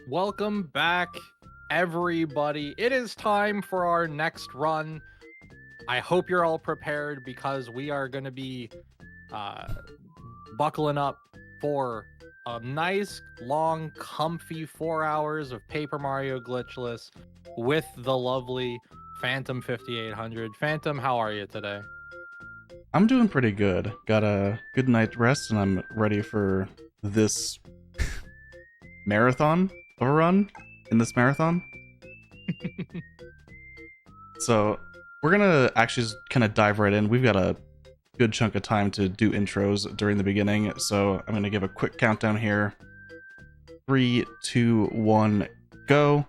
Welcome back, everybody. It is time for our next run. I hope you're all prepared because we are going to be uh, buckling up for a nice, long, comfy 4 hours of Paper Mario Glitchless with the lovely Phantom 5800. Phantom, how are you today? I'm doing pretty good. Got a good night's rest, and I'm ready for this marathon of a run in this marathon. So we're gonna actually just kind of dive right in. We've got a good chunk of time to do intros during the beginning, so I'm gonna give a quick countdown here. 3, 2, 1, go.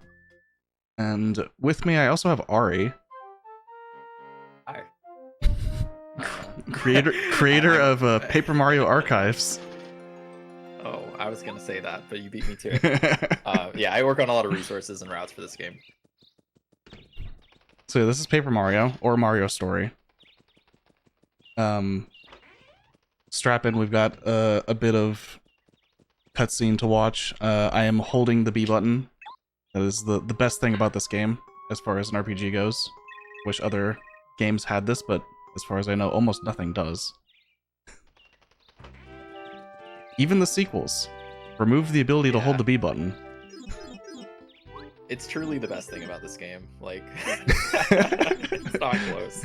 And with me, I also have Ari, Hi. creator I'm, of Paper Mario Archives. oh, I was gonna say that, but you beat me to it. Yeah, I work on a lot of resources and routes for this game. So this is Paper Mario or Mario Story. Strap in. We've got a bit of cutscene to watch. I am holding the B button. That is the best thing about this game as far as an RPG goes. Wish other games had this, but as far as I know, almost nothing does. Even the sequels remove the ability to hold the B button. It's truly the best thing about this game. Like, it's not close.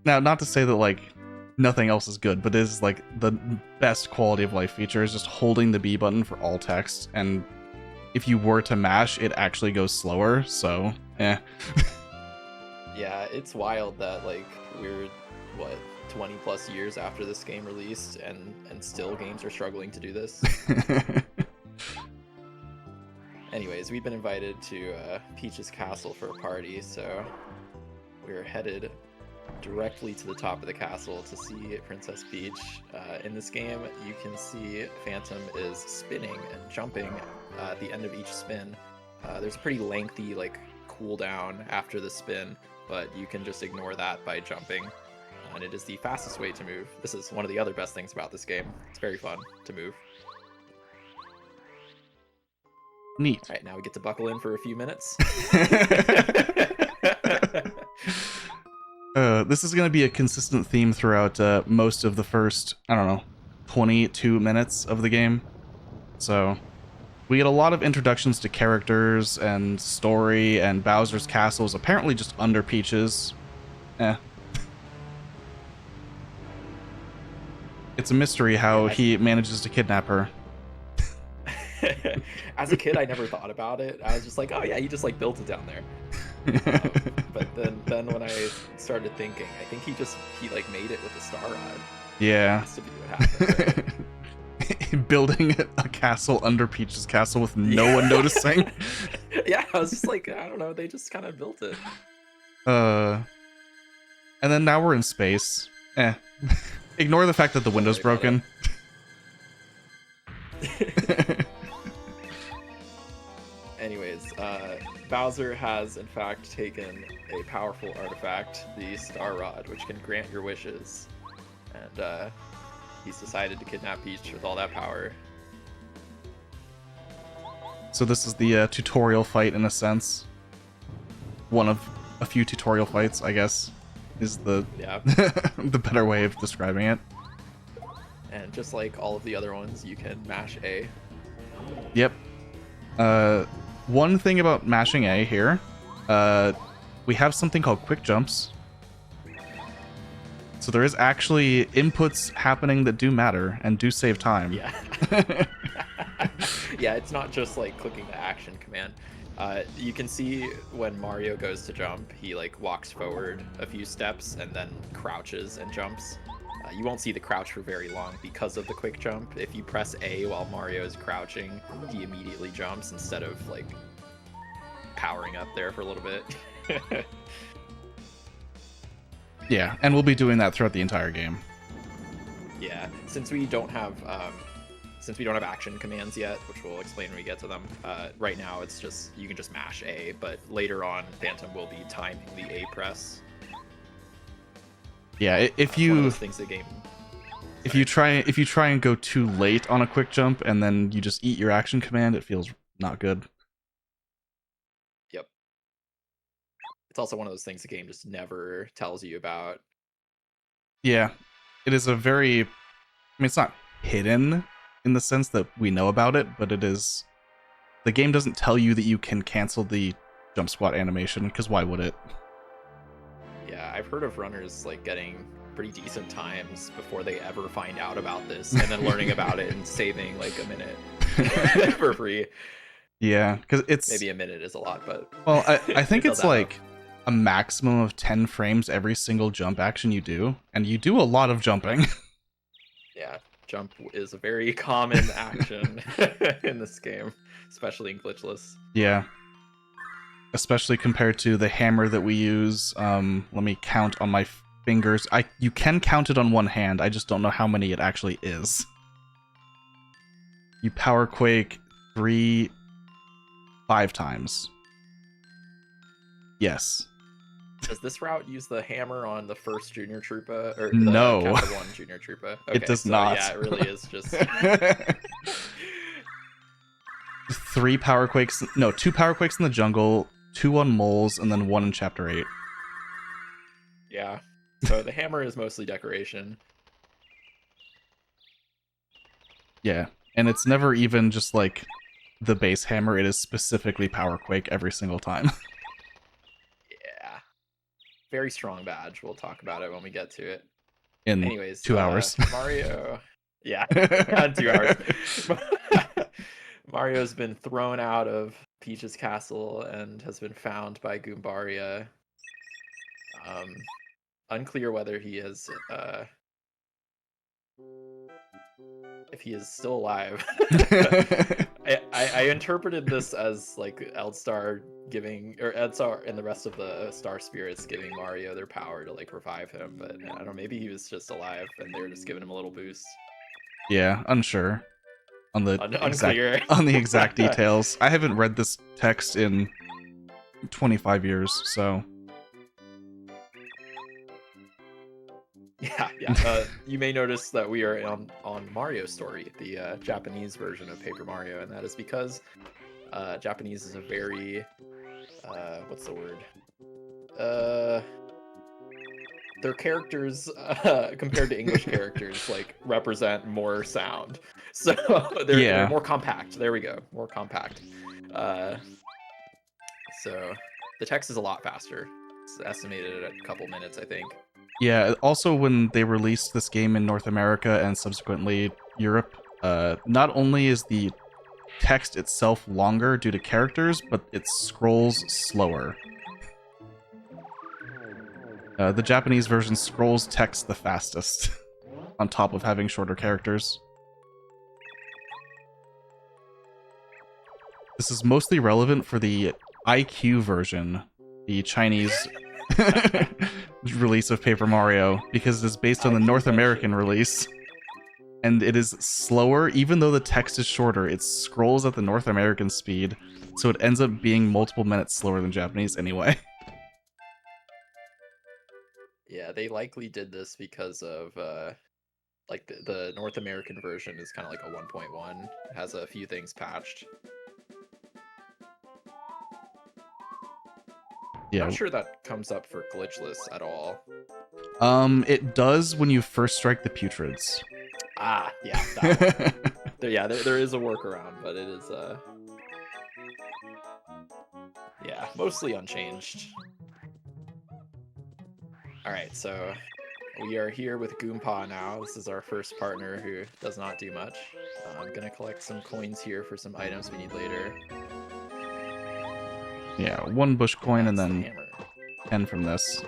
Now, not to say that like nothing else is good, but it is like the best quality of life feature is just holding the B button for all text, and if you were to mash, it actually goes slower, so Yeah, it's wild that like we're what 20 plus years after this game released, and still games are struggling to do this. Anyways, we've been invited to Peach's castle for a party, so we're headed directly to the top of the castle to see Princess Peach. In this game, you can see Phantom is spinning and jumping at the end of each spin. There's a pretty lengthy like cooldown after the spin, but you can just ignore that by jumping, and it is the fastest way to move. This is one of the other best things about this game. It's very fun to move. Neat. All right, now we get to buckle in for a few minutes. This is going to be a consistent theme throughout most of the first, I don't know, 22 minutes of the game. So, we get a lot of introductions to characters and story, and Bowser's castle is apparently just under Peach's. It's a mystery how he manages to kidnap her. As a kid, I never thought about it. I was just like, oh yeah, he just like built it down there. But then when I started thinking, I think he like made it with a star rod. Yeah. Has to be what happened, right? Building a castle under Peach's castle with no one noticing. Yeah, I was just like, I don't know, they just kind of built it. And then now we're in space. Ignore the fact that the window's broken. Anyways, Bowser has in fact taken a powerful artifact, the Star Rod, which can grant your wishes. And he's decided to kidnap Peach with all that power. So this is the tutorial fight in a sense. One of a few tutorial fights, I guess, is the the better way of describing it. And just like all of the other ones, you can mash A. Yep. One thing about mashing A here, we have something called quick jumps. So there is actually inputs happening that do matter and do save time. Yeah. Yeah, it's not just like clicking the action command. You can see when Mario goes to jump, he like walks forward a few steps and then crouches and jumps. You won't see the crouch for very long because of the quick jump. If you press A while Mario is crouching, he immediately jumps instead of like powering up there for a little bit. Yeah, and we'll be doing that throughout the entire game. Yeah, since we don't have action commands yet, which we'll explain when we get to them. Right now, it's just you can just mash A, but later on, Phantom will be timing the A press. Yeah, if One of you those things the game. if you try and go too late on a quick jump and then you just eat your action command, it feels not good. Yep. It's also one of those things the game just never tells you about. Yeah, it is a very. I mean, it's not hidden in the sense that we know about it, but it is. The game doesn't tell you that you can cancel the jump squat animation, because why would it? Yeah, I've heard of runners like getting pretty decent times before they ever find out about this, and then learning about it and saving like a minute for free. Yeah, because it's Maybe a minute is a lot, but well, I think it it's does add like a maximum of 10 frames every single jump action you do, and you do a lot of jumping. yeah, jump is a very common action in this game, especially in Glitchless. Yeah. Especially compared to the hammer that we use. Let me count on my fingers. You can count it on one hand, I just don't know how many it actually is. You power quake 5 times. Yes. Does this route use the hammer on the first Junior Troopa? Or the No. Chapter 1 Junior Troopa? Okay, It does not. Yeah, it really is just... 3 power quakes. No, 2 power quakes in the jungle, 2 on moles, and then 1 in chapter 8. Yeah. So the hammer is mostly decoration. Yeah. And it's never even just like the base hammer, it is specifically power quake every single time. Yeah. Very strong badge. We'll talk about it when we get to it. In Anyways, 2 hours. Mario. Yeah, in 2 hours. Mario's been thrown out of Peach's castle and has been found by Goombaria. Unclear whether he has, if he is still alive. I interpreted this as like Eldstar and the rest of the Star Spirits giving Mario their power to like revive him, but I don't know, maybe he was just alive and they were just giving him a little boost. Yeah, unsure on the Unclear. on the exact details. I haven't read this text in 25 years, so yeah. You may notice that we are on Mario Story, the Japanese version of Paper Mario, and that is because Japanese is a very what's the word? Their characters compared to English characters like represent more sound, so they're more compact. There we go, more compact. So the text is a lot faster. It's estimated at a couple minutes, I think. yeah. Also, when they released this game in North America and subsequently Europe, not only is the text itself longer due to characters, but it scrolls slower. The Japanese version scrolls text the fastest, on top of having shorter characters. This is mostly relevant for the IQ version, the Chinese release of Paper Mario, because it is based on the North American release. And it is slower, even though the text is shorter. It scrolls at the North American speed, so it ends up being multiple minutes slower than Japanese anyway. Yeah, they likely did this because of like the North American version is kind of like a 1.1. It has a few things patched. Yeah. Not sure that comes up for Glitchless at all. It does when you first strike the putrids. Ah, yeah. That one. there is a workaround, but it is yeah, mostly unchanged. Alright, so we are here with Goomba now. This is our first partner who does not do much. I'm gonna collect some coins here for some items we need later. Yeah, 1 bush coin and That's the then hammer. 10 from this.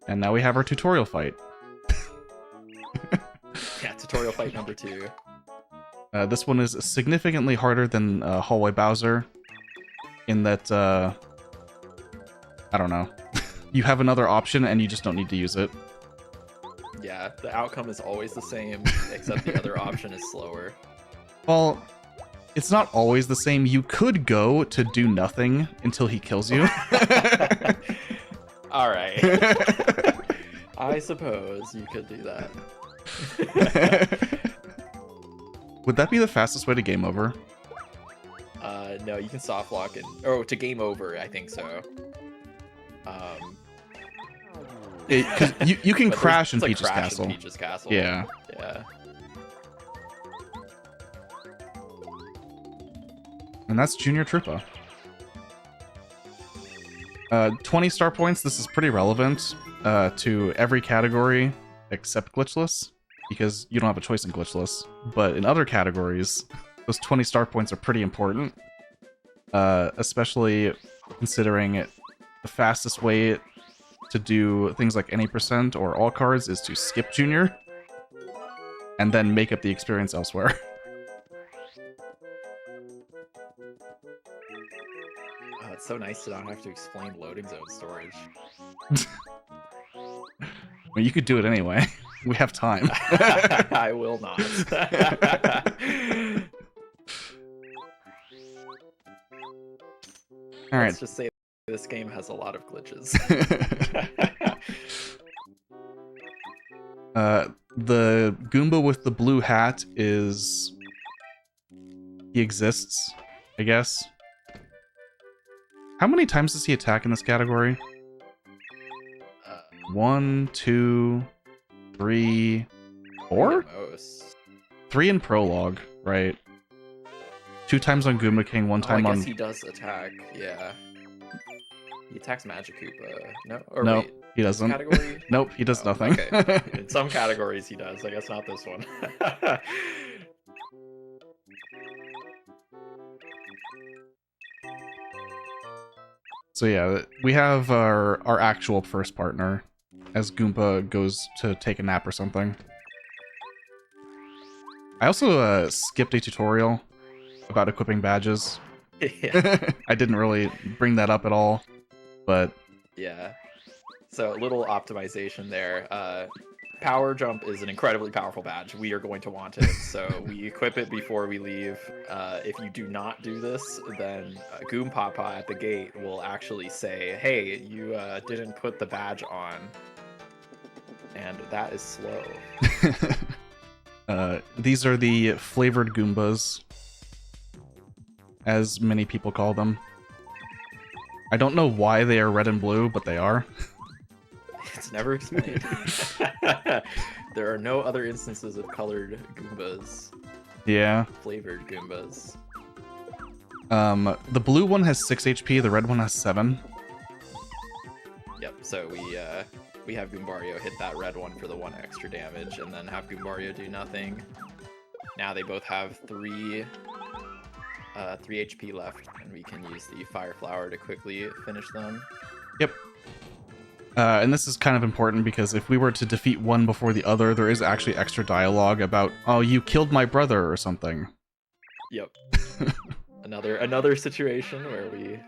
And now we have our tutorial fight. Yeah, tutorial fight number 2. This one is significantly harder than Hallway Bowser, in that, I don't know. You have another option and you just don't need to use it. Yeah, the outcome is always the same, except the other option is slower. Well, it's not always the same. You could go to do nothing until he kills you. Alright. I I suppose you could do that. Would that be the fastest way to game over? No, you can soft lock and to game over. I think so. Because you can But crash in it's like Peach's crash Castle. in Peach's Castle. Yeah. Yeah. And that's Junior Trippa. 20 star points. This is pretty relevant to every category except Glitchless, because you don't have a choice in Glitchless. But in other categories, those 20 star points are pretty important, especially considering the fastest way to do things like any percent or all cards is to skip Junior and then make up the experience elsewhere. Oh, it's so nice to not have to explain loading zone storage. Well, you could do it anyway. We have time. I will not. All right. Let's just say this game has a lot of glitches. The Goomba with the blue hat is... he exists, I guess. How many times does he attack in this category? 1, 2, 3, 4? Most. 3 in prologue, right? 2 times on Goomba King, 1 time I on... guess he does attack, yeah. He attacks Magikoopa. No? Or No, wait, he this doesn't. category? Nope, he does Oh, nothing. Okay. In some categories he does, I guess not this one. So yeah, we have our actual first partner as Goomba goes to take a nap or something. I also skipped a tutorial about equipping badges. Yeah. I didn't really bring that up at all, but... Yeah. So a little optimization there. Power Jump is an incredibly powerful badge. We are going to want it, so we equip it before we leave. If you do not do this, then Goom Papa at the gate will actually say, hey, you didn't put the badge on. And that is slow. These are the flavored Goombas, as many people call them. I don't know why they are red and blue, but they are. It's never explained. There are no other instances of colored Goombas. Yeah. Flavored Goombas. The blue one has 6 HP, the red one has 7. Yep, so we have Goombario hit that red one for the 1 extra damage, and then have Goombario do nothing. Now they both have 3 HP left, and we can use the Fire Flower to quickly finish them. Yep. And this is kind of important because if we were to defeat one before the other, there is actually extra dialogue about, oh, you killed my brother or something. Yep. Another situation where we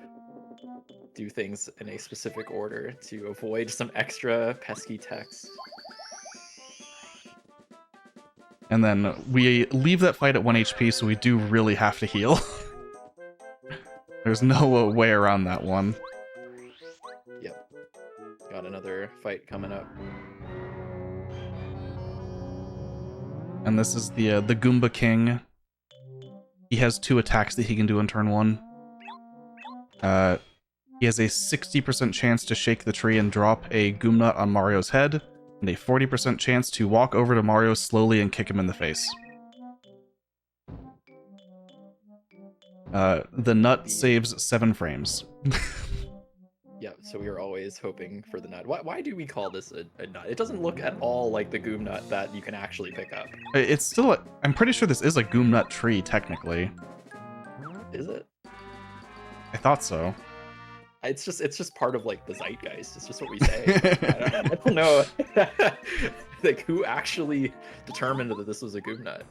do things in a specific order to avoid some extra pesky text. And then we leave that fight at 1 HP, so we do really have to heal. There's no way around that one. Yep. Got another fight coming up. And this is the Goomba King. He has 2 attacks that he can do in turn 1. He has a 60% chance to shake the tree and drop a Goomnut on Mario's head, and a 40% chance to walk over to Mario slowly and kick him in the face. The nut saves 7 frames. Yep, so we are always hoping for the nut. Why do we call this a nut? It doesn't look at all like the Goom Nut that you can actually pick up. It's still I'm pretty sure this is a Goomnut tree, technically. Is it? I thought so. It's just part of like the zeitgeist. It's just what we say. I don't know. Like who actually determined that this was a Goom Nut?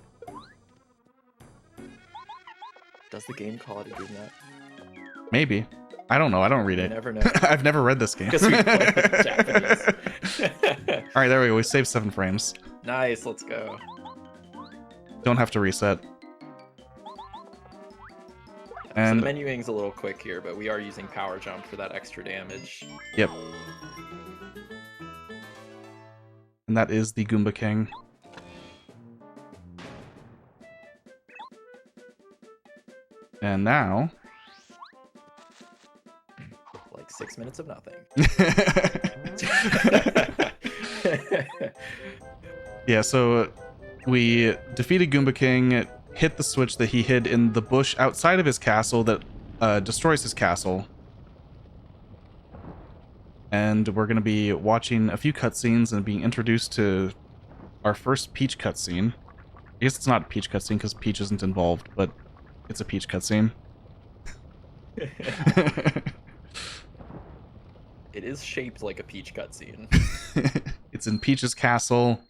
Does the game call it a Goom Nut? Maybe. I don't know. I don't read You it. never know. I've never read this game. Guess we play Japanese. Alright, there we go. We saved 7 frames. Nice, let's go. Don't have to reset. So And the menuing's a little quick here, but we are using Power Jump for that extra damage. yep. and that is the Goomba King. And now... Like 6 minutes of nothing. Yeah, so we defeated Goomba King, hit the switch that he hid in the bush outside of his castle that destroys his castle. And we're going to be watching a few cutscenes and being introduced to our first Peach cutscene. I guess it's not a Peach cutscene because Peach isn't involved, but it's a Peach cutscene. It is shaped like a Peach cutscene. It's in Peach's castle.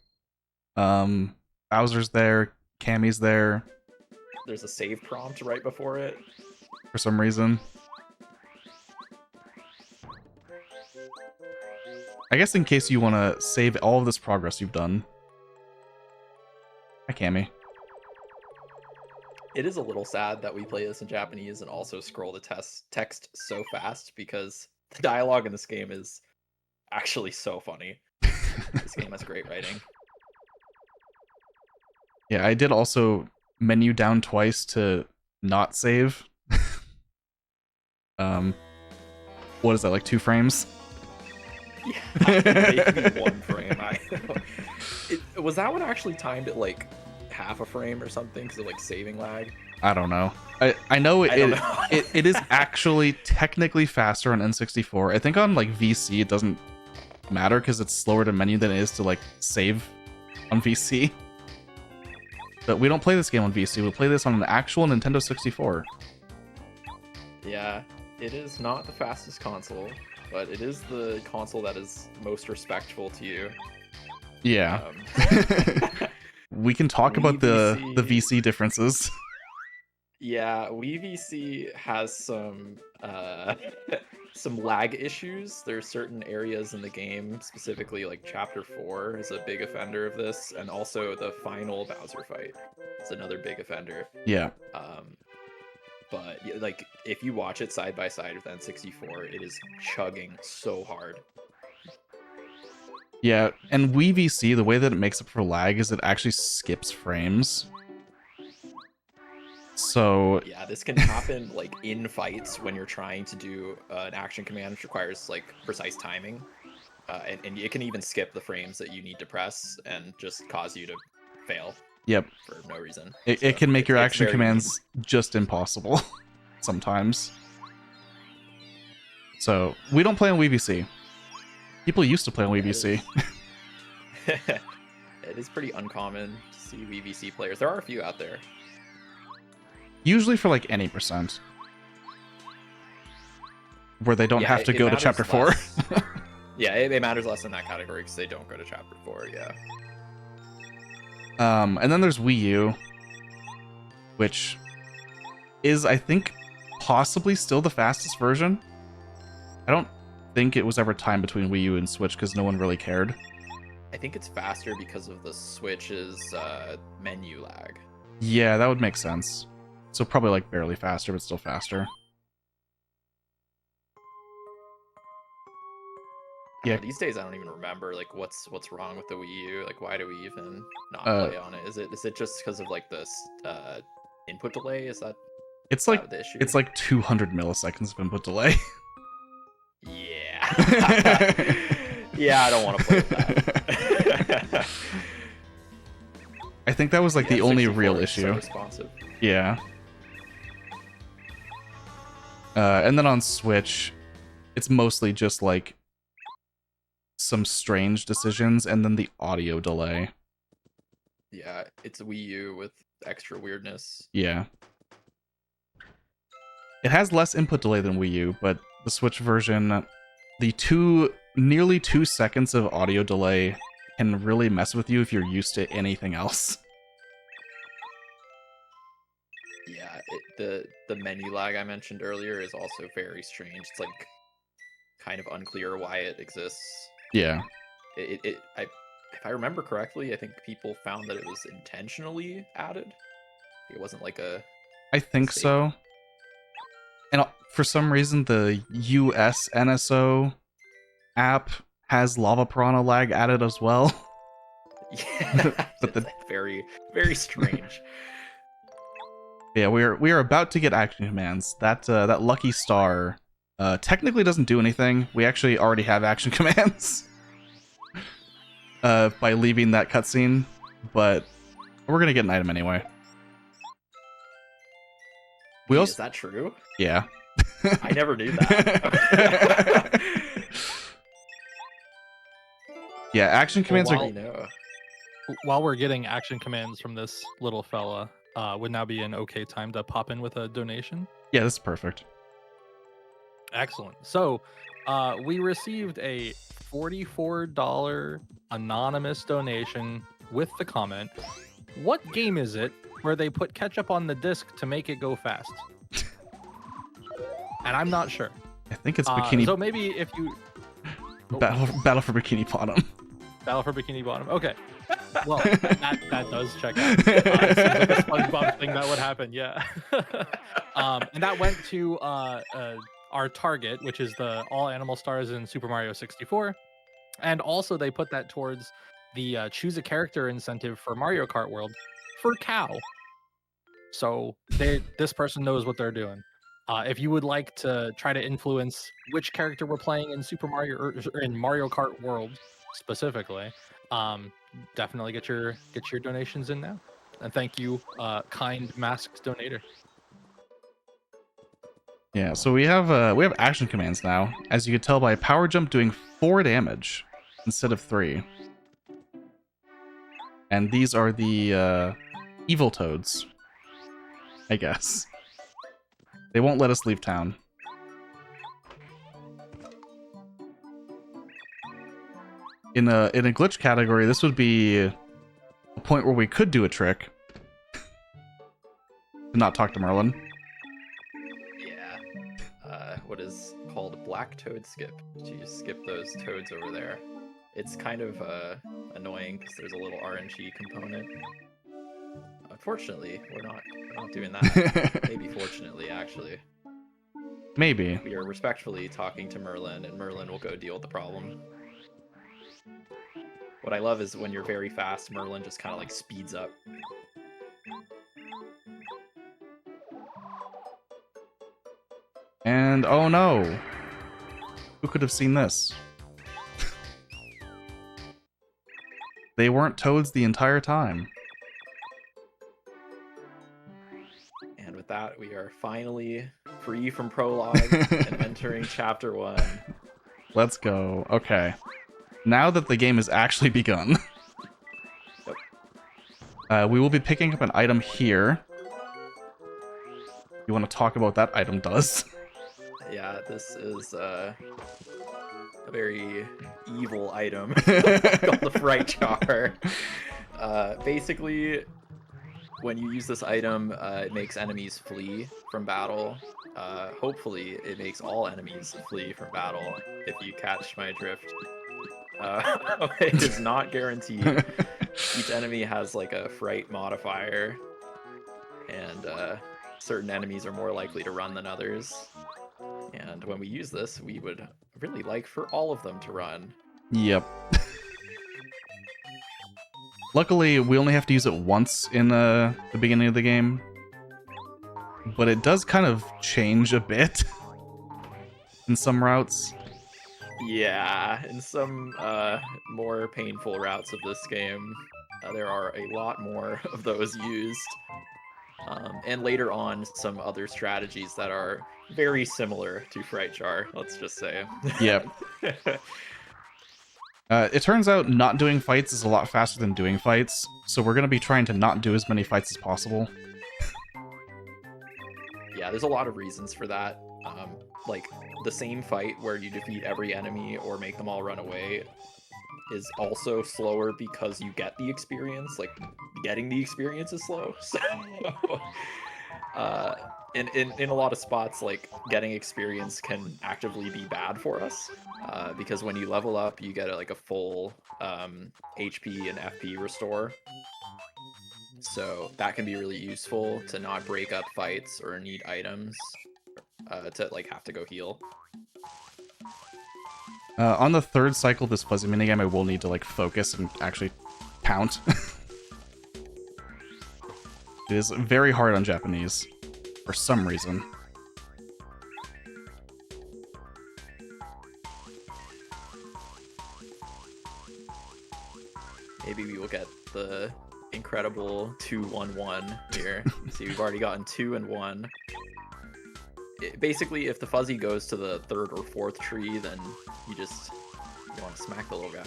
Bowser's there. Cammy's there. There's a save prompt right before it. For some reason. I guess in case you want to save all of this progress you've done. Hi, Cammy. It is a little sad that we play this in Japanese and also scroll the text so fast because the dialogue in this game is actually so funny. This game has great writing. Yeah, I did also menu down twice to not save. What is that, like 2 frames? Yeah, maybe 1 frame. Was that one actually timed at like half a frame or something because of like saving lag? I don't know. I know I don't know. it is actually technically faster on N64. I think on like VC it doesn't matter because it's slower to menu than it is to like save on VC. But we don't play this game on VC. We play this on an actual Nintendo 64. Yeah, it is not the fastest console, but it is the console that is most respectful to you. Yeah. We can talk about the VC differences. Yeah, Wii VC has some lag issues. There's certain areas in the game, specifically like Chapter 4 is a big offender of this, and also the final Bowser fight is another big offender. Yeah. But yeah, like if you watch it side by side with N64, it is chugging so hard. Yeah, and Wii VC, the way that it makes up for lag is it actually skips frames. So yeah, this can happen like in fights when you're trying to do an action command which requires like precise timing, and it can even skip the frames that you need to press and just cause you to fail. Yep. For no reason. It can make your action commands just impossible sometimes. So we don't play on Wii VC. People used to play on Wii VC. It is pretty uncommon to see Wii VC players. There are a few out there. Usually for like any percent. Where they don't have to go to Chapter 4. Yeah, it matters less in that category because they don't go to Chapter 4, yeah. And then there's Wii U, which is, I think, possibly still the fastest version. I don't think it was ever timed between Wii U and Switch because no one really cared. I think it's faster because of the Switch's menu lag. Yeah, that would make sense. So probably like barely faster, but still faster. Yeah. These days I don't even remember like what's wrong with the Wii U. Like why do we even not play on it? Is it just because of like this input delay? Is that it's like the issue? It's like 200 milliseconds of input delay. Yeah. Yeah, I don't want to play with that. I think that was like the only real issue. So responsive. Yeah. And then on Switch, it's mostly just like some strange decisions and then the audio delay. Yeah, it's a Wii U with extra weirdness. Yeah. It has less input delay than Wii U, but the Switch version, the nearly 2 seconds of audio delay can really mess with you if you're used to anything else. Yeah, the menu lag I mentioned earlier is also very strange. It's like kind of unclear why it exists. Yeah. If I remember correctly, I think people found that it was intentionally added. It wasn't like a... I think so. And for some reason, the US NSO app has Lava Piranha lag added as well. Yeah, But the very, very strange. Yeah, we are about to get action commands. That lucky star technically doesn't do anything. We actually already have action commands by leaving that cutscene, but we're gonna get an item anyway. We Wait, also is that true? yeah. I never knew that. Yeah, action commands Well, are I know. While we're getting action commands from this little fella, would now be an okay time to pop in with a donation? yeah, this is perfect. Excellent. So, we received a $44 anonymous donation with the comment, "What game is it where they put ketchup on the disc to make it go fast?" And I'm not sure. I think it's Bikini So maybe if you Battle for Bikini Bottom. Battle for Bikini Bottom. Okay. Well, that does check out. It seems like a SpongeBob thing that would happen. Yeah. And that went to our target, which is the all animal stars in Super Mario 64, and also they put that towards the choose a character incentive for Mario Kart World for cow. So this person knows what they're doing. If you would like to try to influence which character we're playing in Super Mario or in Mario Kart World specifically, definitely get your donations in now. And thank you, kind masked donator. Yeah, so we have action commands now. As you can tell by power jump doing 4 damage instead of 3. And these are the evil toads, I guess. They won't let us leave town. In a glitch category, this would be a point where we could do a trick. To not talk to Merlin. Yeah. What is called black toad skip. To skip those toads over there. It's kind of annoying because there's a little RNG component. Unfortunately, we're not doing that. Maybe fortunately, actually. Maybe. We are respectfully talking to Merlin, and Merlin will go deal with the problem. What I love is when you're very fast, Merlin just kind of like speeds up. And oh no! Who could have seen this? They weren't toads the entire time. And with that, we are finally free from prologue and entering chapter 1. Let's go. Okay. Now that the game has actually begun, we will be picking up an item here. You want to talk about what that item does? Yeah, this is a very evil item called the Fright Jar. Basically, when you use this item, it makes enemies flee from battle. Hopefully, it makes all enemies flee from battle, if you catch my drift. It is not guaranteed. Each enemy has like a fright modifier, and certain enemies are more likely to run than others. And when we use this, we would really like for all of them to run. Yep. Luckily, we only have to use it once in the beginning of the game. But it does kind of change a bit in some routes. Yeah, in some more painful routes of this game, there are a lot more of those used. And later on, some other strategies that are very similar to Fright Jar, let's just say. Yep. It turns out not doing fights is a lot faster than doing fights, so we're going to be trying to not do as many fights as possible. Yeah, there's a lot of reasons for that. Like, the same fight where you defeat every enemy or make them all run away is also slower because you get the experience. Like, getting the experience is slow. So, in a lot of spots, like, getting experience can actively be bad for us. Because when you level up, you get a full HP and FP restore. So that can be really useful to not break up fights or need items to have to go heal. On the third cycle of this fuzzy minigame, I will need to focus and actually count. It is very hard on Japanese for some reason. Maybe we will get the incredible 2-1-1 here. See, we've already gotten 2 and 1. Basically, if the fuzzy goes to the 3rd or 4th tree, then you want to smack the little guy.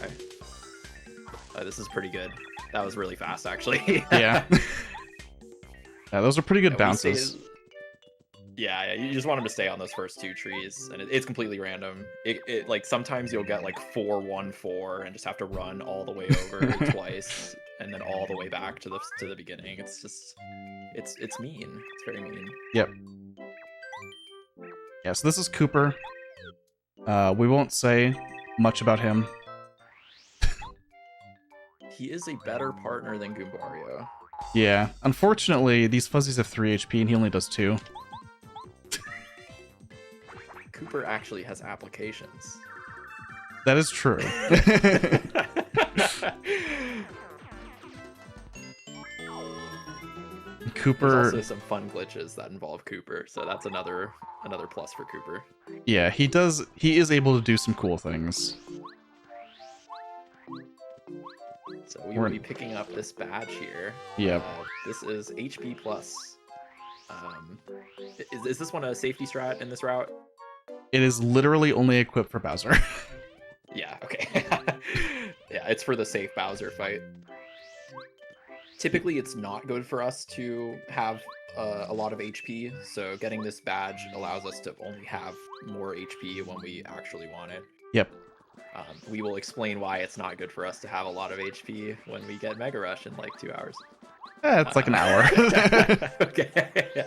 This is pretty good. That was really fast, actually. Yeah. Yeah, those are pretty good bounces. Yeah, you just want him to stay on those first 2 trees, and it's completely random. It like sometimes you'll get like 4-1-4 and just have to run all the way over twice, and then all the way back to the beginning. It's just it's mean. It's very mean. Yep. Yeah, so this is Cooper. We won't say much about him. He is a better partner than Goombario. Yeah, unfortunately, these fuzzies have 3 HP and he only does 2. Cooper actually has applications. That is true. Cooper. There's also some fun glitches that involve Cooper, so that's another plus for Cooper. Yeah, he is able to do some cool things. So we will be picking up this badge here. Yep. This is HP plus. Is this one a safety strat in this route? It is literally only equipped for Bowser. Yeah, okay. Yeah, it's for the safe Bowser fight. Typically, it's not good for us to have a lot of HP, so getting this badge allows us to only have more HP when we actually want it. Yep. We will explain why it's not good for us to have a lot of HP when we get Mega Rush in like 2 hours. It's like an hour. Okay.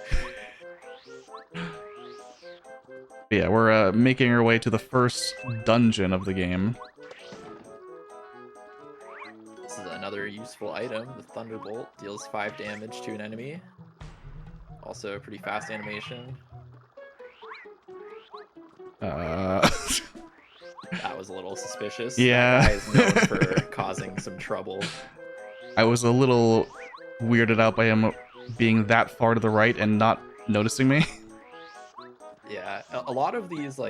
Yeah, we're making our way to the first dungeon of the game. This is another useful item. The Thunderbolt deals 5 damage to an enemy. Also a pretty fast animation. That was a little suspicious. Yeah. That guy is known for causing some trouble. I was a little weirded out by him being that far to the right and not noticing me. Yeah, a lot of these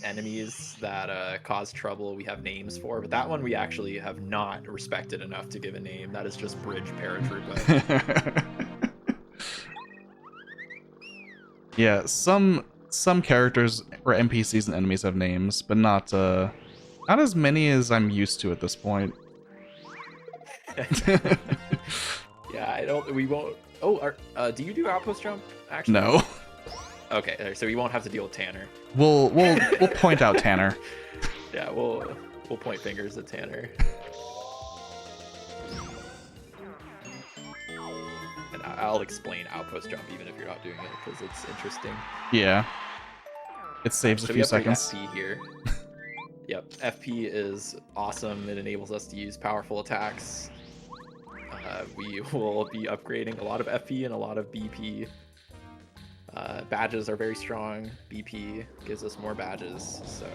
enemies that cause trouble we have names for, but that one we actually have not respected enough to give a name. That is just Bridge Paratroopa. Yeah, some characters or NPCs and enemies have names, but not as many as I'm used to at this point. Yeah, we won't. Oh, do you do outpost jump? Actually, No. Okay, so we won't have to deal with Tanner. We'll point out Tanner. Yeah, we'll point fingers at Tanner. And I'll explain outpost jump even if you're not doing it because it's interesting. Yeah. It saves a few seconds. FP here. Yep, FP is awesome. It enables us to use powerful attacks. We will be upgrading a lot of FP and a lot of BP. Badges are very strong. BP gives us more badges, so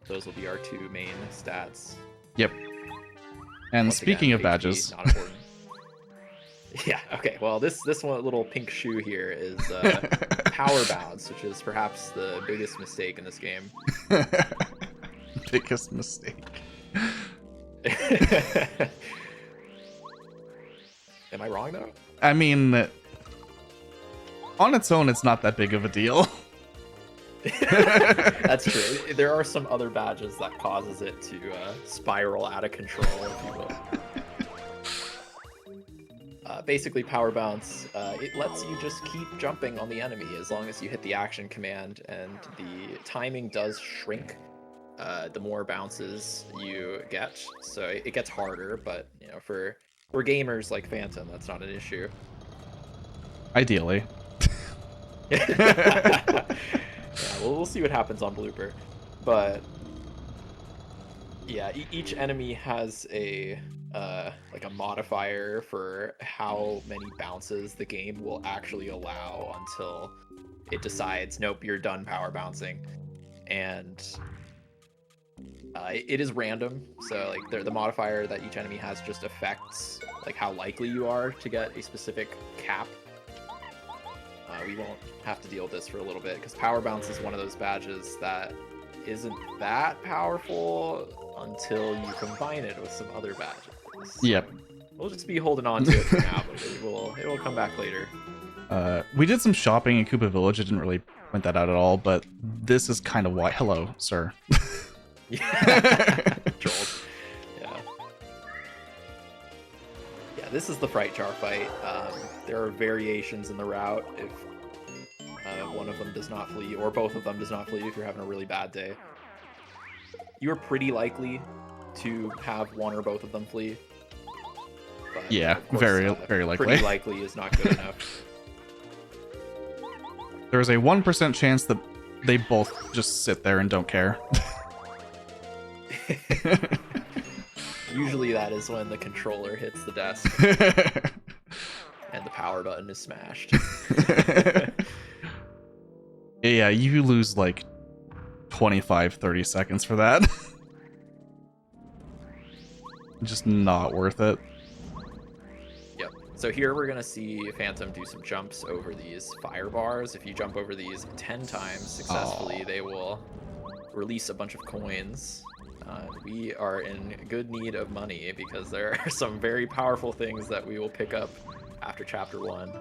those will be our 2 main stats. Yep. And Once speaking again, of badges, not important. Yeah. Okay. Well, this one little pink shoe here is power bounce, which is perhaps the biggest mistake in this game. biggest mistake. Am I wrong though? I mean, on its own, it's not that big of a deal. That's true. There are some other badges that causes it to spiral out of control, if you will. Basically, power bounce, it lets you just keep jumping on the enemy as long as you hit the action command, and the timing does shrink the more bounces you get. So it gets harder, but you know, for gamers like Phantom, that's not an issue. Ideally. Yeah, we'll see what happens on Blooper, but yeah, each enemy has a like a modifier for how many bounces the game will actually allow until it decides, nope, you're done power bouncing. And It is random, so like the modifier that each enemy has just affects like how likely you are to get a specific cap. We won't have to deal with this for a little bit because Power Bounce is one of those badges that isn't that powerful until you combine it with some other badges. Yep. We'll just be holding on to it for now, but it will come back later. We did some shopping in Koopa Village. I didn't really point that out at all, but this is kind of why. Hello, sir. Yeah. Trolled. Yeah. Yeah, this is the Fright Jar fight. There are variations in the route if one of them does not flee, or both of them does not flee if you're having a really bad day. You're pretty likely to have one or both of them flee. But, yeah, of course, very likely. Pretty likely is not good enough. There's a 1% chance that they both just sit there and don't care. Usually that is when the controller hits the desk and the power button is smashed. Yeah, you lose like 25-30 seconds for that. Just not worth it. Yep. So here we're going to see Phantom do some jumps over these fire bars. If you jump over these 10 times successfully, they will release a bunch of coins. We are in good need of money because there are some very powerful things that we will pick up after Chapter 1.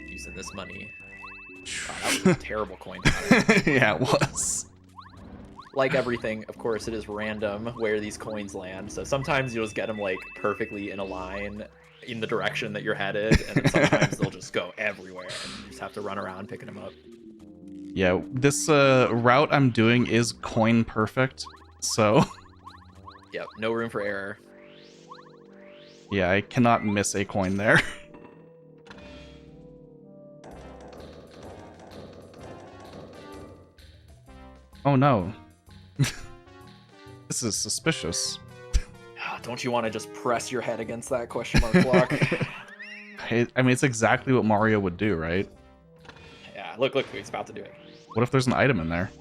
Using this money. Wow, that was a terrible coin toss. Yeah, it was. Like everything, of course, it is random where these coins land. So sometimes you'll just get them like perfectly in a line in the direction that you're headed, and then sometimes they'll just go everywhere, and you just have to run around picking them up. Yeah, this route I'm doing is coin perfect, so... Yep, no room for error. Yeah, I cannot miss a coin there. Oh no. This is suspicious. Don't you want to just press your head against that question mark block? I mean, it's exactly what Mario would do, right? Yeah, look, he's about to do it. What if there's an item in there?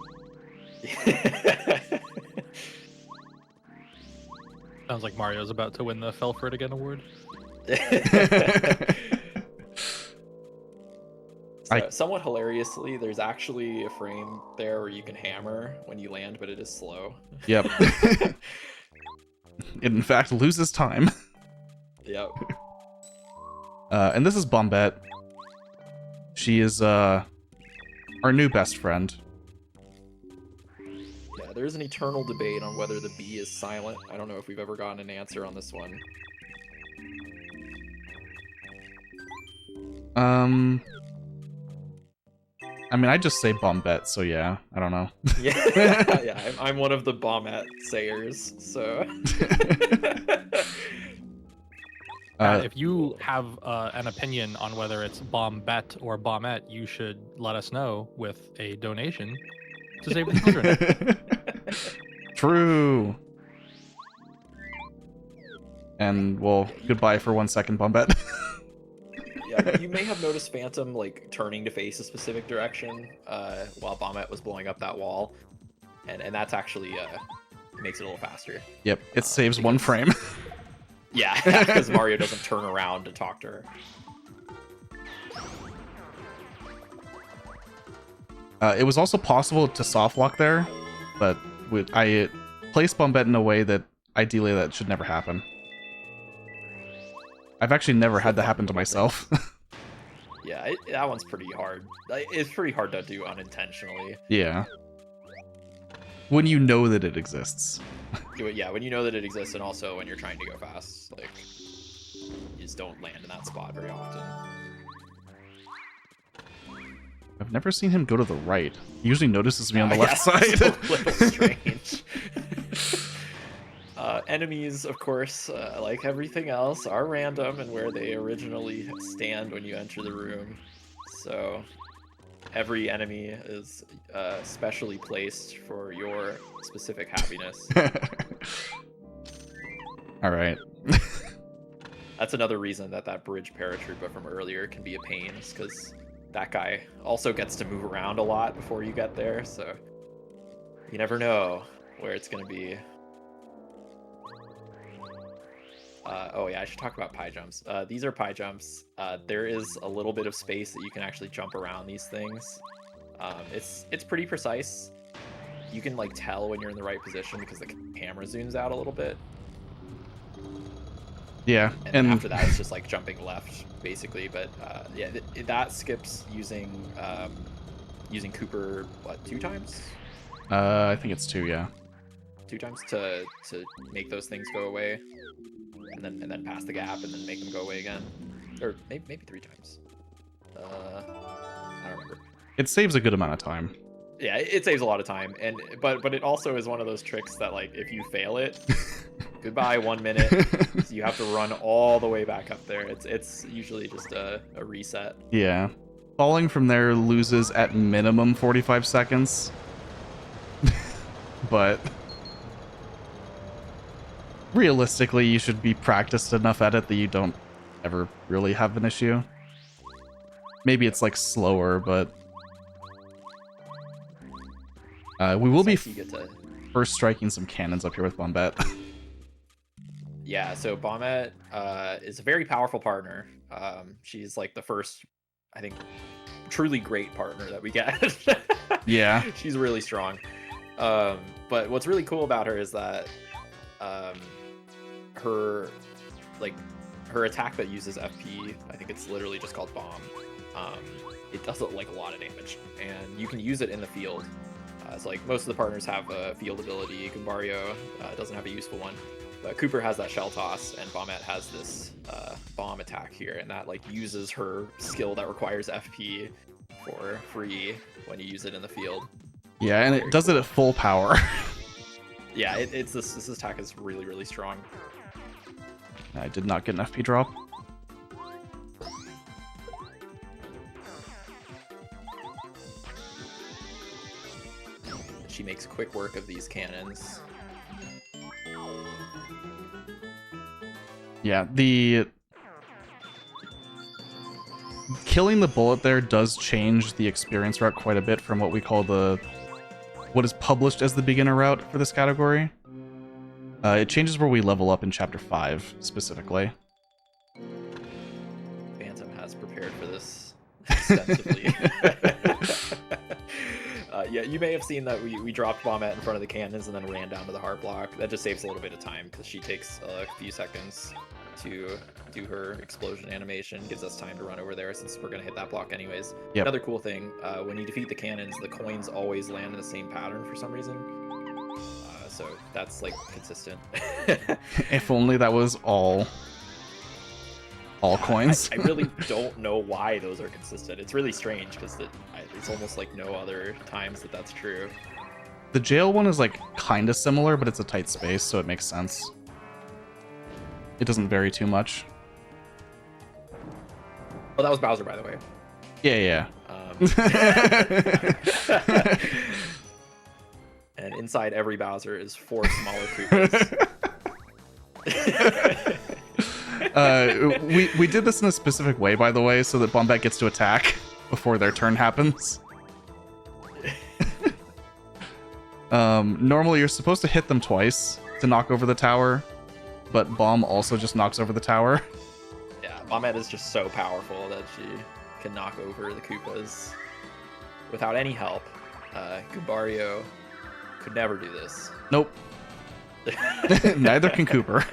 Sounds like Mario's about to win the Fell for It Again award. So, somewhat hilariously, there's actually a frame there where you can hammer when you land, but it is slow. Yep. It, in fact, loses time. Yep. And this is Bombette. She is our new best friend. Yeah, there's an eternal debate on whether the B is silent. I don't know if we've ever gotten an answer on this one. I mean, I just say Bombette, so yeah, I don't know. Yeah, yeah, I'm one of the Bombette sayers, so. If you have an opinion on whether it's Bombette or Bombette, you should let us know with a donation to save the children. True. And, well, goodbye for 1 second, Bombette. Yeah, you may have noticed Phantom like turning to face a specific direction while Bombette was blowing up that wall, and that's actually makes it a little faster. Yep, it saves 1 frame. Yeah, because Mario doesn't turn around to talk to her. It was also possible to soft lock there, but I placed Bombette in a way that ideally that should never happen. I've actually never had that happen to myself. Yeah, that one's pretty hard. It's pretty hard to do unintentionally. Yeah. When you know that it exists. Yeah, when you know that it exists, and also when you're trying to go fast, like you just don't land in that spot very often. I've never seen him go to the right. He usually notices me on the left Yeah, side. it's a little strange. Enemies, of course, like everything else, are random and where they originally stand when you enter the room. So every enemy is specially placed for your specific happiness. All right. That's another reason that bridge paratroopa from earlier can be a pain, is because that guy also gets to move around a lot before you get there, so you never know where it's going to be. Oh yeah, I should talk about pie jumps. These are pie jumps. There is a little bit of space that you can actually jump around these things. It's pretty precise. You can like tell when you're in the right position because the camera zooms out a little bit. Yeah, And then after that, it's just like jumping left, basically. But yeah, that skips using Cooper, what, 2 times? I think it's 2, yeah. 2 times to make those things go away, and then pass the gap, and then make them go away again, or maybe 3 times. I don't remember. It saves a good amount of time. Yeah, it saves a lot of time, but it also is one of those tricks that like if you fail it, goodbye 1 minute. So you have to run all the way back up there. It's usually just a reset. Yeah. Falling from there loses at minimum 45 seconds. But realistically, you should be practiced enough at it that you don't ever really have an issue. Maybe it's like slower, but we will be first striking some cannons up here with Bombette. Yeah, so Bombette is a very powerful partner. She's like the first, I think, truly great partner that we get. Yeah. She's really strong. But what's really cool about her is that her attack that uses FP, I think it's literally just called Bomb. It does like a lot of damage, and you can use it in the field. So like most of the partners have a field ability. Gumbario doesn't have a useful one. But Cooper has that shell toss, and Bombette has this bomb attack here, and that like uses her skill that requires FP for free when you use it in the field. Yeah, and it does it at full power. Yeah, this attack is really, really strong. I did not get an FP drop. She makes quick work of these cannons. Yeah, the killing the bullet there does change the experience route quite a bit from what we call what is published as the beginner route for this category. It changes where we level up in Chapter 5, specifically. Phantom has prepared for this extensively. Yeah, you may have seen that we dropped Bombette in front of the cannons and then ran down to the heart block. That just saves a little bit of time because she takes a few seconds to do her explosion animation. Gives us time to run over there since we're going to hit that block anyways. Yep. Another cool thing, when you defeat the cannons, the coins always land in the same pattern for some reason. So that's like consistent. If only that was all coins. I really don't know why those are consistent. It's really strange because it's almost like no other times that's true. The jail one is like kind of similar, but it's a tight space, so it makes sense. It doesn't vary too much. Oh, that was Bowser, by the way. Yeah. And inside every Bowser is 4 smaller creepers. We did this in a specific way, by the way, so that Bombette gets to attack before their turn happens. Normally you're supposed to hit them twice to knock over the tower, but Bomb also just knocks over the tower. Yeah, Bombette is just so powerful that she can knock over the Koopas without any help. Gumbario could never do this. Nope. Neither can Cooper.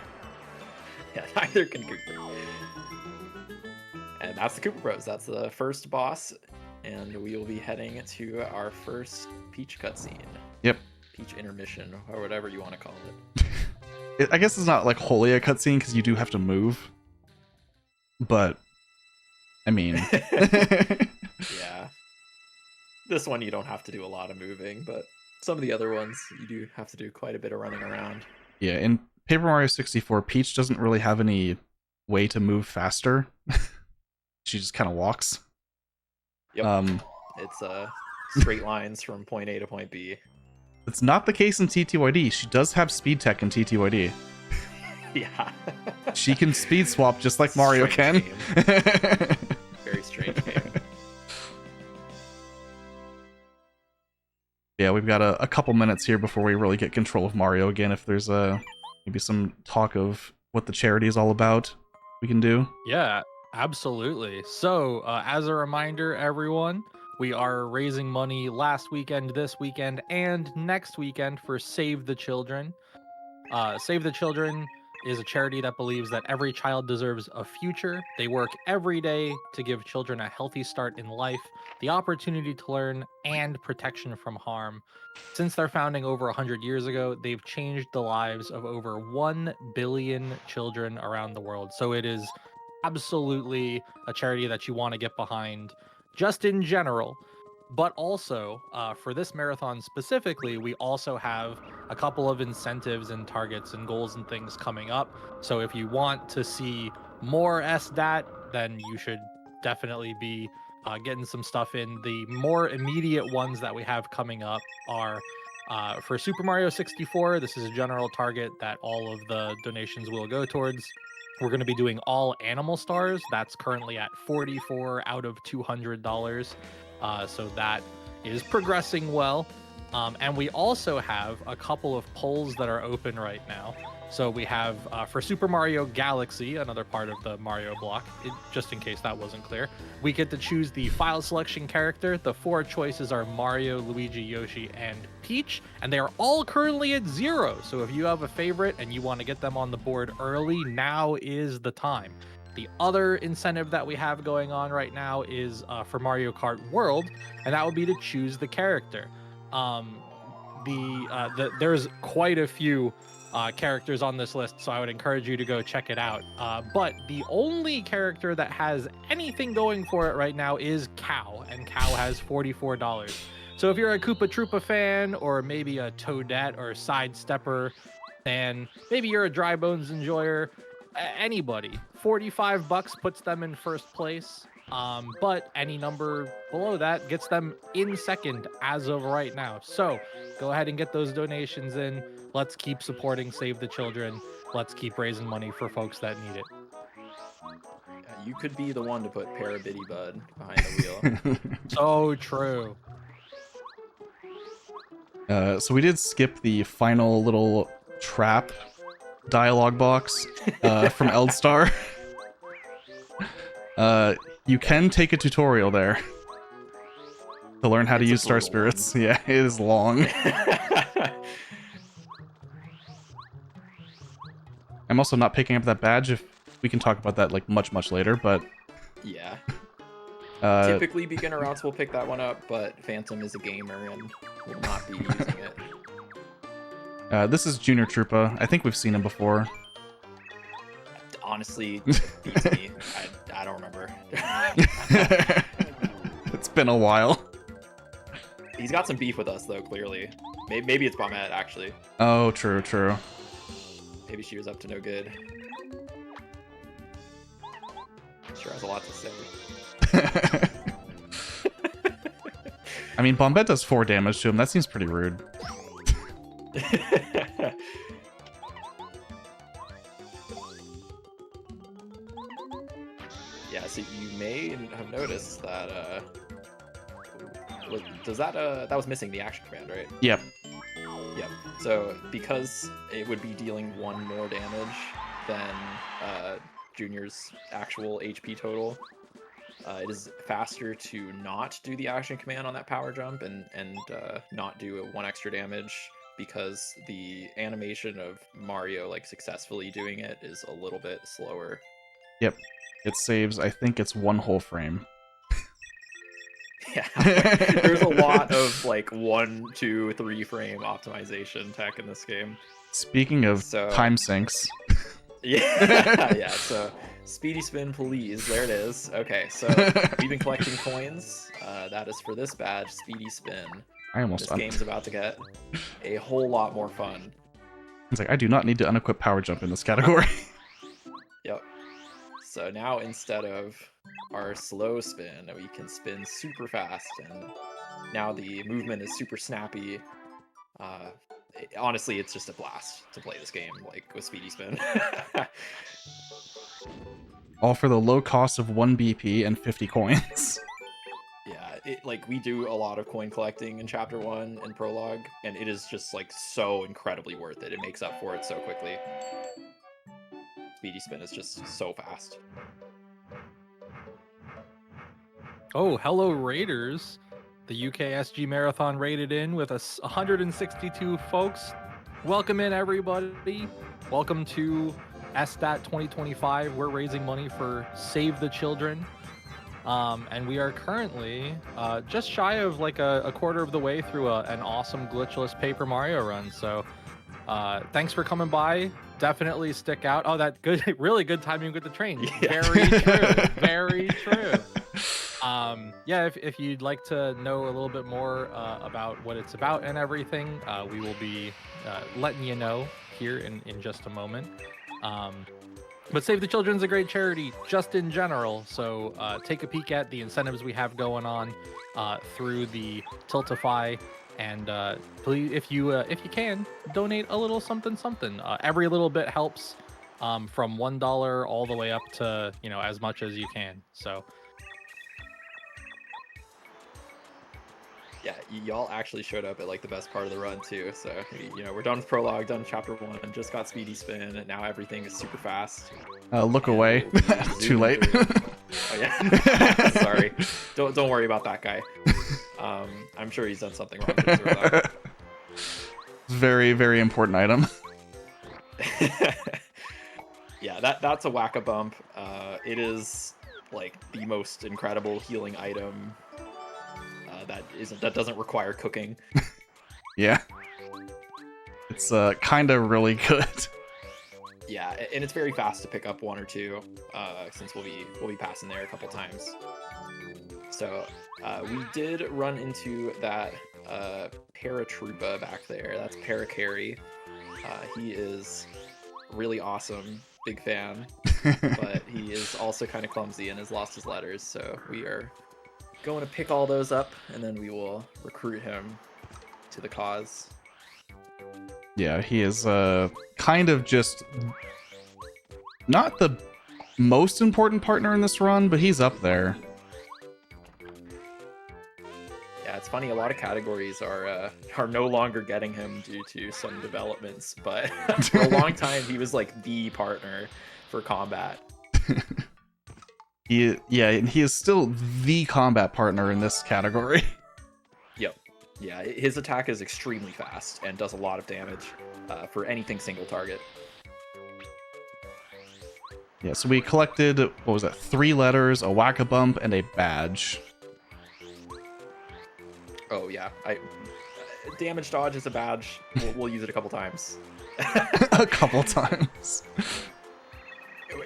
Yeah, neither can Cooper. And that's the Cooper Bros. That's the first boss, and we will be heading to our first Peach cutscene. Yep. Peach intermission, or whatever you want to call it. I guess it's not like wholly a cutscene because you do have to move. But, I mean... Yeah. This one you don't have to do a lot of moving, but some of the other ones you do have to do quite a bit of running around. Yeah, in Paper Mario 64, Peach doesn't really have any way to move faster. She just kind of walks. Yep. It's straight lines from point A to point B. It's not the case in TTYD. She does have speed tech in TTYD. Yeah. She can speed swap just like Mario Strange can. game. Very strange game. Yeah, we've got a couple minutes here before we really get control of Mario again. If there's maybe some talk of what the charity is all about, we can do. Yeah, absolutely. So, as a reminder, everyone, we are raising money last weekend, this weekend, and next weekend for Save the Children. Save the Children is a charity that believes that every child deserves a future. They work every day to give children a healthy start in life, the opportunity to learn, and protection from harm. Since their founding over 100 years ago, they've changed the lives of over 1 billion children around the world. So it is absolutely a charity that you want to get behind, just in general. But also, for this marathon specifically, we also have a couple of incentives and targets and goals and things coming up. So if you want to see more SDAT, then you should definitely be getting some stuff in. The more immediate ones that we have coming up are for Super Mario 64. This is a general target that all of the donations will go towards. We're going to be doing all animal stars. That's currently at 44 out of $200. So that is progressing well. And we also have a couple of polls that are open right now. So we have for Super Mario Galaxy, another part of the Mario block, just in case that wasn't clear, we get to choose the file selection character. The 4 choices are Mario, Luigi, Yoshi, and Peach, and they are all currently at 0. So if you have a favorite and you want to get them on the board early, now is the time. The other incentive that we have going on right now is for Mario Kart World, and that would be to choose the character. There's quite a few characters on this list, so I would encourage you to go check it out. But the only character that has anything going for it right now is Cow, and Cow has $44. So if you're a Koopa Troopa fan, or maybe a Toadette or Sidestepper fan, maybe you're a Dry Bones enjoyer, anybody, $45 puts them in first place. But any number below that gets them in second as of right now. So go ahead and get those donations in. Let's keep supporting Save the Children. Let's keep raising money for folks that need it. You could be the one to put Parabitty Bud behind the wheel. So true. So we did skip the final little trap dialogue box from Eldstar. You can take a tutorial there to learn how to use Star Spirits. Yeah, it is long. I'm also not picking up that badge. If we can talk about that like much later, but yeah. Typically beginner routes will pick that one up, but Phantom is a gamer and will not be using it. This is Junior Troopa. I think we've seen him before. Honestly, beats me. I don't remember. It's been a while. He's got some beef with us, though, clearly. Maybe it's Bombette, actually. Oh, true. Maybe she was up to no good. Sure has a lot to say. I mean, Bombette does 4 damage to him. That seems pretty rude. Yeah, so you may have noticed that that was missing the action command, right? Yep. So because it would be dealing 1 more damage than Junior's actual HP total, it is faster to not do the action command on that power jump and not do 1 extra damage, because the animation of Mario like successfully doing it is a little bit slower. Yep. It saves, I think it's 1 whole frame. Yeah. There's a lot of like 1, 2, 3 frame optimization tech in this game. Speaking of time sinks. Yeah, so Speedy Spin, please. There it is. Okay, so we've been collecting coins. That is for this badge, Speedy Spin. This game's about to get a whole lot more fun. It's like, I do not need to unequip power jump in this category. Yep. So now instead of our slow spin, we can spin super fast, and now the movement is super snappy. Honestly, it's just a blast to play this game, like with Speedy Spin. All for the low cost of 1 BP and 50 coins. Yeah, like we do a lot of coin collecting in chapter 1 and prologue, and it is just like so incredibly worth it. It makes up for it so quickly. Speedy spin is just so fast. Oh, hello Raiders. The UK SG Marathon raided in with us 162 folks. Welcome in, everybody. Welcome to SDAT 2025. We're raising money for Save the Children. And we are currently just shy of like a quarter of the way through an awesome glitchless Paper Mario run. So thanks for coming by. Definitely stick out. Oh, that good, really good timing with the train. Yeah. Very true. Very true. Yeah, if you'd like to know a little bit more about what it's about and everything, we will be letting you know here in just a moment. But Save the Children is a great charity just in general, so take a peek at the incentives we have going on through the Tiltify, and please, if you can, donate a little something. Every little bit helps, from $1 all the way up to as much as you can. So. Yeah, y'all actually showed up at like the best part of the run too. So we're done with prologue, done with chapter 1, just got speedy spin, and now everything is super fast. Look away. Too late. Oh yeah. Sorry. Don't worry about that guy. I'm sure he's done something wrong. Very, very important item. Yeah, that's a whack-a-bump. It is like the most incredible healing item. That doesn't require cooking. Yeah. It's kind of really good. Yeah, and it's very fast to pick up 1 or 2, since we'll be passing there a couple times. So we did run into that paratroopa back there. That's Paracarry. He is really awesome, big fan, but he is also kind of clumsy and has lost his letters. So we are going to pick all those up, and then we will recruit him to the cause. Yeah, he is kind of just not the most important partner in this run, but he's up there. Yeah, it's funny. A lot of categories are no longer getting him due to some developments, but for a long time he was like the partner for combat. He is still the combat partner in this category. Yep. Yeah, his attack is extremely fast and does a lot of damage for anything single target. Yeah, so we collected, what was that, 3 letters, a whack-a-bump, and a badge. Oh yeah, damage dodge is a badge. We'll use it a couple times. A couple times.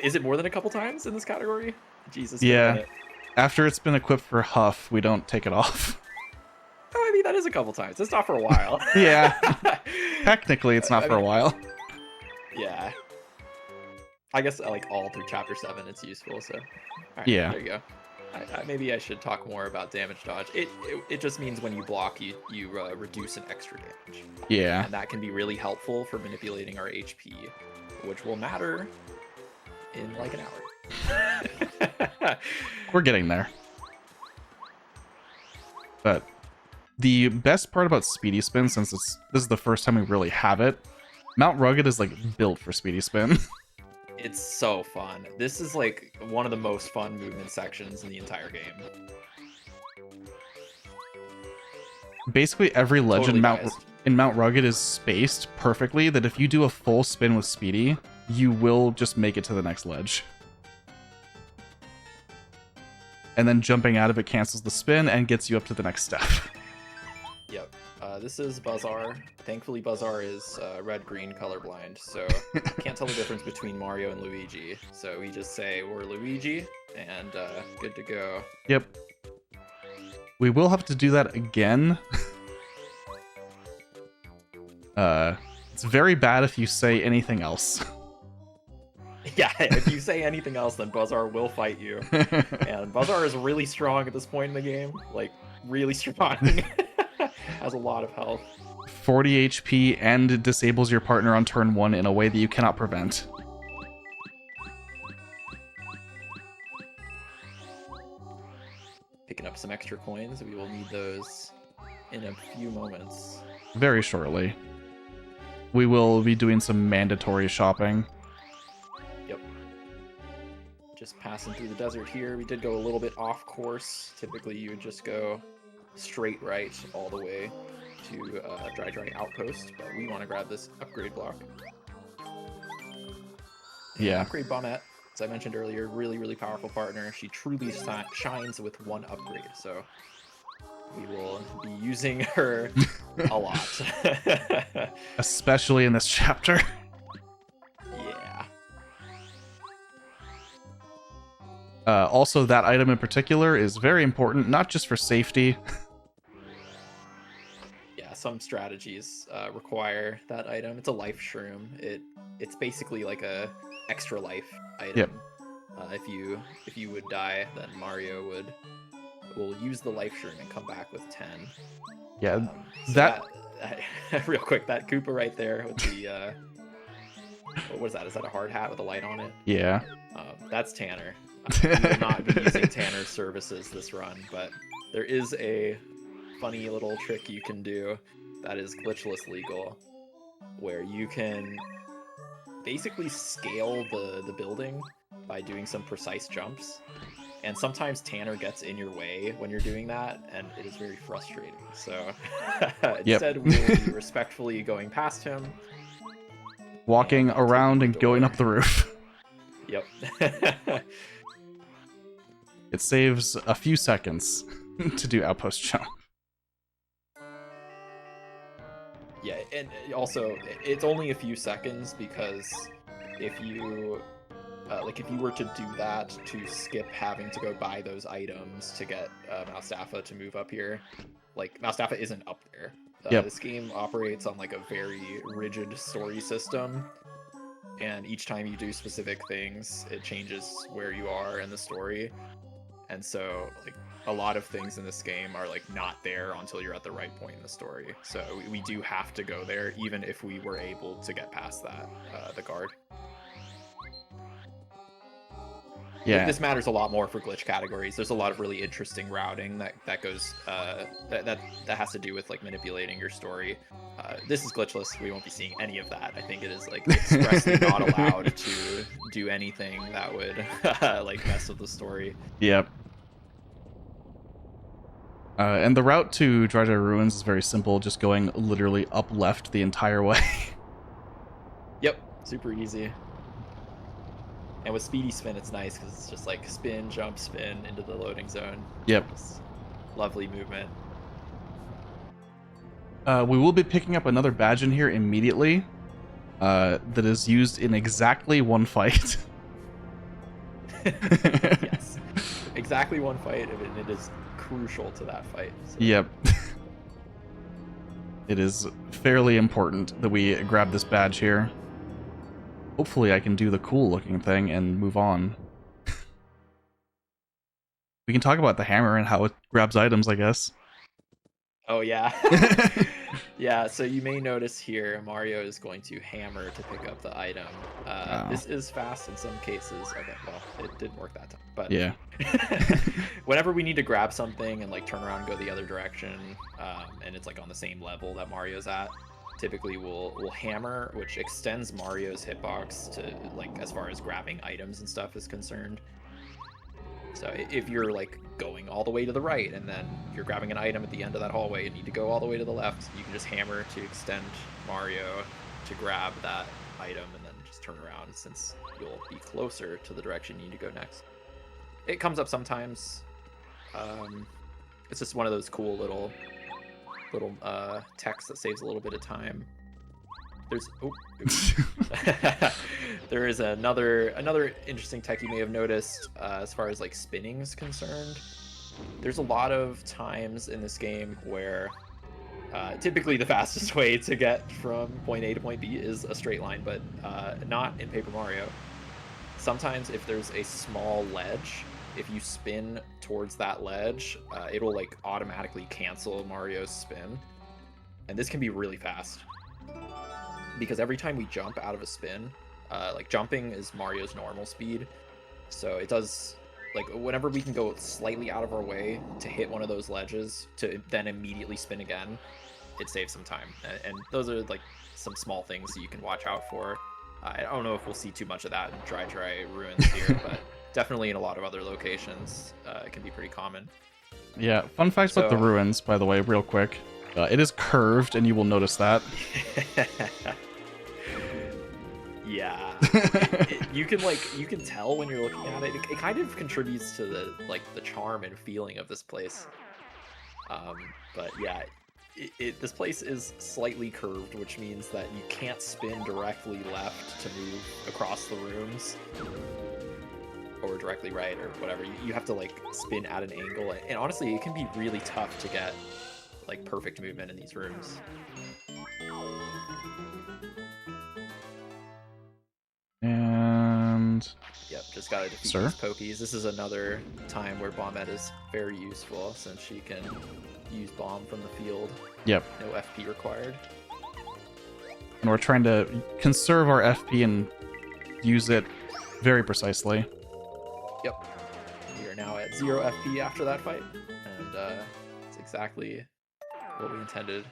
Is it more than a couple times in this category? Jesus. Yeah. After it's been equipped for Huff, we don't take it off. Oh, I mean, that is a couple times. It's not for a while. Yeah. Technically, it's not for a while. Yeah. I guess like all through chapter 7 it's useful, so. All right, yeah. There you go. Maybe I should talk more about damage dodge. It just means when you block, you reduce an extra damage. Yeah. And that can be really helpful for manipulating our HP, which will matter in like an hour. We're getting there. But the best part about Speedy Spin, since this is the first time we really have it, Mount Rugged is like built for Speedy Spin. It's so fun. This is like one of the most fun movement sections in the entire game. Basically every legend Totally in Mount Rugged is spaced perfectly that if you do a full spin with Speedy, you will just make it to the next ledge. And then jumping out of it cancels the spin and gets you up to the next step. Yep. This is Buzzar. Thankfully, Buzzar is red-green colorblind, so can't tell the difference between Mario and Luigi. So we just say we're Luigi, and good to go. Yep. We will have to do that again. It's very bad if you say anything else. Yeah, if you say anything else, then Buzzar will fight you. And Buzzar is really strong at this point in the game. Like, really strong. Has a lot of health. 40 HP and disables your partner on turn 1 in a way that you cannot prevent. Picking up some extra coins. We will need those in a few moments. Very shortly. We will be doing some mandatory shopping. Yep. Just passing through the desert here. We did go a little bit off course. Typically, you would just go straight right all the way to Dry Outpost, but we want to grab this upgrade block. Yeah. Upgrade Bombette, as I mentioned earlier, really, really powerful partner. She truly shines with one upgrade, so we will be using her a lot. Especially in this chapter. Yeah. Also, that item in particular is very important, not just for safety. Yeah, some strategies require that item. It's a life shroom. It's basically like a extra life item. Yep. If you would die, then Mario will use the life shroom and come back with 10. Yeah, So that real quick, that Koopa right there with the what is that? Is that a hard hat with a light on it? yeah. That's Tanner. We will not be using Tanner's services this run, but there is a funny little trick you can do that is glitchless legal, where you can basically scale the building by doing some precise jumps. And sometimes Tanner gets in your way when you're doing that, and it is very frustrating. So instead, we will be respectfully going past him, Walking around and going up the roof. Yep. It saves a few seconds to do outpost jump. Yeah, and also it's only a few seconds because if you if you were to do that to skip having to go buy those items to get Malstafa to move up here, like Malstafa isn't up there. This game operates on like a very rigid story system, and each time you do specific things, it changes where you are in the story. And so like a lot of things in this game are like not there until you're at the right point in the story. So we do have to go there even if we were able to get past that the guard. Yeah. This matters a lot more for glitch categories. There's a lot of really interesting routing that goes that has to do with like manipulating your story. This is glitchless. We won't be seeing any of that. I think it is like expressly not allowed to do anything that would like mess with the story. Yep. And the route to Dry Ruins is very simple, just going literally up left the entire way. Yep, super easy. And with Speedy Spin, it's nice because it's just like spin, jump, spin into the loading zone. Yep. Just lovely movement. We will be picking up another badge in here immediately that is used in exactly one fight. Yes. Exactly one fight, and it is crucial to that fight. So. Yep. It is fairly important that we grab this badge here. Hopefully I can do the cool looking thing and move on. We can talk about the hammer and how it grabs items, I guess. Oh, yeah. Yeah, so you may notice here Mario is going to hammer to pick up the item. This is fast in some cases. Okay, well, it didn't work that time. But yeah. Whenever we need to grab something and like turn around and go the other direction, and it's like on the same level that Mario's at, typically we'll hammer, which extends Mario's hitbox to like as far as grabbing items and stuff is concerned. So if you're like going all the way to the right and then you're grabbing an item at the end of that hallway and need to go all the way to the left, you can just hammer to extend Mario to grab that item and then just turn around since you'll be closer to the direction you need to go next. It comes up sometimes. It's just one of those cool little text that saves a little bit of time. There's there is another interesting tech you may have noticed as far as like spinning is concerned. There's a lot of times in this game where typically the fastest way to get from point A to point B is a straight line, but not in Paper Mario. Sometimes if there's a small ledge, if you spin towards that ledge, it'll like automatically cancel Mario's spin. And this can be really fast. Because every time we jump out of a spin, like jumping is Mario's normal speed, so it does like whenever we can go slightly out of our way to hit one of those ledges to then immediately spin again, it saves some time. And those are like some small things that you can watch out for. I don't know if we'll see too much of that in Dry Ruins here, but definitely in a lot of other locations, it can be pretty common. Yeah, fun fact about the ruins, by the way, real quick. It is curved, and you will notice that. Yeah, you can tell when you're looking at it. It kind of contributes to the charm and feeling of this place. But yeah, this place is slightly curved, which means that you can't spin directly left to move across the rooms, or directly right, or whatever. You have to like spin at an angle, and honestly, it can be really tough to get like perfect movement in these rooms. And yep, just gotta defeat these pokies. This is another time where Bombette is very useful since she can use bomb from the field. Yep. No FP required. And we're trying to conserve our FP and use it very precisely. Yep. We are now at 0 FP after that fight, and it's exactly what we intended.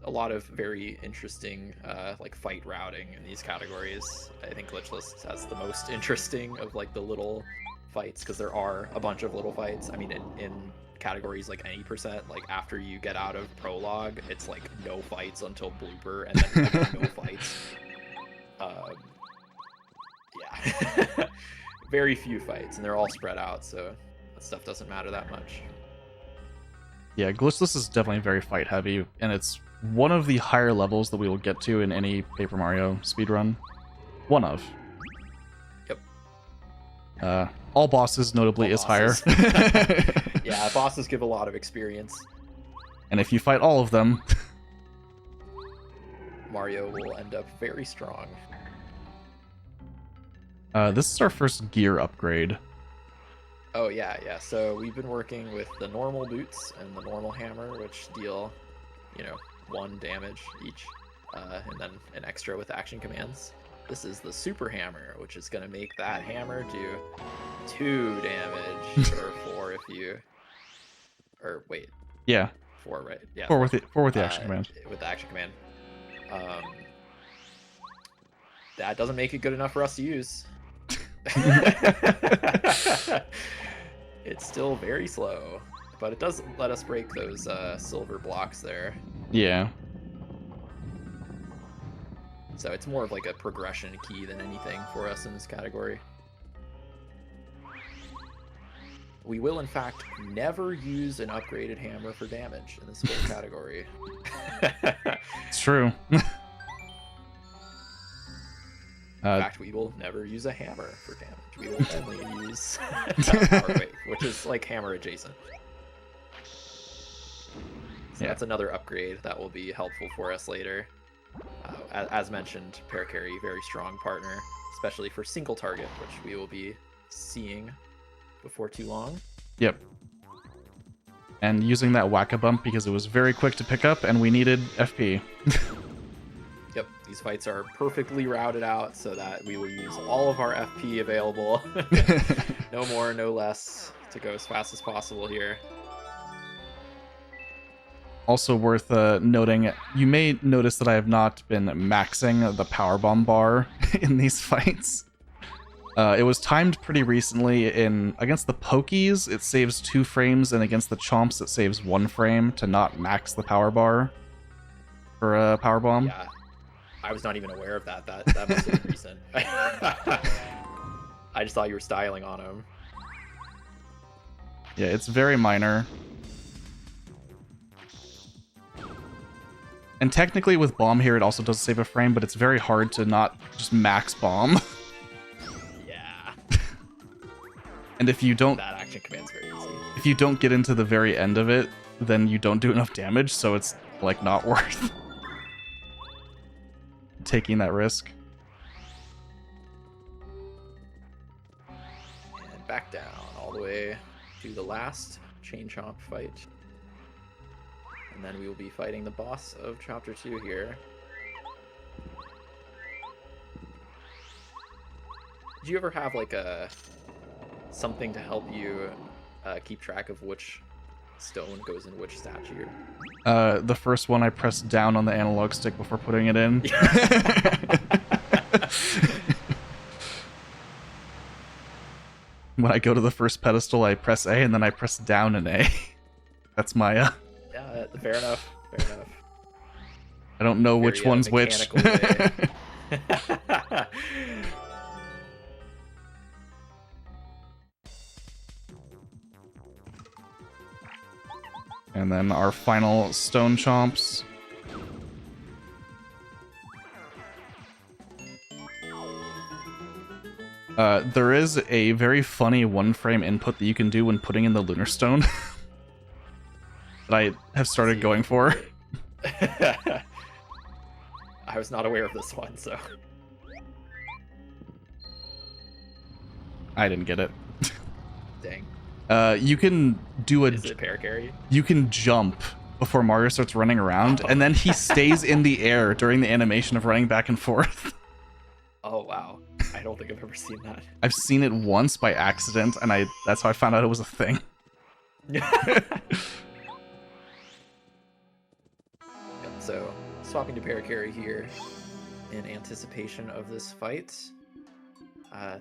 A lot of very interesting like fight routing in these categories. I think Glitchless has the most interesting of like the little fights, because there are a bunch of little fights. I mean, in categories like any percent, like after you get out of prologue, it's like no fights until blooper, and then no fights. Yeah. Very few fights, and they're all spread out, so that stuff doesn't matter that much. Yeah, Glitchless is definitely very fight heavy, and it's one of the higher levels that we will get to in any Paper Mario speedrun. One of. Yep. All bosses, notably, is higher. Yeah, bosses give a lot of experience. And if you fight all of them... Mario will end up very strong. This is our first gear upgrade. Oh, yeah. So we've been working with the normal boots and the normal hammer, which deal, 1 damage each, and then an extra with action commands. This is the super hammer, which is going to make that hammer do 2 damage, or 4 if you... Or wait. Yeah. 4, right? Yeah. 4 with the action command. With the action command. That doesn't make it good enough for us to use. It's still very slow, but it does let us break those silver blocks there. Yeah. So it's more of like a progression key than anything for us in this category. We will, in fact, never use an upgraded hammer for damage in this whole category. It's true. In fact, we will never use a hammer for damage. We will only use power wave, which is like hammer adjacent. So that's another upgrade that will be helpful for us later. As mentioned, Parakarry, very strong partner, especially for single target, which we will be seeing before too long. Yep. And using that Whack-A-Bump because it was very quick to pick up and we needed FP. Yep, these fights are perfectly routed out so that we will use all of our FP available. No more, no less, to go as fast as possible here. Also worth noting, you may notice that I have not been maxing the powerbomb bar in these fights. It was timed pretty recently. Against the Pokies, it saves 2 frames, and against the Chomps, it saves 1 frame to not max the power bar for a powerbomb. Yeah. I was not even aware of that. That must have been recent. I just thought you were styling on him. Yeah, it's very minor. And technically with bomb here, it also does save a frame, but it's very hard to not just max bomb. Yeah. And if you don't... That action command's very easy. If you don't get into the very end of it, then you don't do enough damage, so it's, like, not worth taking that risk. And back down all the way to the last Chain Chomp fight. And then we will be fighting the boss of Chapter 2 here. Did you ever have like a something to help you keep track of which stone goes in which statue? The first one I press down on the analog stick before putting it in. When I go to the first pedestal, I press A and then I press down an A. That's my Yeah, fair enough. Fair enough. I don't know which one's which. And then our final stone chomps. There is a very funny one-frame input that you can do when putting in the lunar stone that I have started going for. I was not aware of this one, so I didn't get it. dang. You can do a. Is it paracarry? You can jump before Mario starts running around, and then he stays in the air during the animation of running back and forth. Oh wow. I don't think I've ever seen that. I've seen it once by accident, and that's how I found out it was a thing. So, swapping to paracarry here in anticipation of this fight.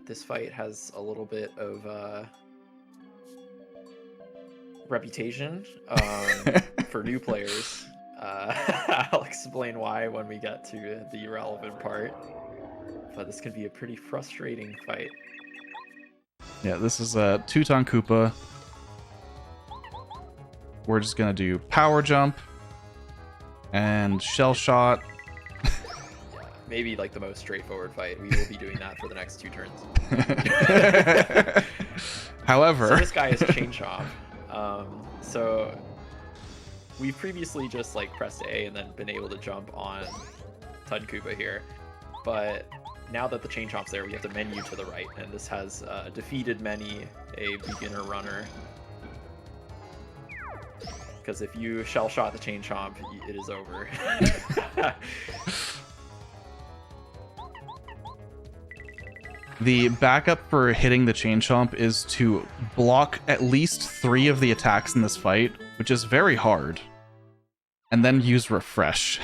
This fight has a little bit of reputation for new players. I'll explain why when we get to the relevant part. But this can be a pretty frustrating fight. Yeah, this is a Two-Ton Koopa. We're just gonna do power jump and shell shot. Yeah, maybe like the most straightforward fight. We will be doing that for the next 2 turns. However, so this guy is Chain Chomp. So we've previously just like pressed A and then been able to jump on Ton Koopa here, but now that the Chain Chomp's there, we have to menu to the right, and this has defeated many a beginner runner. Because if you shell shot the Chain Chomp, it is over. the backup for hitting the Chain Chomp is to block at least 3 of the attacks in this fight, which is very hard, and then use refresh.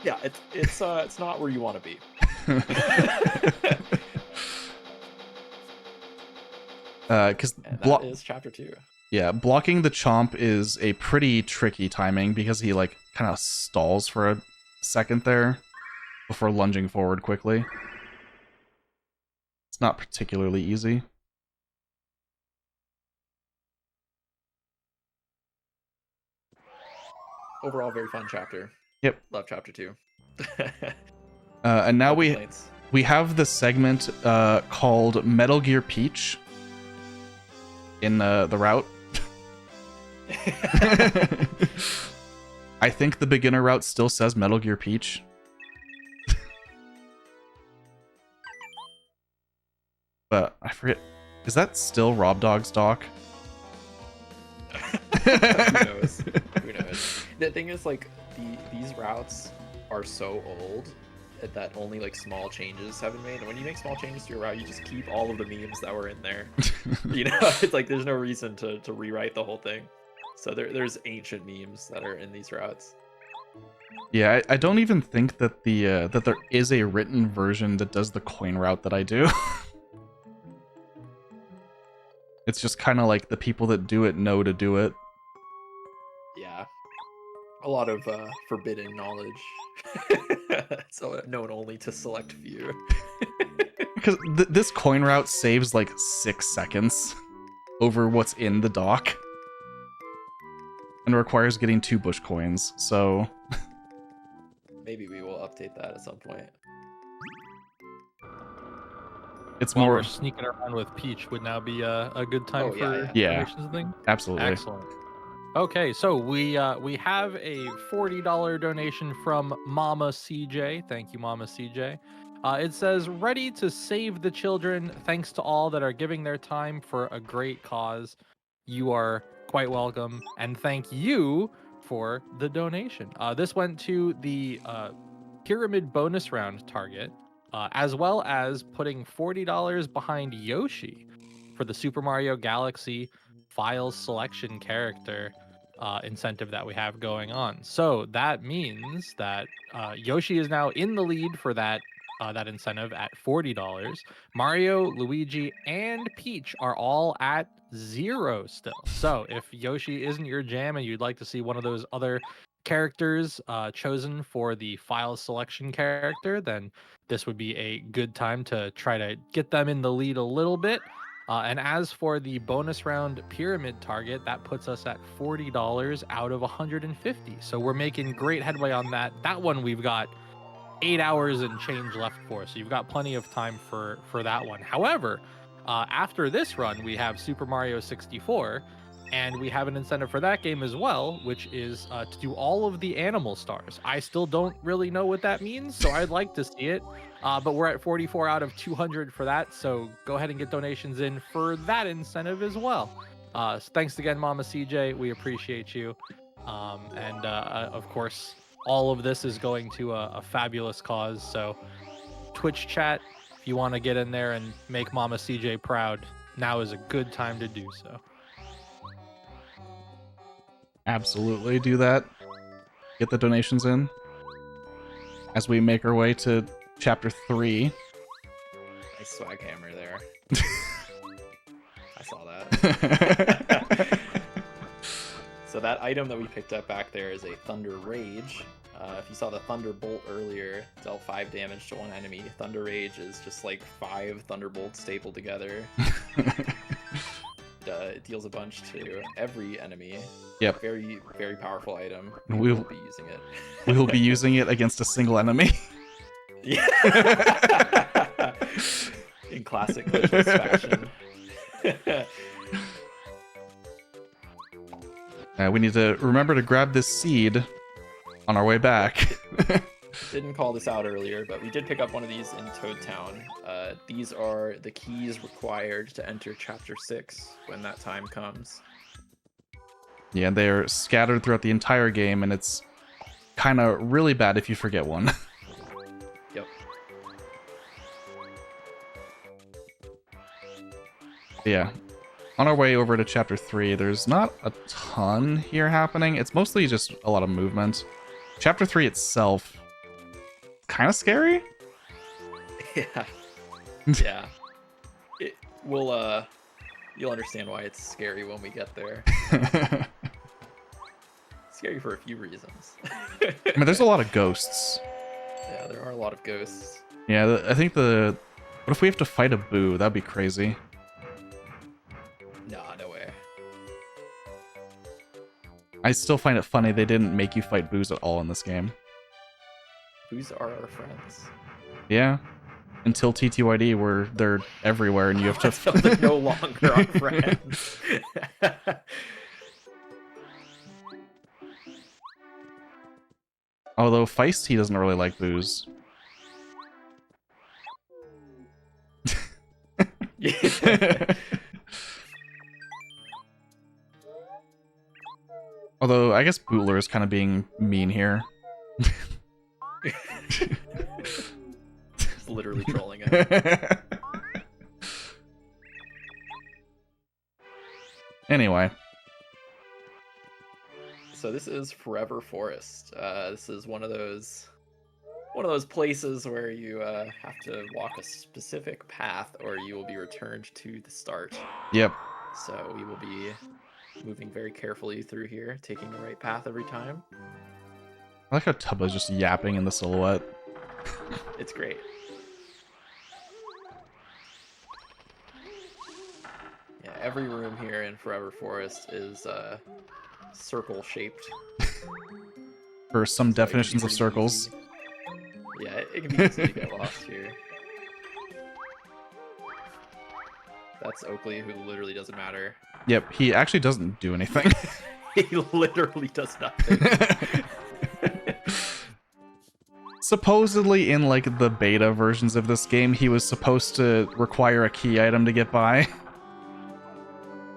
Yeah, it's not where you want to be. Because that is chapter 2. Yeah, blocking the Chomp is a pretty tricky timing because he like kind of stalls for a second there before lunging forward quickly. It's not particularly easy. Overall, very fun chapter. Yep. Love chapter 2. And now No we complaints. have the segment called Metal Gear Peach in the route. I think the beginner route still says Metal Gear Peach. But I forget, is that still Rob Dog's doc? Who knows? Who knows? The thing is, like, these routes are so old that only like small changes have been made. And when you make small changes to your route, you just keep all of the memes that were in there. You know, it's like there's no reason to rewrite the whole thing. So there's ancient memes that are in these routes. Yeah, I don't even think that that there is a written version that does the coin route that I do. It's just kind of like the people that do it know to do it. Yeah, a lot of forbidden knowledge. So known only to select few. Because this coin route saves like 6 seconds over what's in the dock. And requires getting 2 bush coins, so... Maybe we will update that at some point. It's While more... we're sneaking around with Peach would now be a good time for yeah. donations and things? Absolutely. Excellent. Okay, so we have a $40 donation from Mama CJ. Thank you, Mama CJ. It says, ready to save the children. Thanks to all that are giving their time for a great cause. You are quite welcome. And thank you for the donation. This went to the Pyramid bonus round target, as well as putting $40 behind Yoshi. for the Super Mario Galaxy files selection character incentive that we have going on. So that means that Yoshi is now in the lead for that incentive at $40. Mario, Luigi, and Peach are all at 0 still. So if Yoshi isn't your jam and you'd like to see one of those other characters chosen for the file selection character, then this would be a good time to try to get them in the lead a little bit. And as for the bonus round pyramid target, that puts us at $40 out of 150. So we're making great headway on that. That one we've got 8 hours and change left for, so you've got plenty of time for that one. However, after this run, we have Super Mario 64, and we have an incentive for that game as well, which is to do all of the animal stars. I still don't really know what that means, so I'd like to see it. But we're at 44 out of 200 for that, so go ahead and get donations in for that incentive as well. So thanks again, Mama CJ. We appreciate you. And of course, all of this is going to a fabulous cause. So Twitch chat, if you want to get in there and make Mama CJ proud, now is a good time to do so. Absolutely do that. Get the donations in as we make our way to chapter 3. Nice swag hammer there. I saw that. So that item that we picked up back there is a Thunder Rage. If you saw the Thunderbolt earlier, dealt 5 damage to one enemy. Thunder Rage is just like 5 Thunderbolts stapled together. It deals a bunch to every enemy. Yep. Very, very powerful item. We will be using it. We will be using it against a single enemy. Yeah. In classic Glitchless fashion. We need to remember to grab this seed on our way back. Didn't call this out earlier, but we did pick up one of these in Toad Town. These are the keys required to enter Chapter 6 when that time comes. Yeah, they're scattered throughout the entire game, and it's kind of really bad if you forget one. Yep. Yeah. On our way over to Chapter 3, there's not a ton here happening. It's mostly just a lot of movement. Chapter 3 itself, kind of scary. Yeah. Yeah. You'll understand why it's scary when we get there. Scary for a few reasons. I mean, there's a lot of ghosts. Yeah, there are a lot of ghosts. Yeah, I think what if we have to fight a Boo? That'd be crazy. Nah, no way. I still find it funny they didn't make you fight Boos at all in this game. Boos are our friends. Yeah. Until TTYD, where they're everywhere and you have to... Until they're no longer our friends. Although Feisty doesn't really like Boos. Although, I guess Bootler is kind of being mean here. Just literally trolling it. Anyway. So this is Forever Forest. This is one of those places where you have to walk a specific path or you will be returned to the start. Yep. So we will be moving very carefully through here, taking the right path every time. I like how Tubba's just yapping in the silhouette. It's great. Yeah, every room here in Forever Forest is circle shaped. For some So definitions of circles. easy. Yeah, it can be easy to get lost here. That's Oakley, who literally doesn't matter. Yep, he actually doesn't do anything. He literally does nothing. Supposedly in like the beta versions of this game, he was supposed to require a key item to get by.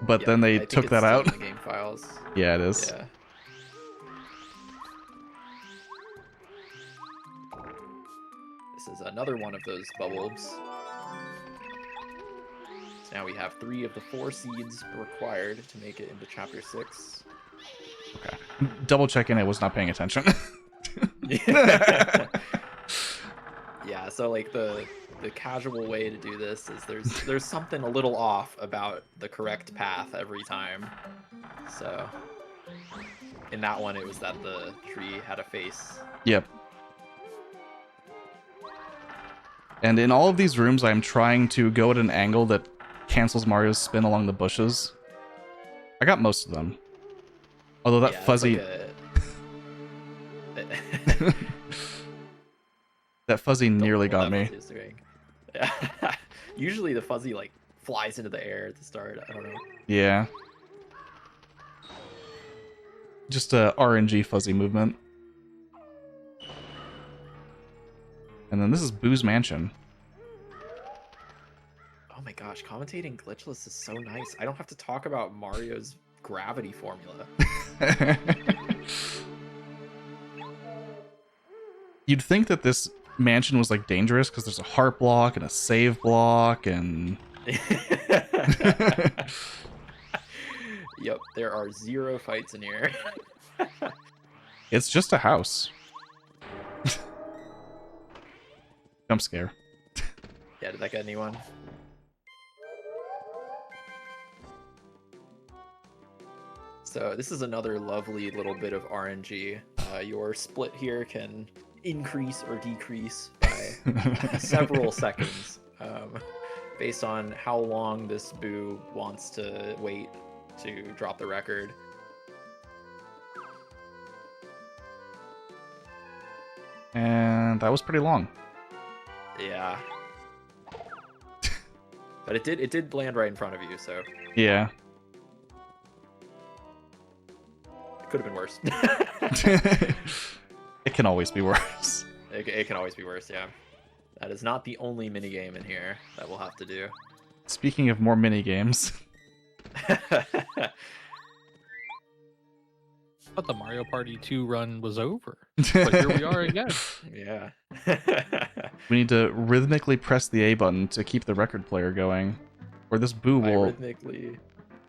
But Yeah, then I they think took it's that still out. in the game files. Yeah, it is. Yeah. This is another one of those bubbles. This Now we have 3 of the 4 seeds required to make it into Chapter 6. Okay. Double checking, I was not paying attention. Yeah, so like the casual way to do this is there's something a little off about the correct path every time. So in that one, it was that the tree had a face. Yep. And in all of these rooms, I'm trying to go at an angle that cancels Mario's spin along the bushes. I got most of them. Although that Yeah, it's fuzzy... like that fuzzy nearly got me. Yeah. Usually the fuzzy like flies into the air at the start. I don't know. Yeah. Just a RNG fuzzy movement. And then this is Boo's Mansion. Oh my gosh, commentating Glitchless is so nice. I don't have to talk about Mario's gravity formula. You'd think that this mansion was like dangerous because there's a heart block and a save block and... Yep, there are 0 fights in here. It's just a house. Jump scare. Yeah, did that get anyone? So this is another lovely little bit of RNG. Your split here can increase or decrease by several seconds based on how long this Boo wants to wait to drop the record. And that was pretty long. Yeah. But it did land right in front of you, so Yeah. it could have been worse. It can always be worse. It can always be worse, yeah. That is not the only minigame in here that we'll have to do. Speaking of more mini games, But the Mario Party 2 run was over. But here we are again. Yeah. we need to rhythmically press the A button to keep the record player going, or this Boo By will rhythmically.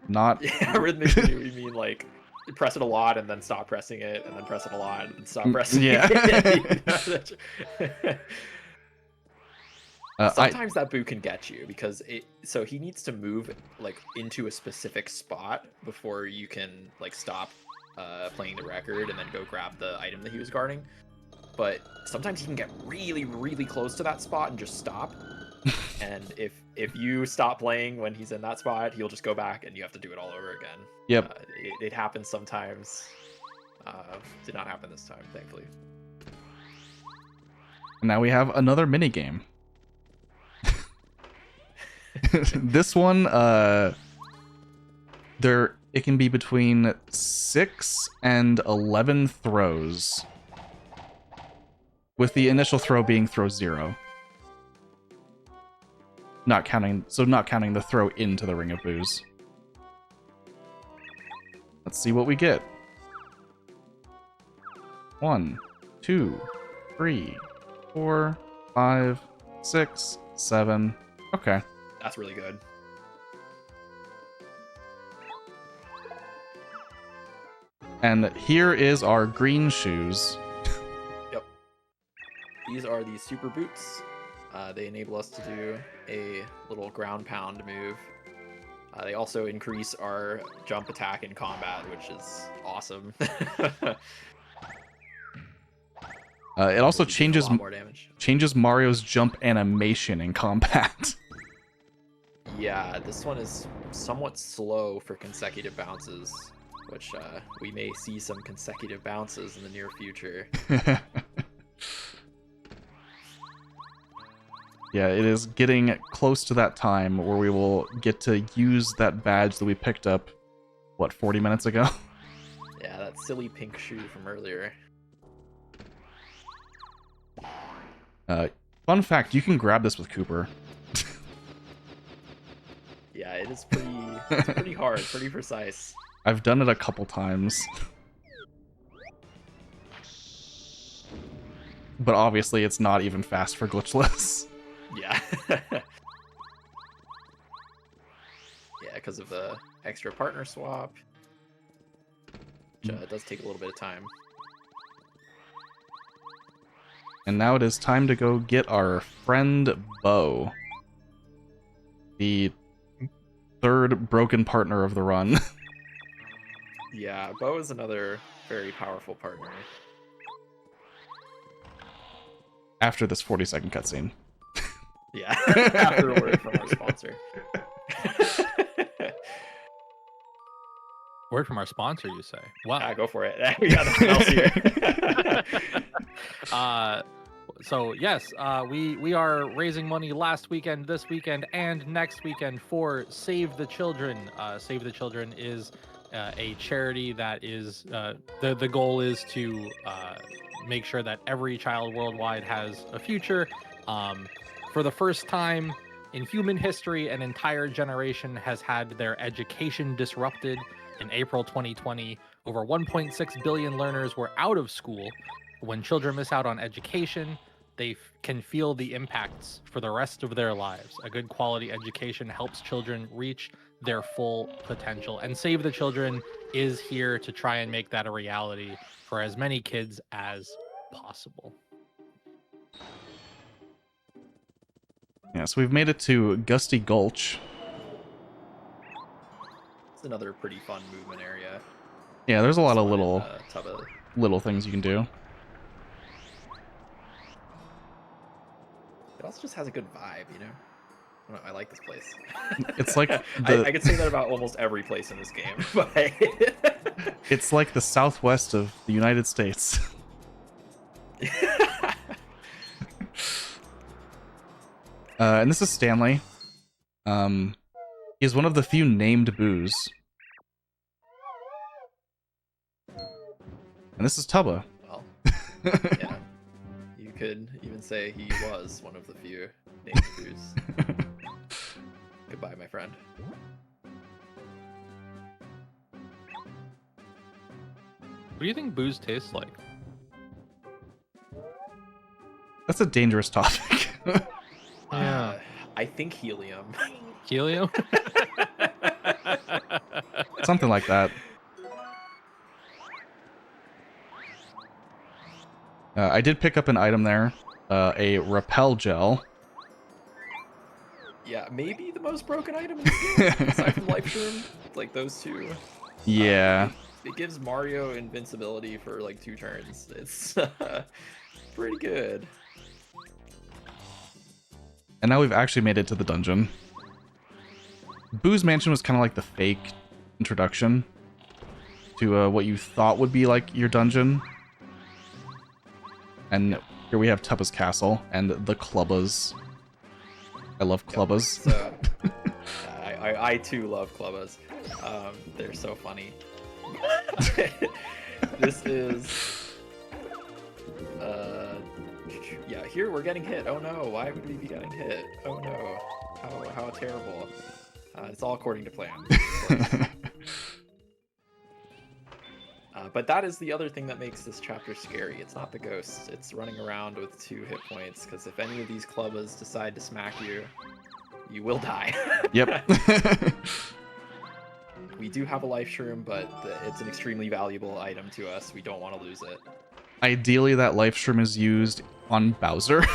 not... Yeah, rhythmically we mean like you press it a lot and then stop pressing it and then press it a lot and then stop pressing it. Sometimes that Boo can get you because so he needs to move like into a specific spot before you can like stop playing the record and then go grab the item that he was guarding. But sometimes he can get really, really close to that spot and just stop. And if you stop playing when he's in that spot, he'll just go back and you have to do it all over again. Yep. It happens sometimes. Did not happen this time, thankfully. Now we have another mini game. This one, it can be between 6 and 11 throws, with the initial throw being throw 0. Not counting the throw into the Ring of Boos. Let's see what we get. 1, 2, 3, 4, 5, 6, 7. Okay. That's really good. And here is our green shoes. Yep. These are the super boots. They enable us to do a little ground pound move. They also increase our jump attack in combat, which is awesome. It also changes a lot more damage. Changes Mario's jump animation in combat. Yeah, this one is somewhat slow for consecutive bounces, which we may see some consecutive bounces in the near future. Yeah, it is getting close to that time where we will get to use that badge that we picked up, what, 40 minutes ago? Yeah, that silly pink shoe from earlier. Fun fact, you can grab this with Cooper. Yeah, it is pretty hard, pretty precise. I've done it a couple times. But obviously it's not even fast for Glitchless. Yeah. because of the extra partner swap. Which does take a little bit of time. And now it is time to go get our friend Bo. The third broken partner of the run. Yeah, Bo is another very powerful partner. After this 40-second cutscene. Yeah, after a word from our sponsor. Word from our sponsor, you say? Wow. Go for it. We got nothing else here. So yes, we are raising money last weekend, this weekend, and next weekend for Save the Children. Save the Children is a charity that is the goal is to make sure that every child worldwide has a future. For the first time in human history, an entire generation has had their education disrupted. In April 2020, over 1.6 billion learners were out of school. When children miss out on education, they can feel the impacts for the rest of their lives. A good quality education helps children reach their full potential. And Save the Children is here to try and make that a reality for as many kids as possible. Yeah, so we've made it to Gusty Gulch. It's another pretty fun movement area. Yeah, there's a lot of little things you can do. It also just has a good vibe, you know? I don't know, I like this place. It's like I could say that about almost every place in this game, but it's like the Southwest of the United States. And this is Stanley. He's one of the few named Boos. And this is Tubba. Well, yeah. You could even say he was one of the few named Boos. Goodbye, my friend. What do you think booze tastes like? That's a dangerous topic. Yeah. I think helium. Helium? Something like that. I did pick up an item there. A repel gel. Yeah, maybe the most broken item in this game, aside from Life Shroom. Like, those two. Yeah. It gives Mario invincibility for, like, 2 turns. It's pretty good. And now we've actually made it to the dungeon. Boo's Mansion was kind of like the fake introduction to what you thought would be like your dungeon. And here we have Tubba's Castle and the Clubbas. I love Clubbas. So, I too love Clubbas. They're so funny. This is... yeah, here we're getting hit. Oh no, why would we be getting hit? Oh no, how terrible. It's all according to plan. But that is the other thing that makes this chapter scary. It's not the ghosts. It's running around with 2 hit points, because if any of these Clubbas decide to smack you, you will die. Yep. We do have a life shroom, but it's an extremely valuable item to us. We don't want to lose it. Ideally, that life shroom is used on Bowser.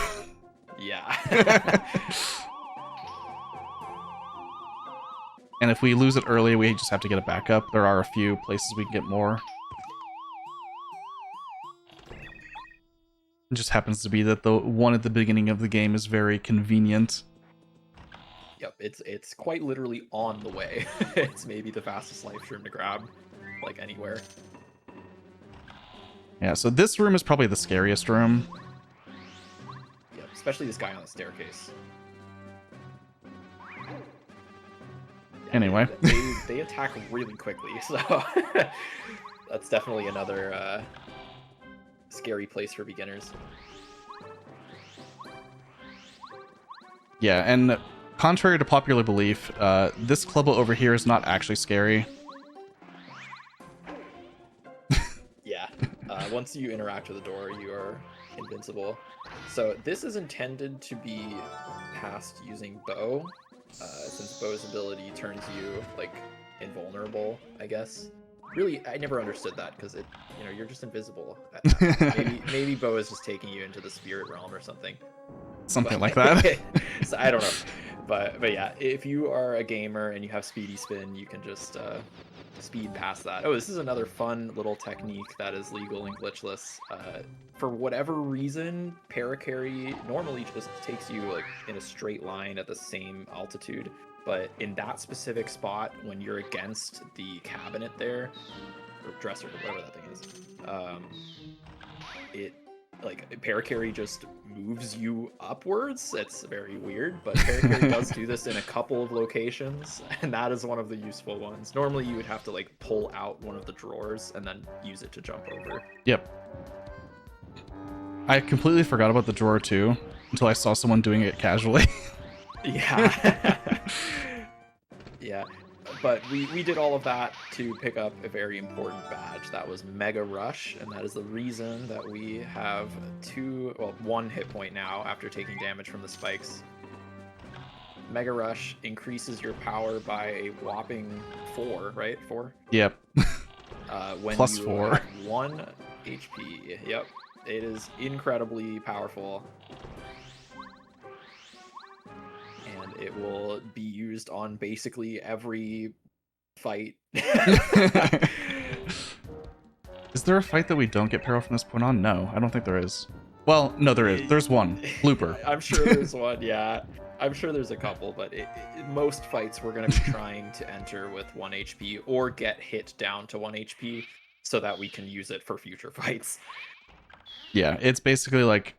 Yeah. And if we lose it early, we just have to get it back up. There are a few places we can get more. It just happens to be that the one at the beginning of the game is very convenient. Yep, it's quite literally on the way. It's maybe the fastest life shroom to grab, like, anywhere. Yeah, so this room is probably the scariest room. Yep, especially this guy on the staircase. Yeah, Anyway. They attack really quickly, so that's definitely another scary place for beginners. Yeah, and contrary to popular belief, this Clubba over here is not actually scary. Yeah, once you interact with the door, you are invincible. So this is intended to be passed using bow, since Bo's ability turns you like invulnerable, I guess. Really, I never understood that because you're just invisible. Maybe Bo is just taking you into the spirit realm or something. Something like that. So I don't know, but yeah, if you are a gamer and you have speedy spin, you can just speed past that. Oh, this is another fun little technique that is legal in Glitchless. For whatever reason, paracarry normally just takes you like in a straight line at the same altitude, but in that specific spot, when you're against the cabinet there, or dresser, or whatever that thing is, it like paracarry just moves you upwards. It's very weird, but paracarry does do this in a couple of locations, and that is one of the useful ones. Normally you would have to like pull out one of the drawers and then use it to jump over. Yep. I completely forgot about the drawer too until I saw someone doing it casually. Yeah. Yeah. But we did all of that to pick up a very important badge. That was Mega Rush, and that is the reason that we have 1 hit point now after taking damage from the spikes. Mega Rush increases your power by a whopping 4, right? 4? Yep. When Plus you 4. have 1 HP. Yep. It is incredibly powerful. And it will be used on basically every fight. Is there a fight that we don't get peril from this point on? No, I don't think there is. Well, no, there is. There's one. Blooper. I'm sure there's one, yeah. I'm sure there's a couple, but most fights we're going to be trying to enter with 1 HP or get hit down to 1 HP so that we can use it for future fights. Yeah, it's basically like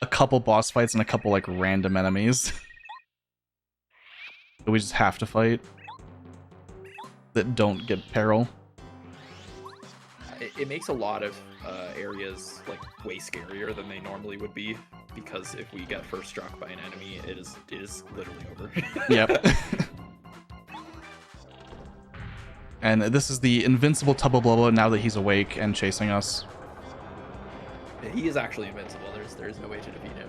a couple boss fights and a couple like random enemies that we just have to fight that don't get peril. It makes a lot of areas like way scarier than they normally would be, because if we get first struck by an enemy, it is literally over. Yep. And this is the invincible Tubba Blubba now that he's awake and chasing us. He is actually invincible. There's no way to defeat him.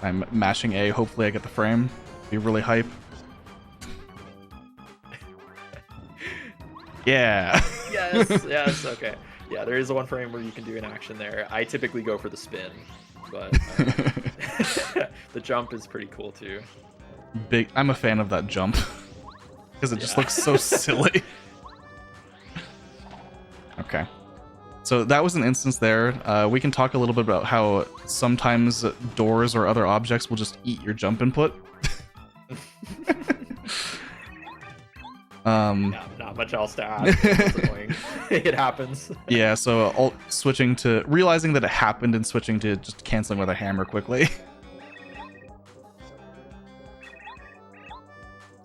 I'm mashing A. Hopefully I get the frame. Be really hype. Yeah. Yes, okay. Yeah, there is 1 frame where you can do an action there. I typically go for the spin, but the jump is pretty cool too. I'm a fan of that jump because it just looks so silly. Okay. So that was an instance there. We can talk a little bit about how sometimes doors or other objects will just eat your jump input. Not much else to add. It's annoying. It happens. Yeah, so realizing that it happened and switching to just canceling with a hammer quickly.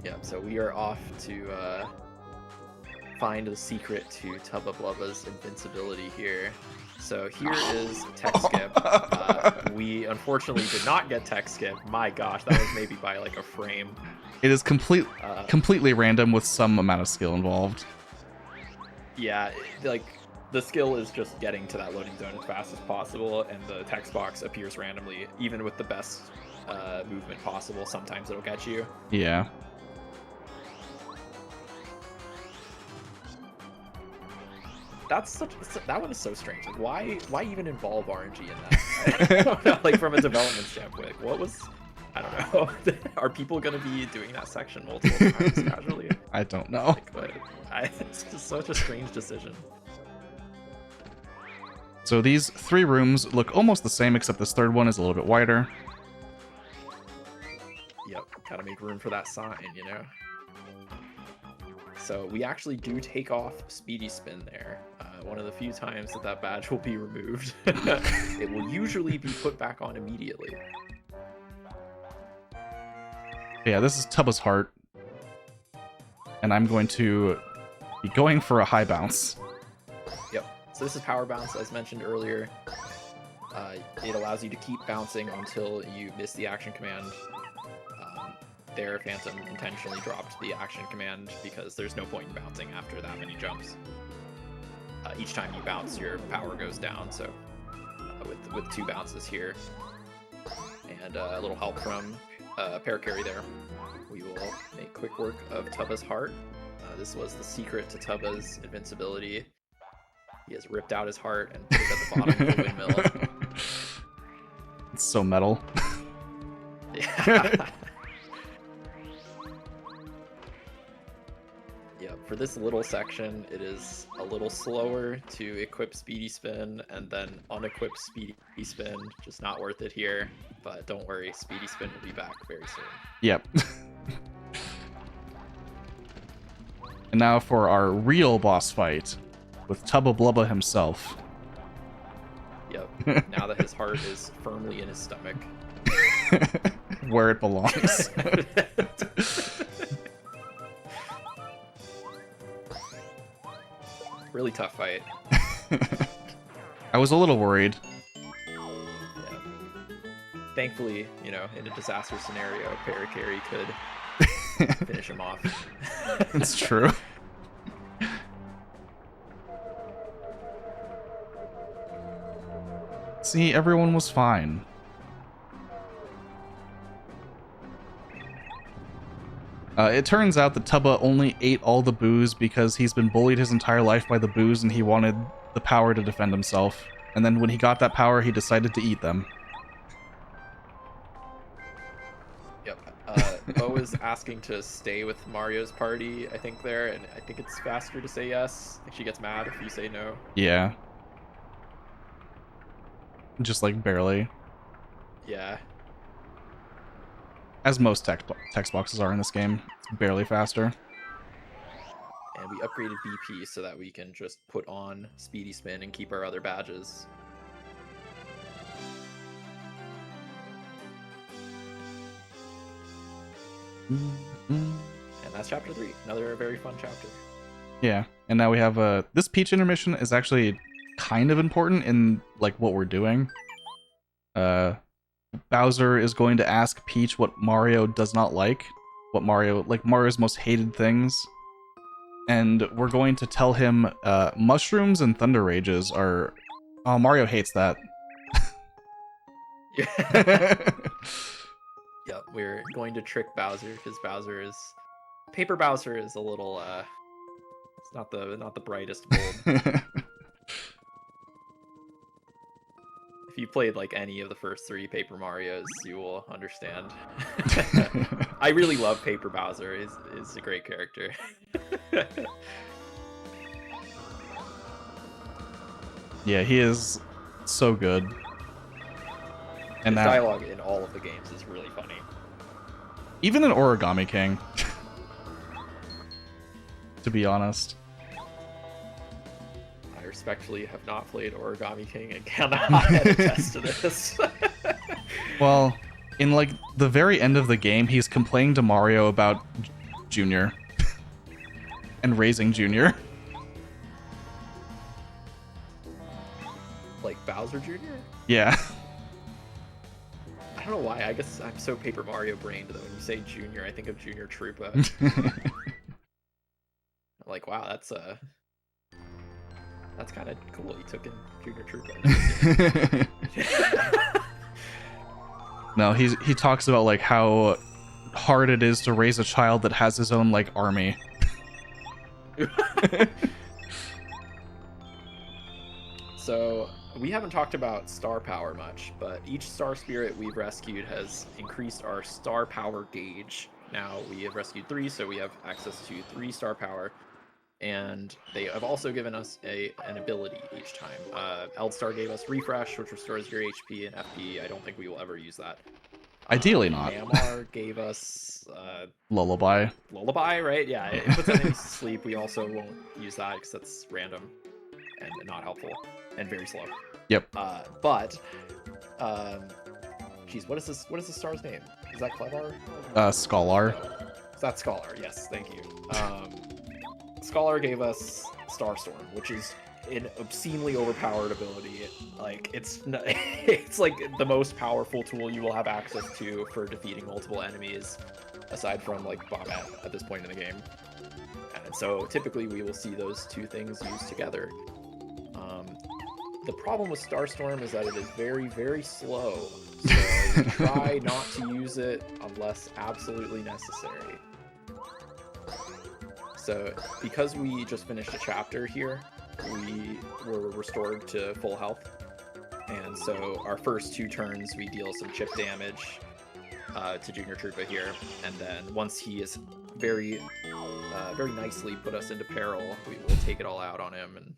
Yeah, so we are off to find the secret to Tubba Blubba's invincibility here. So here is tech skip. We unfortunately did not get tech skip. My gosh, that was maybe by like a frame. It is completely random with some amount of skill involved. Yeah, like the skill is just getting to that loading zone as fast as possible, and the text box appears randomly, even with the best movement possible. Sometimes it'll catch you. Yeah. That one is so strange. Like, why even involve RNG in that? I don't know, like from a development standpoint, like, what was? I don't know. Are people gonna be doing that section multiple times casually? I don't know. It's just such a strange decision. So these 3 rooms look almost the same, except this 3rd one is a little bit wider. Yep, gotta make room for that sign, you know? So we actually do take off Speedy Spin there. One of the few times that badge will be removed. It will usually be put back on immediately. Yeah, this is Tubba's heart. And I'm going to be going for a high bounce. Yep. So this is power bounce, as mentioned earlier. It allows you to keep bouncing until you miss the action command. There, Phantom intentionally dropped the action command because there's no point in bouncing after that many jumps. Each time you bounce, your power goes down, so with 2 bounces here. and a little help from Parakarry there. We will make quick work of Tubba's heart. This was the secret to Tubba's invincibility. He has ripped out his heart and put it at the bottom of the windmill. It's so metal. Yeah. Yeah, for this little section, it is a little slower to equip Speedy Spin and then unequip Speedy Spin. Just not worth it here, but don't worry, Speedy Spin will be back very soon. Yep. And now for our real boss fight with Tubba Blubba himself. Yep, now that his heart is firmly in his stomach. Where it belongs. Really tough fight. I was a little worried. Yeah. Thankfully, you know, in a disaster scenario, Parakarry could finish him off. It's true. See, everyone was fine. It turns out that Tubba only ate all the booze because he's been bullied his entire life by the booze and he wanted the power to defend himself. And then when he got that power, he decided to eat them. Yep. Bo is asking to stay with Mario's party, I think, there, and I think it's faster to say yes. I think she gets mad if you say no. Yeah. Just like barely. Yeah. As most text boxes are in this game. It's barely faster. And we upgraded BP so that we can just put on Speedy Spin and keep our other badges. And that's chapter 3. Another very fun chapter. Yeah, and now we have this Peach intermission is actually kind of important in like what we're doing. Bowser is going to ask Peach what Mario does not like, what Mario's most hated things, and we're going to tell him mushrooms and thunder rages are. Oh, Mario hates that. Yeah. Yep, we're going to trick Bowser because Paper Bowser is a little it's not the brightest bulb. If you played like any of the first 3 Paper Marios, you will understand. I really love Paper Bowser. He's a great character. Yeah, he is so good. And His now, dialogue in all of the games is really funny. even in Origami King, to be honest. I respectfully have not played Origami King and cannot attest to this. Well, in like the very end of the game, he's complaining to Mario about Junior and raising Junior. Like Bowser Jr.? Yeah. I don't know why. I guess I'm so Paper Mario brained that when you say Junior, I think of Junior Troopa. Like, wow, that's kind of cool. He took in Junior Troopa. No, he talks about like how hard it is to raise a child that has his own like army. So we haven't talked about star power much, but each star spirit we've rescued has increased our star power gauge. Now we have rescued 3, so we have access to 3 star power, and they have also given us an ability each time. Eldstar gave us Refresh, which restores your HP and FP. I don't think we will ever use that. Ideally not. Amar gave us Lullaby. Lullaby, right? Yeah, it puts enemies to sleep. We also won't use that because that's random and not helpful and very slow. Yep. Geez, what is this? What is the star's name? Is that Clevar? Scholar. Is that Scholar? Yes, thank you. Scholar gave us Starstorm, which is an obscenely overpowered ability. Like it's like the most powerful tool you will have access to for defeating multiple enemies, aside from like Bombette at this point in the game. And so typically we will see those 2 things used together. The problem with Starstorm is that it is very, very slow. So try not to use it unless absolutely necessary. So because we just finished a chapter here, we were restored to full health. And so our first 2 turns, we deal some chip damage to Junior Troopa here. And then once he is very nicely put us into peril, we will take it all out on him and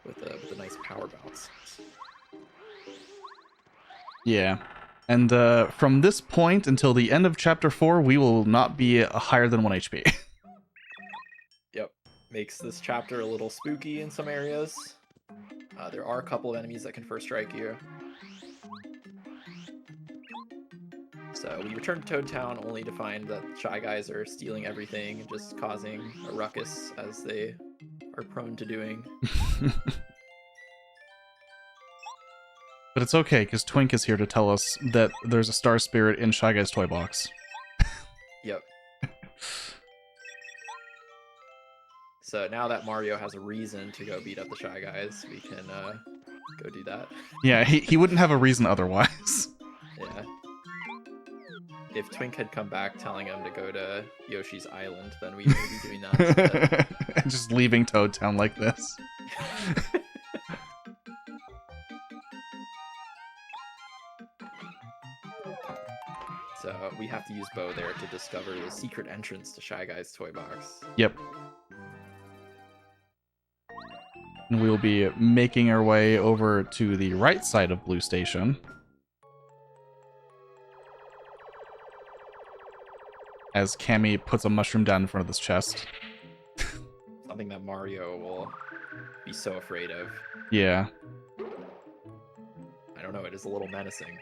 with a nice power bounce. Yeah. And from this point until the end of Chapter 4, we will not be higher than 1 HP. Yep. Makes this chapter a little spooky in some areas. There are a couple of enemies that can first strike you. So we return to Toad Town only to find that Shy Guys are stealing everything and just causing a ruckus as they are prone to doing. But it's okay, because Twink is here to tell us that there's a Star Spirit in Shy Guy's toy box. Yep. So now that Mario has a reason to go beat up the Shy Guys, we can go do that. Yeah, he wouldn't have a reason otherwise. Yeah. If Twink had come back telling him to go to Yoshi's Island, then we would be doing that instead. Just leaving Toad Town like this. So we have to use Bo there to discover the secret entrance to Shy Guy's toy box. Yep. And we'll be making our way over to the right side of Blue Station. As Cammy puts a mushroom down in front of this chest. Something that Mario will be so afraid of. Yeah. I don't know, it is a little menacing.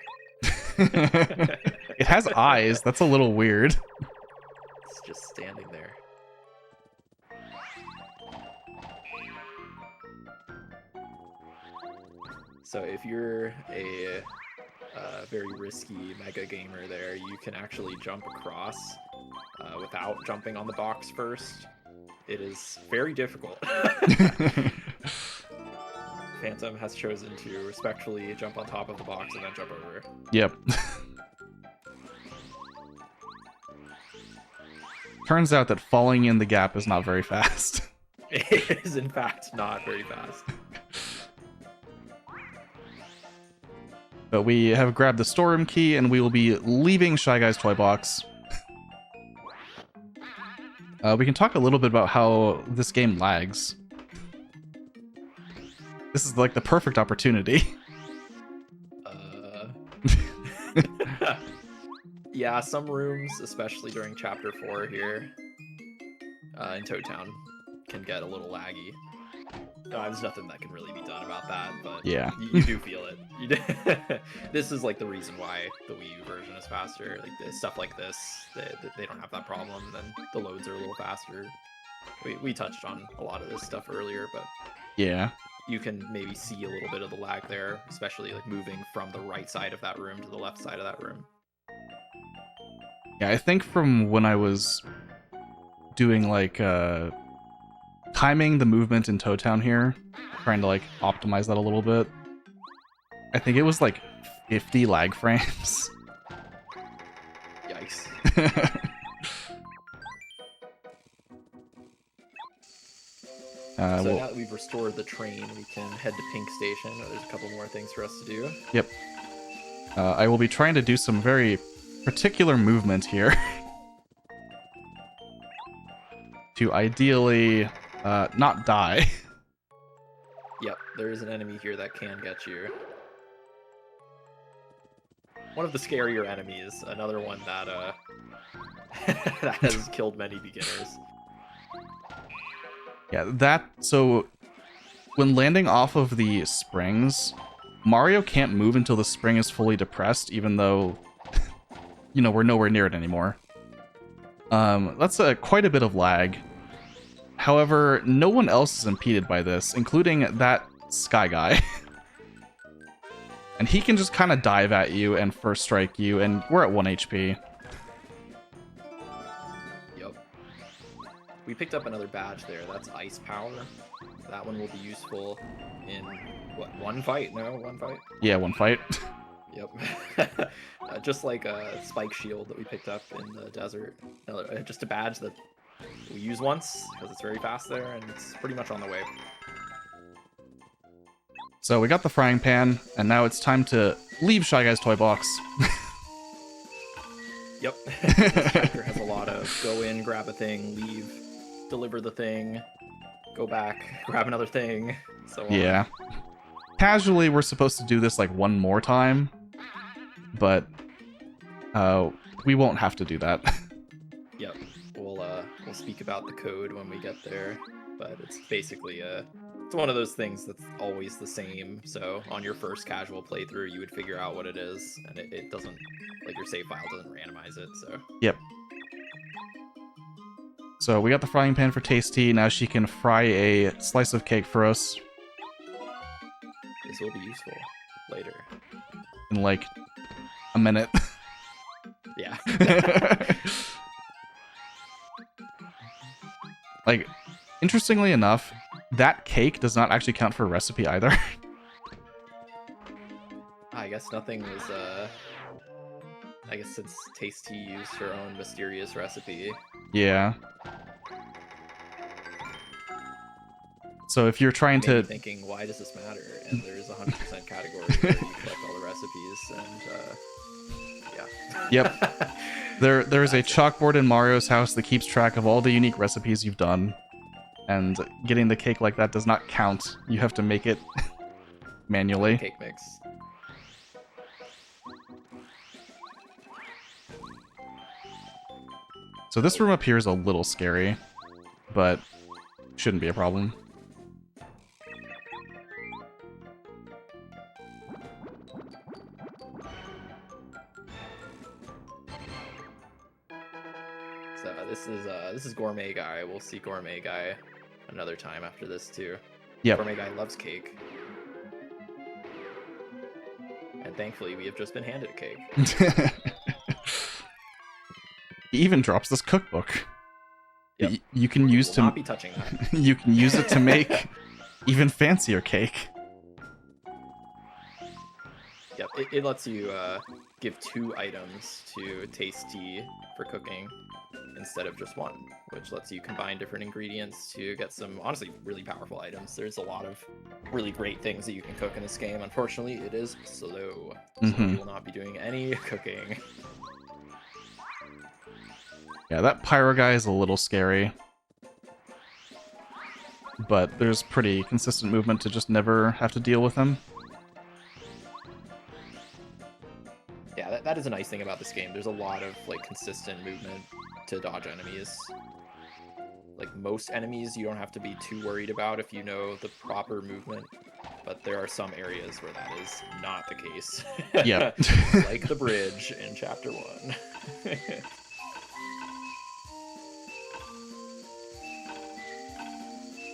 It has eyes. That's a little weird. It's just standing there. So if you're a very risky mega gamer there, you can actually jump across without jumping on the box first. It is very difficult. Phantom has chosen to respectfully jump on top of the box and then jump over. Yep. Turns out that falling in the gap is not very fast. It is, in fact, not very fast. But we have grabbed the storeroom key, and we will be leaving Shy Guy's toy box. We can talk a little bit about how this game lags. This is like the perfect opportunity. Yeah, some rooms, especially during Chapter 4 here, in Toad Town, can get a little laggy. There's nothing that can really be done about that, but yeah, you do feel it. This is like the reason why the Wii U version is faster. Like stuff like this, they don't have that problem. Then the loads are a little faster. We touched on a lot of this stuff earlier, but yeah, you can maybe see a little bit of the lag there, especially like moving from the right side of that room to the left side of that room. Yeah, I think from when I was doing like timing the movement in Toad Town here, trying to like optimize that a little bit, I think it was like 50 lag frames. Yikes. So now that we've restored the train, we can head to Pink Station. There's a couple more things for us to do. Yep. I will be trying to do some very particular movement here to ideally not die. Yep, there is an enemy here that can get you. One of the scarier enemies, another one that that has killed many beginners. Yeah, so when landing off of the springs, Mario can't move until the spring is fully depressed, even though, you know, we're nowhere near it anymore. That's quite a bit of lag. However, no one else is impeded by this, including that Sky Guy. And he can just kind of dive at you and first strike you, and we're at 1 HP. Yep. we picked up another badge there. That's ice power. That one will be useful in what, one fight? No, one fight. Yeah, one fight. Yep. Just like a spike shield that we picked up in the desert. Just a badge that we use once because it's very fast there, and it's pretty much on the way. So we got the frying pan, and now it's time to leave Shy Guy's toy box. Yep. This chapter has a lot of go in, grab a thing, leave, deliver the thing, go back, grab another thing, so on. Yeah. Casually, we're supposed to do this like one more time, but we won't have to do that. Yep. We'll speak about the code when we get there, but it's basically it's one of those things that's always the same. So on your first casual playthrough, you would figure out what it is, and it doesn't, like, your save file doesn't randomize it. So Yep. So we got the frying pan for Tasty. Now she can fry a slice of cake for us this will be useful later. in like a minute. Yeah. Like, interestingly enough, that cake does not actually count for a recipe either. I guess nothing was I guess since Tasty used her own mysterious recipe. Yeah. So if you're trying Maybe to... thinking, why does this matter? And there's a 100% category where you collect all the recipes, and yeah. Yep. There is a chalkboard in Mario's house that keeps track of all the unique recipes you've done. And getting the cake like that does not count. You have to make it manually. Cake mix. So this room up here is a little scary, but shouldn't be a problem. So this is Gourmet Guy. We'll see Gourmet Guy another time after this too. Yep. Gourmet Guy loves cake. And thankfully we have just been handed a cake. He even drops this cookbook. Yep. You can use Will to not be touching that. you can use it to make even fancier cake. Yep, it lets you give 2 items to Tasty for cooking instead of just 1, which lets you combine different ingredients to get some, honestly, really powerful items. There's a lot of really great things that you can cook in this game. Unfortunately, it is slow, so you will not be doing any cooking. Yeah, that pyro guy is a little scary. But there's pretty consistent movement to just never have to deal with him. Yeah, that is a nice thing about this game. There's a lot of like consistent movement to dodge enemies. Like most enemies, you don't have to be too worried about if you know the proper movement. But there are some areas where that is not the case. Yeah. Like the bridge in Chapter 1.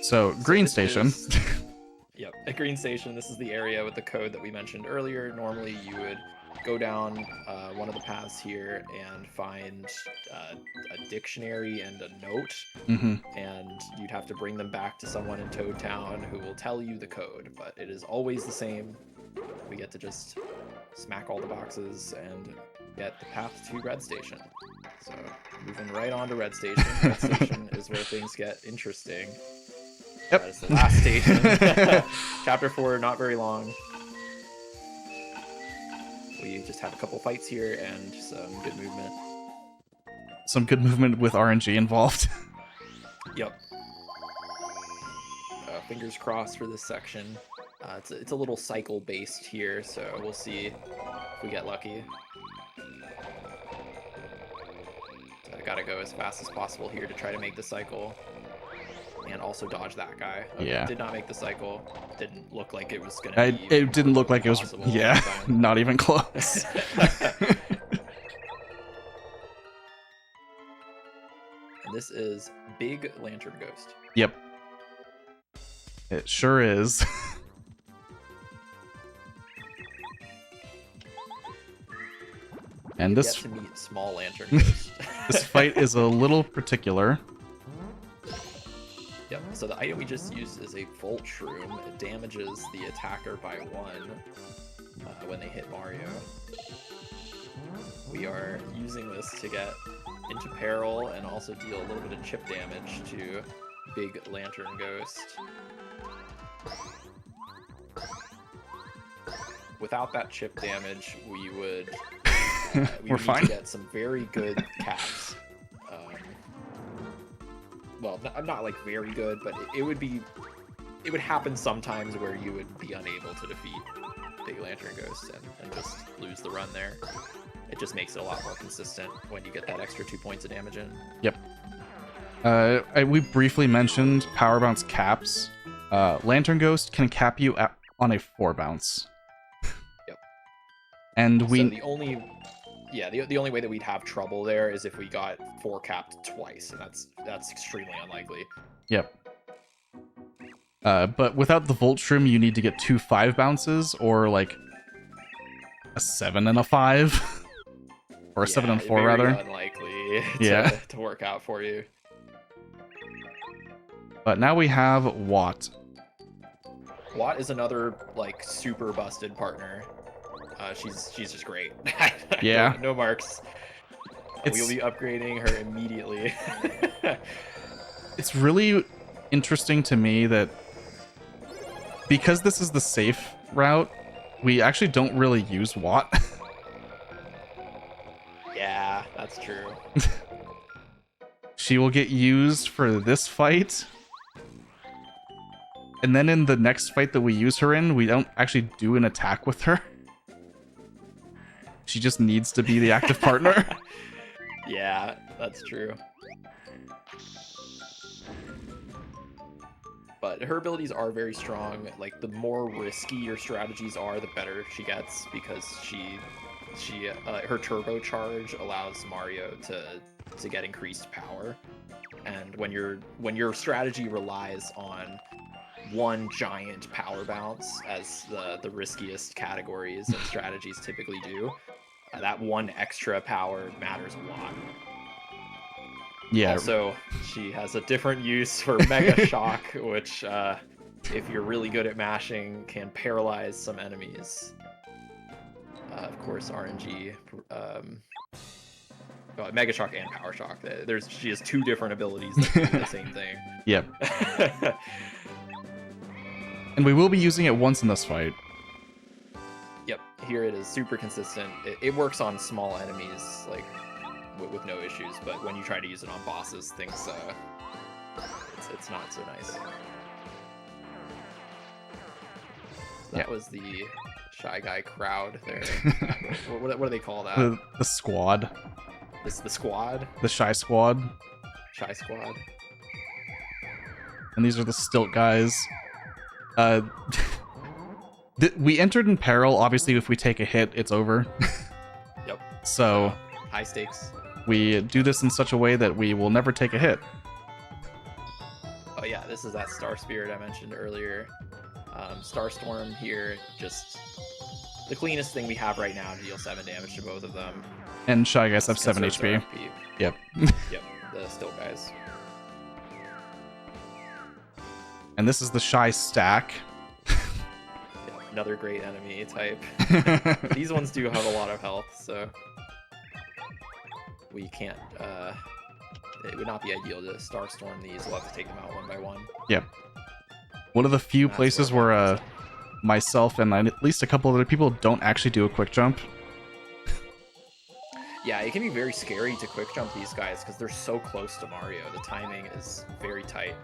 So, Green this Station. is- Yep, at Green Station, this is the area with the code that we mentioned earlier. Normally you would go down one of the paths here and find a dictionary and a note, and you'd have to bring them back to someone in Toad Town who will tell you the code, but it is always the same. We get to just smack all the boxes and get the path to Red Station. So, moving right on to Red Station. Red Station is where things get interesting. Yep. That is the last station. Chapter 4, not very long. We just have a couple fights here and some good movement. Some good movement with RNG involved. Yep. Fingers crossed for this section. It's a little cycle based here, so we'll see if we get lucky. So I gotta go as fast as possible here to try to make the cycle. And also dodge that guy. Okay, Yeah. Did not make the cycle. Didn't look like it was gonna be. It didn't look like it was... possible. Yeah, not even close. And this is Big Lantern Ghost. Yep. It sure is. And Get this to meet Small Lantern Ghost. this fight is a little particular. So the item we just used is a Volt Shroom. It damages the attacker by 1 when they hit Mario. We are using this to get into peril and also deal a little bit of chip damage to Big Lantern Ghost. Without that chip damage, we would We're need fine. to get some very good caps. Well, not like very good, but it would happen sometimes where you would be unable to defeat Big Lantern Ghost and just lose the run there. It just makes it a lot more consistent when you get that extra 2 points of damage in. Yep. We briefly mentioned power bounce caps. Lantern Ghost can cap you on a 4 bounce. Yep. And we So the only way that we'd have trouble there is if we got 4 capped twice, and that's extremely unlikely. Yep. But without the Volt Shroom, you need to get 2 5 bounces, or like a 7 and a 5. Or a 7 and 4, very rather. Unlikely to work out for you. But now we have Watt. Watt is another like super busted partner. She's just great. Yeah. No marks. It's- We'll be upgrading her immediately. It's really interesting to me that because this is the safe route, we actually don't really use Watt. Yeah, that's true. She will get used for this fight. And then in the next fight that we use her in, we don't actually do an attack with her. She just needs to be the active partner. Yeah, that's true. But her abilities are very strong. Like, the more risky your strategies are, the better she gets, because her turbocharge allows Mario to get increased power. And when your strategy relies on one giant power bounce, as the riskiest categories and strategies typically do, that one extra power matters a lot. Yeah. Also, she has a different use for Mega Shock, which, if you're really good at mashing, can paralyze some enemies. Of course, RNG, Mega Shock and Power Shock. She has 2 different abilities that do the same thing. Yep. And we will be using it once in this fight. Yep, here it is super consistent. It works on small enemies, like, with no issues, but when you try to use it on bosses, things, it's not so nice. That was the Shy Guy crowd there. what do they call that? The squad. The squad? The Shy Squad. Shy Squad. And these are the Stilt guys. We entered in peril. Obviously, if we take a hit, it's over. Yep. So high stakes. we do this in such a way that we will never take a hit. Oh yeah, this is that Star Spirit I mentioned earlier. Starstorm here, just the cleanest thing we have right now to deal 7 damage to both of them. And Shy Guys have 7 Conserves our HP. FP. Yep. Yep, the Stilt guys. And this is the Shy Stack. Yeah, another great enemy type. These ones do have a lot of health, so we can't. It would not be ideal to Starstorm these. We'll have to take them out one by one. Yep. One of the few That's places where it where happens. myself and at least a couple other people don't actually do a quick jump. Yeah, it can be very scary to quick jump these guys because they're so close to Mario. The timing is very tight.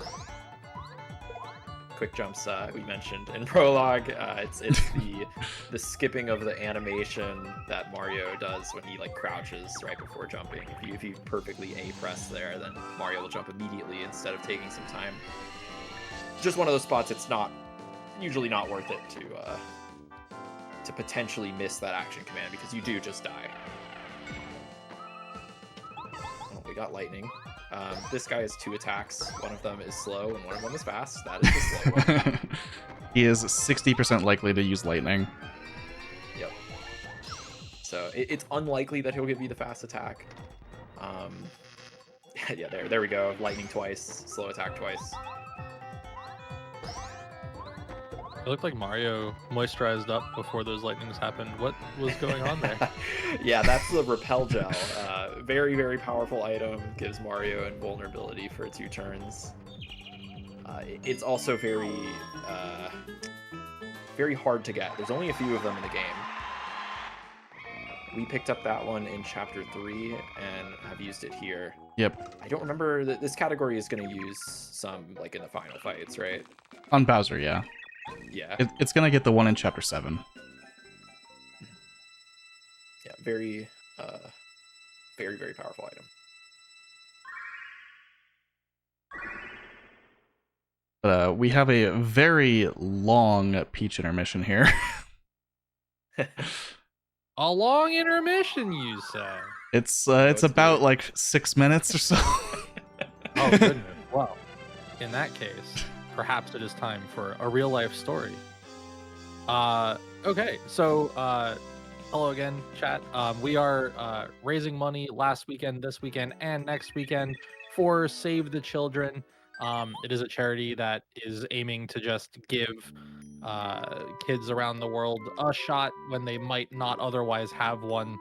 Quick jumps we mentioned in prologue. It's the skipping of the animation that Mario does when he like crouches right before jumping. If you perfectly A press there, then Mario will jump immediately instead of taking some time. Just one of those spots. It's usually not worth it to potentially miss that action command because you do just die. Oh, we got lightning. This guy has 2 attacks. One of them is slow and one of them is fast. That is the slow one. He is 60% likely to use lightning. Yep. So it's unlikely that he'll give you the fast attack. Yeah, there we go. Lightning twice, slow attack twice. It looked like Mario moisturized up before those lightnings happened. What was going on there? Yeah, that's the repel gel. Very, very powerful item. Gives Mario invulnerability for 2 turns. It's also very hard to get. There's only a few of them in the game. We picked up that one in Chapter 3 and have used it here. Yep. I don't remember that this category is going to use some like in the final fights, right? On Bowser, yeah. Yeah. It's gonna get the one in Chapter 7. Yeah, very, very powerful item. But we have a very long Peach intermission here. A long intermission, you say? It's it's about weird. like 6 minutes or so. Oh goodness. Well, in that case, perhaps it is time for a real life story. Okay, so hello again, chat. We are raising money last weekend, this weekend, and next weekend for Save the Children. It is a charity that is aiming to just give kids around the world a shot when they might not otherwise have one.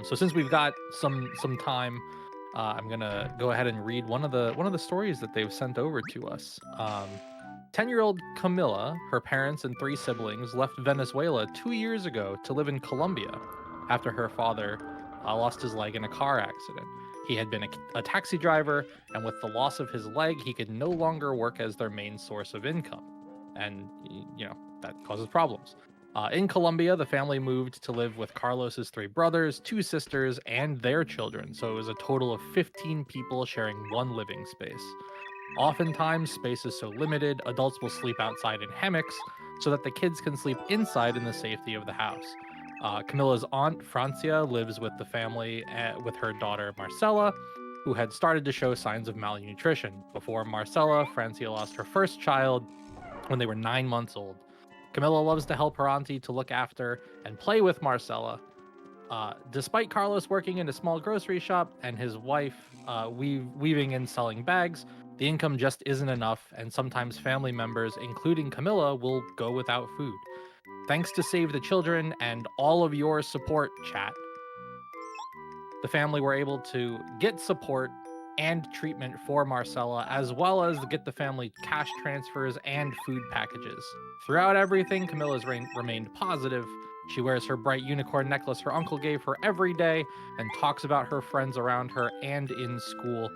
So since we've got some time, I'm gonna go ahead and read one of the stories that they've sent over to us. 10-year-old Camilla, her parents and 3 siblings left Venezuela 2 years ago to live in Colombia after her father lost his leg in a car accident. He had been a taxi driver, and with the loss of his leg, he could no longer work as their main source of income. And, you know, that causes problems. In Colombia, the family moved to live with Carlos's 3 brothers, 2 sisters, and their children. So it was a total of 15 people sharing one living space. Oftentimes, space is so limited, adults will sleep outside in hammocks so that the kids can sleep inside in the safety of the house. Camilla's aunt, Francia, lives with the family with her daughter, Marcella, who had started to show signs of malnutrition. Before Marcella, Francia lost her first child when they were 9 months old. Camilla loves to help her auntie to look after and play with Marcella. Despite Carlos working in a small grocery shop and his wife weaving and selling bags, the income just isn't enough, and sometimes family members, including Camilla, will go without food. Thanks to Save the Children and all of your support, chat, the family were able to get support and treatment for Marcella, as well as get the family cash transfers and food packages. Throughout everything, Camilla's remained positive. She wears her bright unicorn necklace her uncle gave her every day and talks about her friends around her and in school.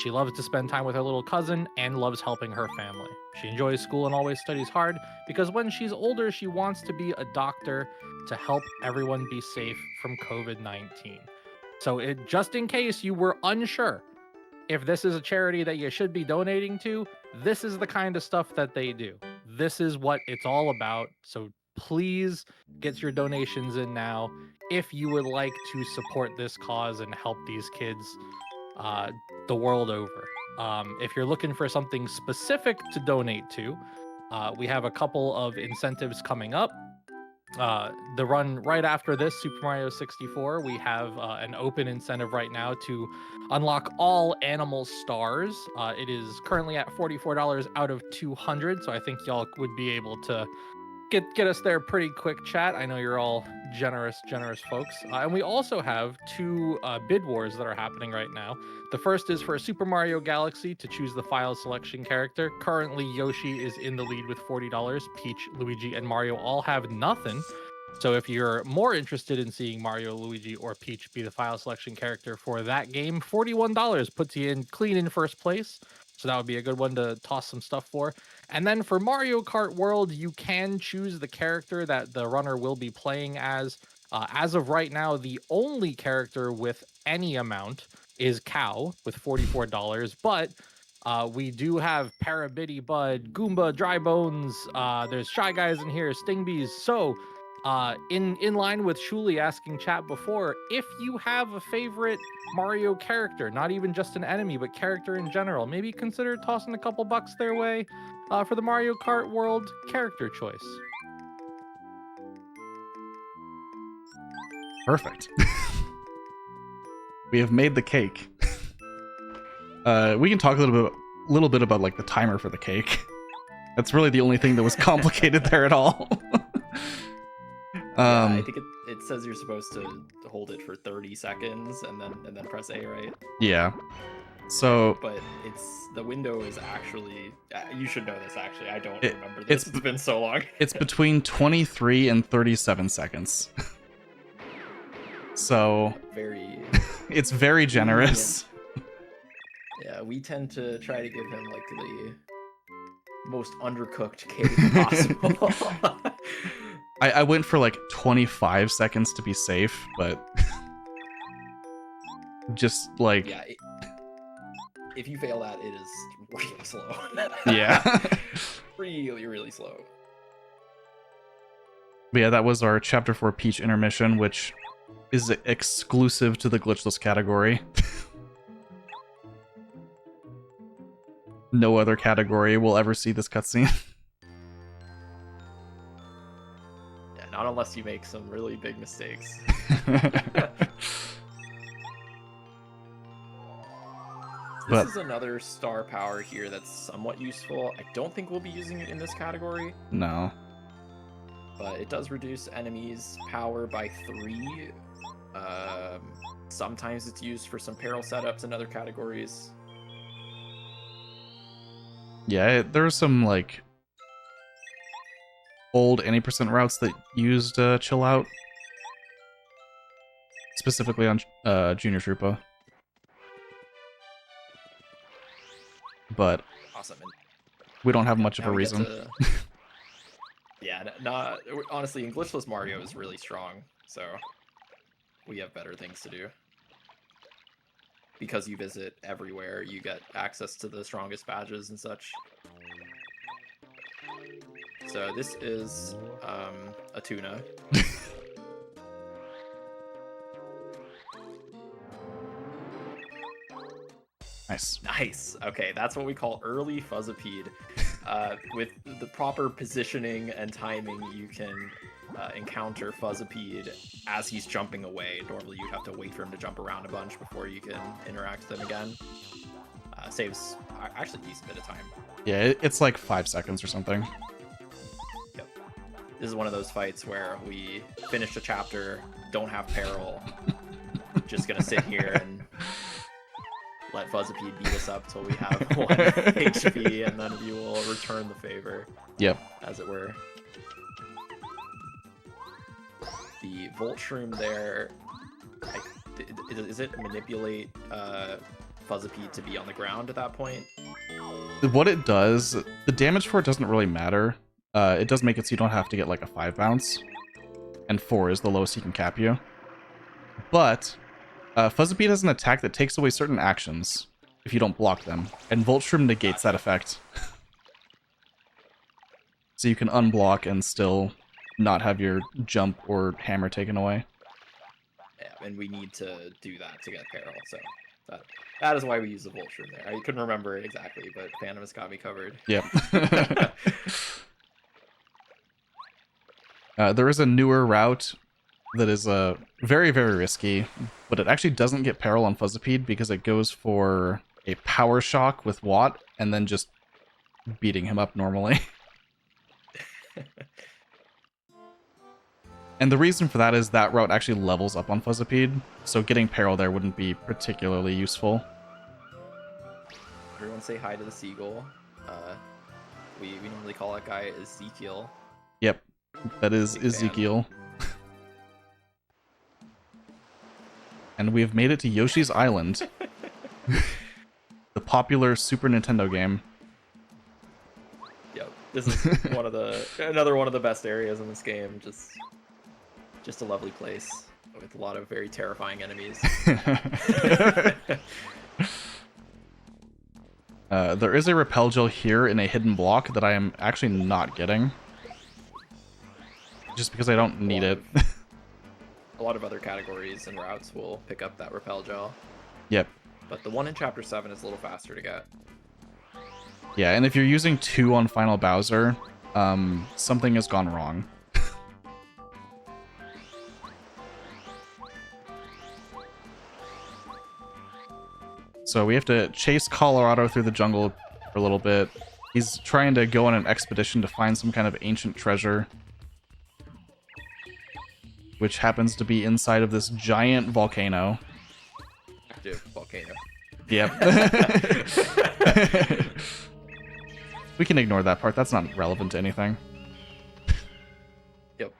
She loves to spend time with her little cousin and loves helping her family. She enjoys school and always studies hard because when she's older, she wants to be a doctor to help everyone be safe from COVID-19. So just in case you were unsure if this is a charity that you should be donating to, this is the kind of stuff that they do. This is what it's all about. So please get your donations in now if you would like to support this cause and help these kids the world over. If you're looking for something specific to donate to, we have a couple of incentives coming up. The run right after this, Super Mario 64, we have an open incentive right now to unlock all animal stars. It is currently at $44 out of 200, so I think y'all would be able to get us there pretty quick, chat. I know you're all generous folks. And we also have 2 bid wars that are happening right now. The first is for Super Mario Galaxy to choose the file selection character. Currently, Yoshi is in the lead with $40. Peach, Luigi, and Mario all have nothing. So if you're more interested in seeing Mario, Luigi, or Peach be the file selection character for that game, $41 puts you in clean in first place. So that would be a good one to toss some stuff for. And then for Mario Kart World, you can choose the character that the runner will be playing as. As of right now, the only character with any amount is Cow with $44, but we do have Parabitty Bud, Goomba, Dry Bones, there's Shy Guys in here, Stingbees. So in line with Shuli asking chat before, if you have a favorite Mario character, not even just an enemy, but character in general, maybe consider tossing a couple bucks their way for the Mario Kart World character choice. Perfect. We have made the cake. We can talk a little bit about like the timer for the cake. That's really the only thing that was complicated there at all. Yeah, I think it says you're supposed to hold it for 30 seconds and then press A, right? Yeah. So But the window is actually you should know this actually. I don't remember this. It's been so long. It's between 23 and 37 seconds. So it's very generous. Yeah, we tend to try to give him like the most undercooked cake possible. I went for like 25 seconds to be safe, but just like yeah, if you fail that, it is really slow. Yeah. really slow. But yeah, that was our Chapter 4 Peach intermission, which is exclusive to the Glitchless category. No other category will ever see this cutscene. Yeah, not unless you make some really big mistakes. This is another star power here that's somewhat useful. I don't think we'll be using it in this category. No. But it does reduce enemies' power by 3. Sometimes it's used for some peril setups in other categories. Yeah, there are some, like, old any % routes that used Chill Out. Specifically on Junior Troopa. But awesome. we don't have much of a reason. Yeah, honestly, in Glitchless Mario is really strong, so we have better things to do. Because you visit everywhere, you get access to the strongest badges and such. So this is a tuna. Nice. Nice. Okay, that's what we call early Fuzzipede. With the proper positioning and timing, you can encounter Fuzzipede as he's jumping away. Normally, you'd have to wait for him to jump around a bunch before you can interact with him again. Saves actually a decent bit of time. Yeah, it's like 5 seconds or something. Yep. This is one of those fights where we finish a chapter, don't have peril, just gonna sit here and let Fuzzipede beat us up till we have 1 HP, and then we will return the favor. Yep. As it were. The Volt Shroom there, is it manipulate Fuzzipede to be on the ground at that point? What it does, the damage for it doesn't really matter. It does make it so you don't have to get like a 5 bounce, and 4 is the lowest he can cap you. But Fuzzipede has an attack that takes away certain actions if you don't block them, and Volt Shroom negates that effect. So you can unblock and still not have your jump or hammer taken away. Yeah, and we need to do that to get peril, so that is why we use the Volt Shroom there. I couldn't remember it exactly, but Phantom has got me covered. Yep. There is a newer route that is very, very risky, but it actually doesn't get peril on Fuzzipede because it goes for a power shock with Watt and then just beating him up normally. And the reason for that is that route actually levels up on Fuzzipede, so getting peril there wouldn't be particularly useful. Everyone say hi to the seagull. We normally call that guy Ezekiel. Yep, that is Ezekiel. And we've made it to Yoshi's Island. The popular Super Nintendo game. Yep, this is another one of the best areas in this game. Just a lovely place with a lot of very terrifying enemies. There is a repel gel here in a hidden block that I am actually not getting. Just because I don't need it. A lot of other categories and routes will pick up that repel gel. Yep. But the one in Chapter 7 is a little faster to get. Yeah, and if you're using 2 on Final Bowser, something has gone wrong. So we have to chase Colorado through the jungle for a little bit, He's trying to go on an expedition to find some kind of ancient treasure, which happens to be inside of this giant volcano. Active volcano. Yep. We can ignore that part. That's not relevant to anything. Yep.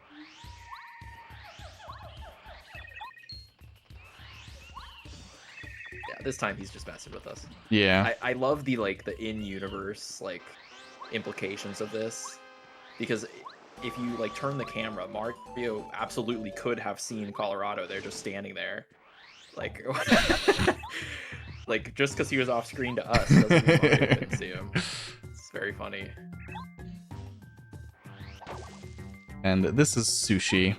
Yeah, this time he's just messing with us. Yeah. I love the in-universe implications of this, because if you turn the camera, Mario absolutely could have seen Colorado. They're just standing there, just because he was off screen to us doesn't mean Mario didn't see him. It's very funny. And this is Sushi.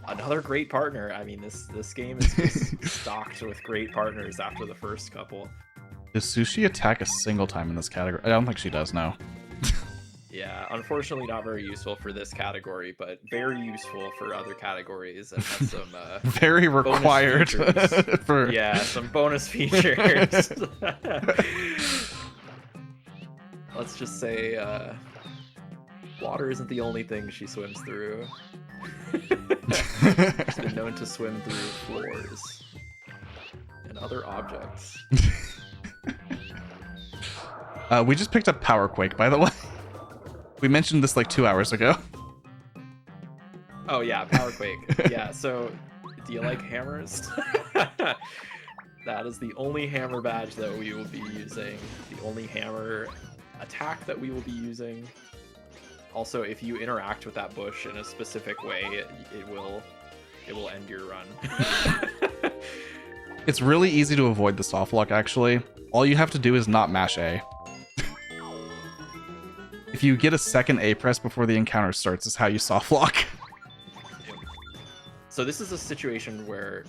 Another great partner. I mean, this game is just stocked with great partners after the first couple. Does Sushi attack a single time in this category? I don't think she does, no. Yeah, unfortunately not very useful for this category, but very useful for other categories, and has some very required for yeah, some bonus features. Let's just say water isn't the only thing she swims through. She's been known to swim through floors and other objects. We just picked up Power Quake, by the way. We mentioned this 2 hours ago. Oh yeah, Power Quake. Yeah, so do you like hammers? That is the only hammer badge that we will be using. The only hammer attack that we will be using. Also, if you interact with that bush in a specific way, it will end your run. It's really easy to avoid the soft lock, actually. All you have to do is not mash A. If you get a second A press before the encounter starts, is how you soft lock. So this is a situation where,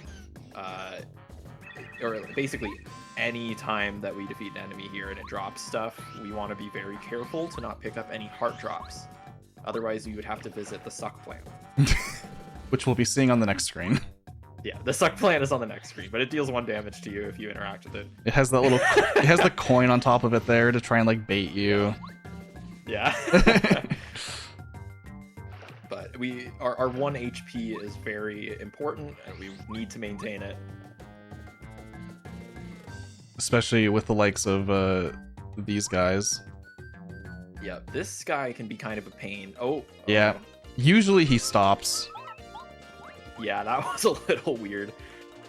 or basically any time that we defeat an enemy here and it drops stuff, we want to be very careful to not pick up any heart drops. Otherwise, you would have to visit the suck plant. Which we'll be seeing on the next screen. Yeah, the suck plant is on the next screen, but it deals 1 damage to you if you interact with it. It has that little, it has the coin on top of it there to try and bait you. Yeah. But our 1 HP is very important, and we need to maintain it. Especially with the likes of these guys. Yeah, this guy can be kind of a pain. Oh. Yeah. Usually he stops. Yeah, that was a little weird.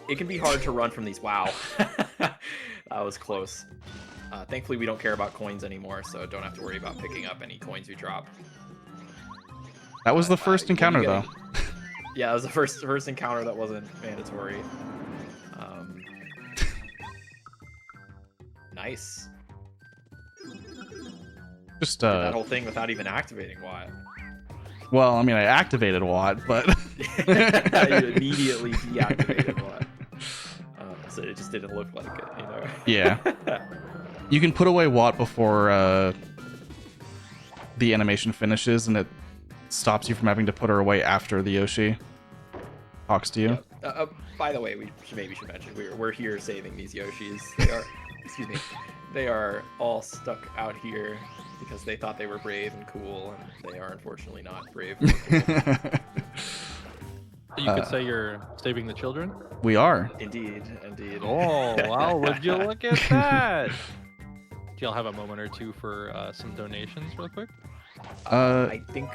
It can be hard to run from these. Wow. That was close. Thankfully, we don't care about coins anymore, so don't have to worry about picking up any coins we drop. That was the first encounter, though. Yeah, it was the first encounter that wasn't mandatory. Nice. Just Did that whole thing without even activating Watt. Well, I mean, I activated Watt, but You immediately deactivated Watt. So it just didn't look like it, you know? Yeah. You can put away Watt before the animation finishes, and it stops you from having to put her away after the Yoshi talks to you. Yeah. By the way, we maybe should mention we're here saving these Yoshis. They are all stuck out here because they thought they were brave and cool, and they are unfortunately not brave or cool. You could say you're saving the children? We are. Indeed. Oh, wow, would you look at that? Do y'all have a moment or two for some donations real quick? I think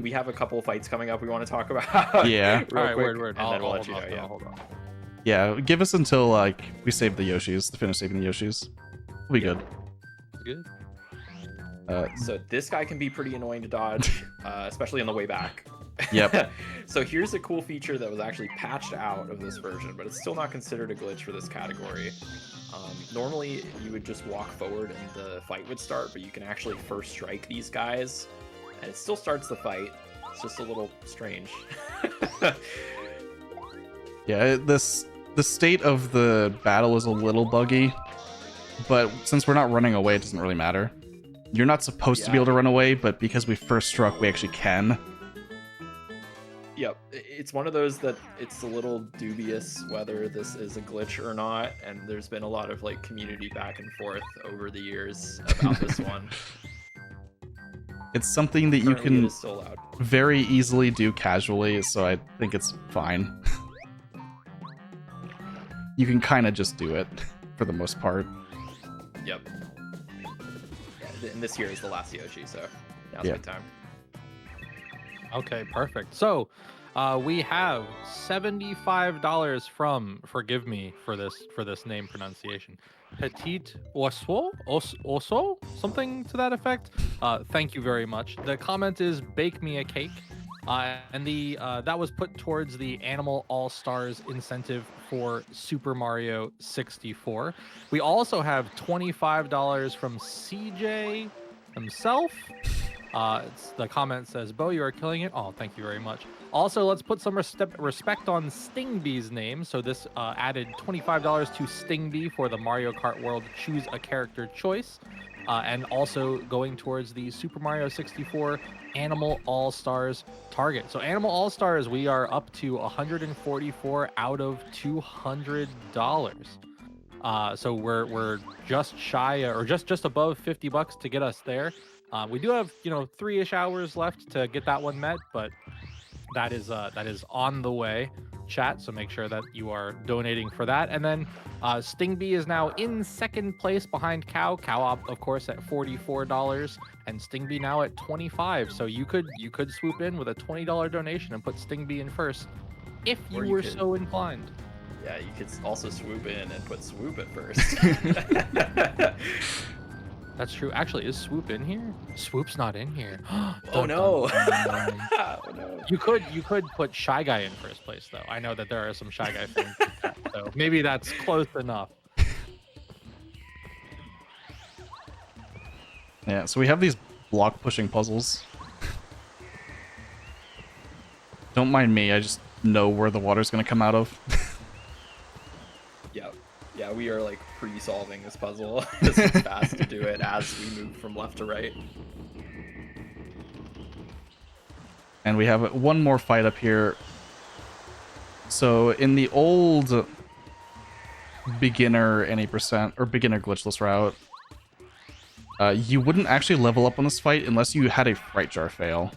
we have a couple fights coming up we want to talk about. Yeah. Real All right, quick, word. And then we'll let you hold know. on, Yeah. hold on. Yeah, give us until we save the Yoshis, finish saving the Yoshis. We'll be good. Good. So this guy can be pretty annoying to dodge, especially on the way back. Yep. So here's a cool feature that was actually patched out of this version, but it's still not considered a glitch for this category. Normally, you would just walk forward and the fight would start, but you can actually first strike these guys, and it still starts the fight. It's just a little strange. Yeah, the state of the battle is a little buggy, but since we're not running away, it doesn't really matter. You're not supposed to be able to run away, but because we first struck, we actually can. Yep, it's one of those that it's a little dubious whether this is a glitch or not, and there's been a lot of like community back and forth over the years about this one. It's something that you Currently, it can is still allowed. very easily do casually, so I think it's fine. You can kind of just do it for the most part. Yep. Yeah, and this year is the last Yoshi, so now's Yeah. a good time. Okay, perfect. So, we have $75 from, forgive me for this name pronunciation, Petit Osso, something to that effect. Thank you very much. The comment is bake me a cake, and the that was put towards the Animal All Stars incentive for Super Mario 64. We also have $25 from CJ himself. The comment says, Bo, you are killing it. Oh, thank you very much. Also, let's put some respect on Stingbee's name. So this added $25 to Stingbee for the Mario Kart World Choose a Character choice. And also going towards the Super Mario 64 Animal All-Stars target. So Animal All-Stars, we are up to 144 out of $200. So we're just shy or just above $50 to get us there. We do have 3-ish hours left to get that one met, but that is on the way, chat. So make sure that you are donating for that. And then Stingbee is now in second place behind Cow. Cow, of course, at $44, and Stingbee now at $25. So you could swoop in with a $20 donation and put Stingbee in first, if you were so inclined. Yeah, you could also swoop in and put Swoop at first. That's true. Actually, is Swoop in here? Swoop's not in here. Oh no. Oh no. You could put Shy Guy in first place though. I know that there are some Shy Guy fans, so maybe that's close enough. Yeah, so we have these block pushing puzzles. Don't mind me, I just know where the water's gonna come out of. Yeah, we are like pre-solving this puzzle. It's fast to do it as we move from left to right. And we have one more fight up here. So in the old beginner any percent or beginner glitchless route, you wouldn't actually level up on this fight unless you had a fright jar fail.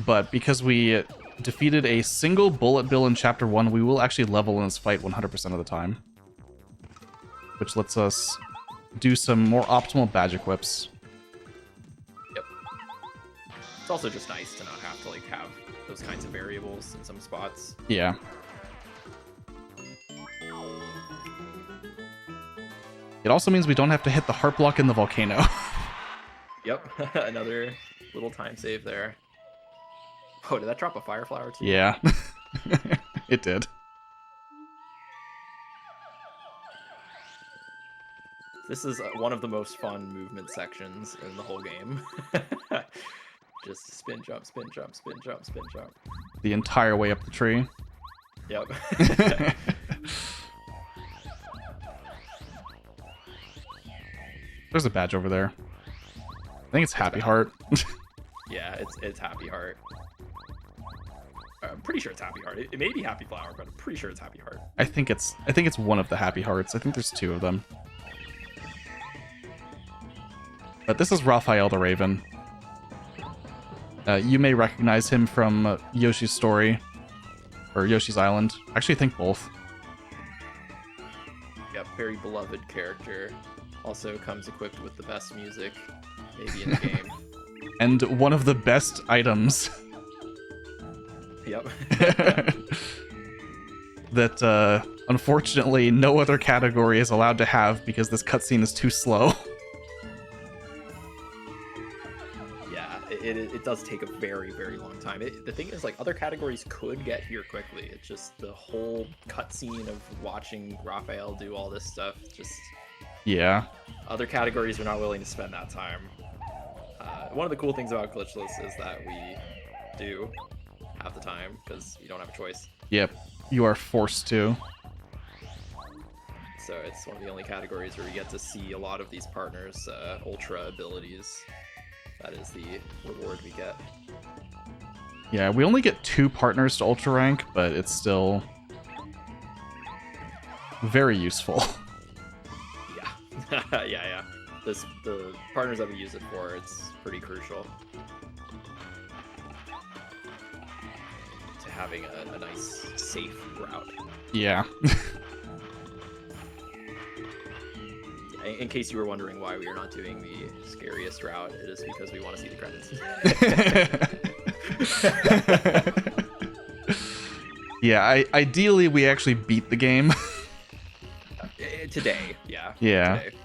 But because we defeated a single bullet bill in chapter 1, we will actually level in this fight 100% of the time, which lets us do some more optimal badge equips. Yep. It's also just nice to not have to like have those kinds of variables in some spots. Yeah. It also means we don't have to hit the heart block in the volcano. Yep. Another little time save there. Oh, did that drop a fire flower too? Yeah. It did. This is one of the most fun movement sections in the whole game. Just spin, jump, spin, jump, spin, jump, spin, jump. The entire way up the tree. Yep. There's a badge over there. I think it's Happy Heart. Yeah, it's Happy Heart. I'm pretty sure it's Happy Heart. It may be Happy Flower, but I'm pretty sure it's Happy Heart. I think it's one of the Happy Hearts. I think there's 2 of them. But this is Raphael the Raven. You may recognize him from Yoshi's Story or Yoshi's Island. Actually, I think both. Yep, very beloved character. Also comes equipped with the best music, maybe in the game. And one of the best items. Yep. That unfortunately no other category is allowed to have because this cutscene is too slow. Yeah, it does take a very, very long time. The thing is, like, other categories could get here quickly. It's just the whole cutscene of watching Raphael do all this stuff. Just Yeah. other categories are not willing to spend that time. One of the cool things about Glitchless is that we do have the time because you don't have a choice. Yep. You are forced to. So it's one of the only categories where you get to see a lot of these partners' ultra abilities. that is the reward we get. Yeah, we only get 2 partners to ultra rank, but it's still very useful. Yeah. yeah. The partners that we use it for, it's pretty crucial to having a nice, safe route. Yeah. In case you were wondering why we are not doing the scariest route, it is because we want to see the credits. Yeah, ideally we actually beat the game. Today, yeah. Yeah. Today.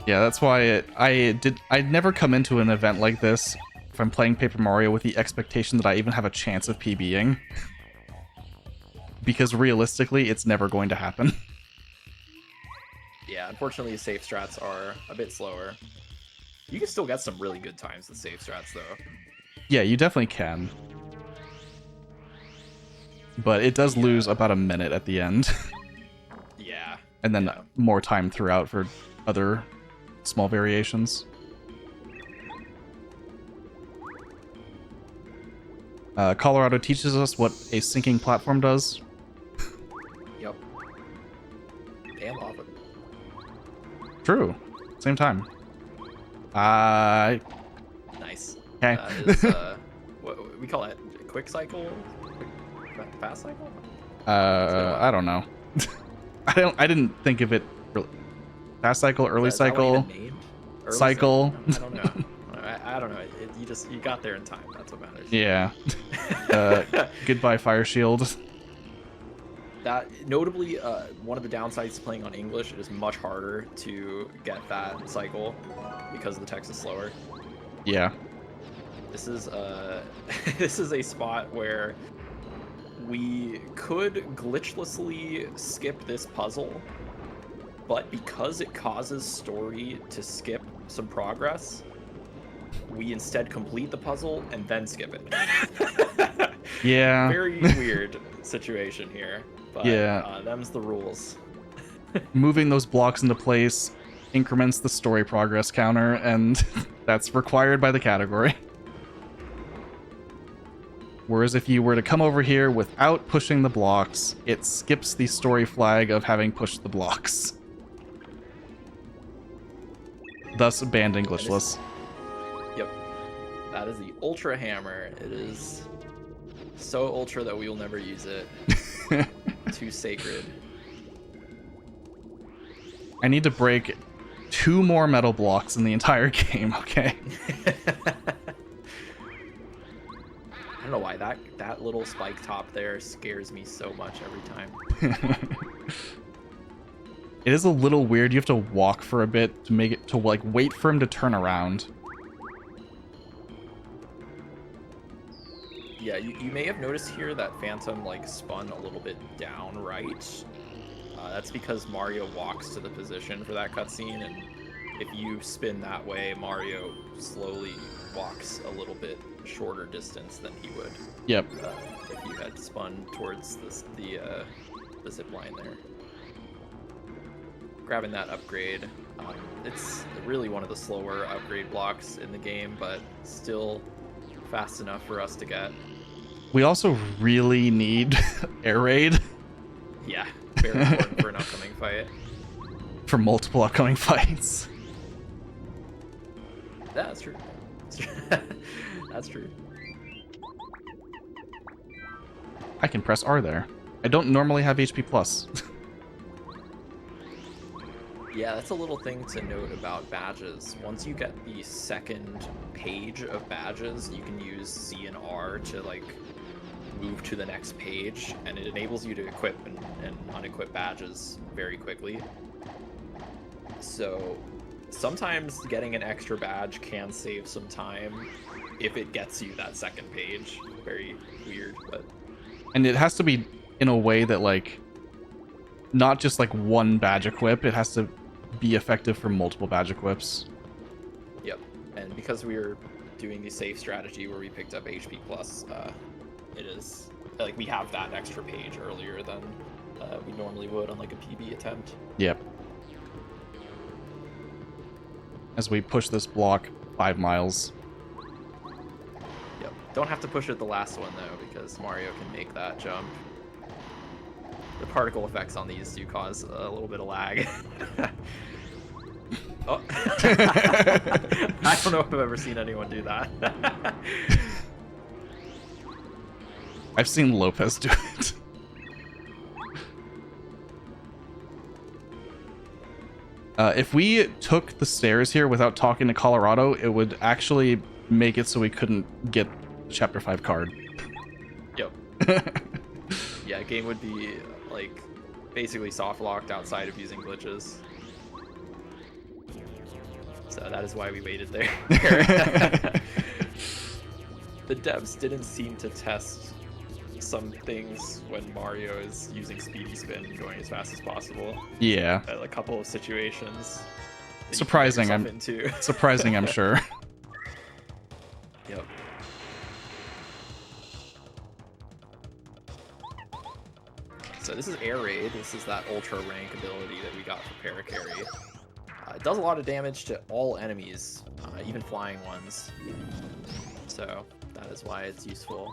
Yeah, that's why I'd never come into an event like this if I'm playing Paper Mario with the expectation that I even have a chance of PBing. Because realistically, it's never going to happen. Yeah, unfortunately, safe strats are a bit slower. You can still get some really good times with safe strats, though. Yeah, you definitely can. But it does lose about a minute at the end. Yeah. And then more time throughout for other small variations. Colorado teaches us what a sinking platform does. Yep. And lava. True. Same time. Nice. Okay. That is, what we call that? Quick cycle? Fast cycle? I don't know. I didn't think of it. Fast cycle, early cycle, early cycle. I don't know. I don't know. You got there in time. That's what matters. Yeah. Goodbye, Fire Shield. That notably, one of the downsides to playing on English, it is much harder to get that cycle because the text is slower. Yeah. This is this is a spot where we could glitchlessly skip this puzzle, but because it causes story to skip some progress, we instead complete the puzzle and then skip it. Yeah. Very weird situation here. But, yeah. Them's the rules. Moving those blocks into place increments the story progress counter, and that's required by the category. Whereas if you were to come over here without pushing the blocks, it skips the story flag of having pushed the blocks. Thus banned Glitchless. Yep. That is the Ultra Hammer. It is so ultra that we will never use it. Too sacred. I need to break 2 more metal blocks in the entire game, okay? I don't know why that little spike top there scares me so much every time. It is a little weird. You have to walk for a bit to make it to like wait for him to turn around. Yeah, you may have noticed here that Phantom like spun a little bit down right. That's because Mario walks to the position for that cutscene, and if you spin that way, Mario slowly walks a little bit shorter distance than he would. Yep. If you had spun towards the zip line there. Grabbing that upgrade. It's really one of the slower upgrade blocks in the game, but still fast enough for us to get. We also really need air raid. Yeah, very important for an upcoming fight. For multiple upcoming fights. That's true. That's true. I can press R there. I don't normally have HP plus. Yeah, that's a little thing to note about badges. Once you get the second page of badges, you can use C and R to like move to the next page, and it enables you to equip and unequip badges very quickly. So sometimes getting an extra badge can save some time if it gets you that second page. Very weird, but... And it has to be in a way that like not just like one badge equip, it has to be effective for multiple badge equips. Yep, and because we were doing the safe strategy where we picked up HP plus, it is like we have that extra page earlier than we normally would on like a PB attempt. Yep. as we push this block 5 miles. Yep. Don't have to push it the last one though, because Mario can make that jump. The particle effects on these do cause a little bit of lag. Oh. I don't know if I've ever seen anyone do that. I've seen Lopez do it. If we took the stairs here without talking to Colorado, it would actually make it so we couldn't get the Chapter 5 card. Yep. Yeah, game would be, like, basically soft locked outside of using glitches. So that is why we waited there. The devs didn't seem to test some things when Mario is using speedy spin going as fast as possible. Yeah. At a couple of situations. Surprising, surprising, I'm sure. Yep. So this is Air Raid. This is that ultra rank ability that we got for Paracarry. It does a lot of damage to all enemies, even flying ones. So that is why it's useful.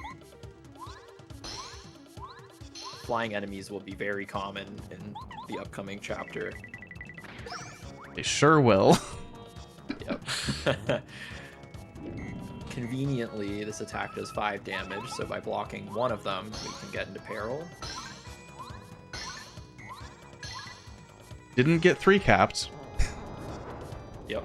Flying enemies will be very common in the upcoming chapter. They sure will. Yep. Conveniently, this attack does 5 damage, so by blocking one of them, we can get into peril. Didn't get 3 capped. Yep.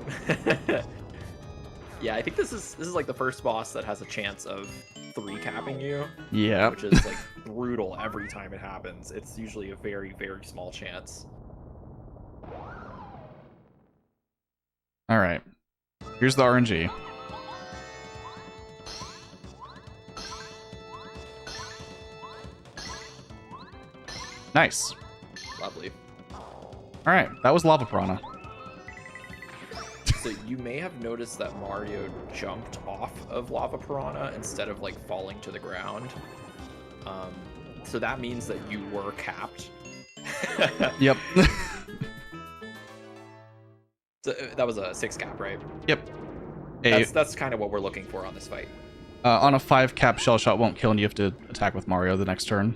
Yeah, I think this is like the first boss that has a chance of 3 capping you. Yeah. Which is like brutal every time it happens. It's usually a very, very small chance. All right. Here's the RNG. Nice. Lovely. All right, that was Lava Piranha. So you may have noticed that Mario jumped off of Lava Piranha instead of like falling to the ground. So that means that you were capped. Yep. So that was a 6 cap, right? Yep. That's kind of what we're looking for on this fight. On a 5 cap, shell shot won't kill, and you have to attack with Mario the next turn.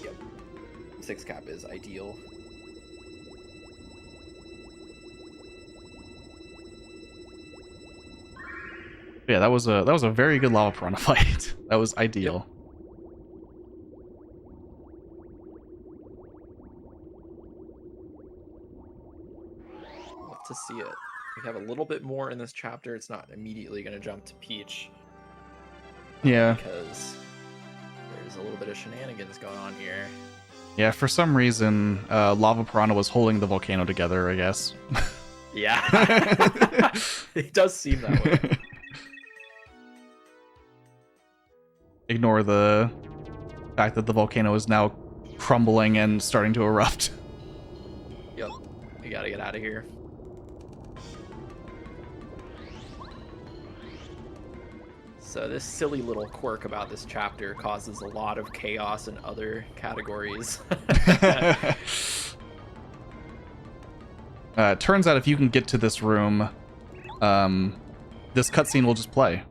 Yep. 6 cap is ideal. Yeah, that was a very good Lava Piranha fight. That was ideal. Yep. Love to see it. We have a little bit more in this chapter. It's not immediately going to jump to Peach. Yeah. Because there's a little bit of shenanigans going on here. Yeah, for some reason, Lava Piranha was holding the volcano together, I guess. Yeah. It does seem that way. Ignore the fact that the volcano is now crumbling and starting to erupt. Yep. We gotta get out of here. So this silly little quirk about this chapter causes a lot of chaos in other categories. Turns out if you can get to this room, this cutscene will just play.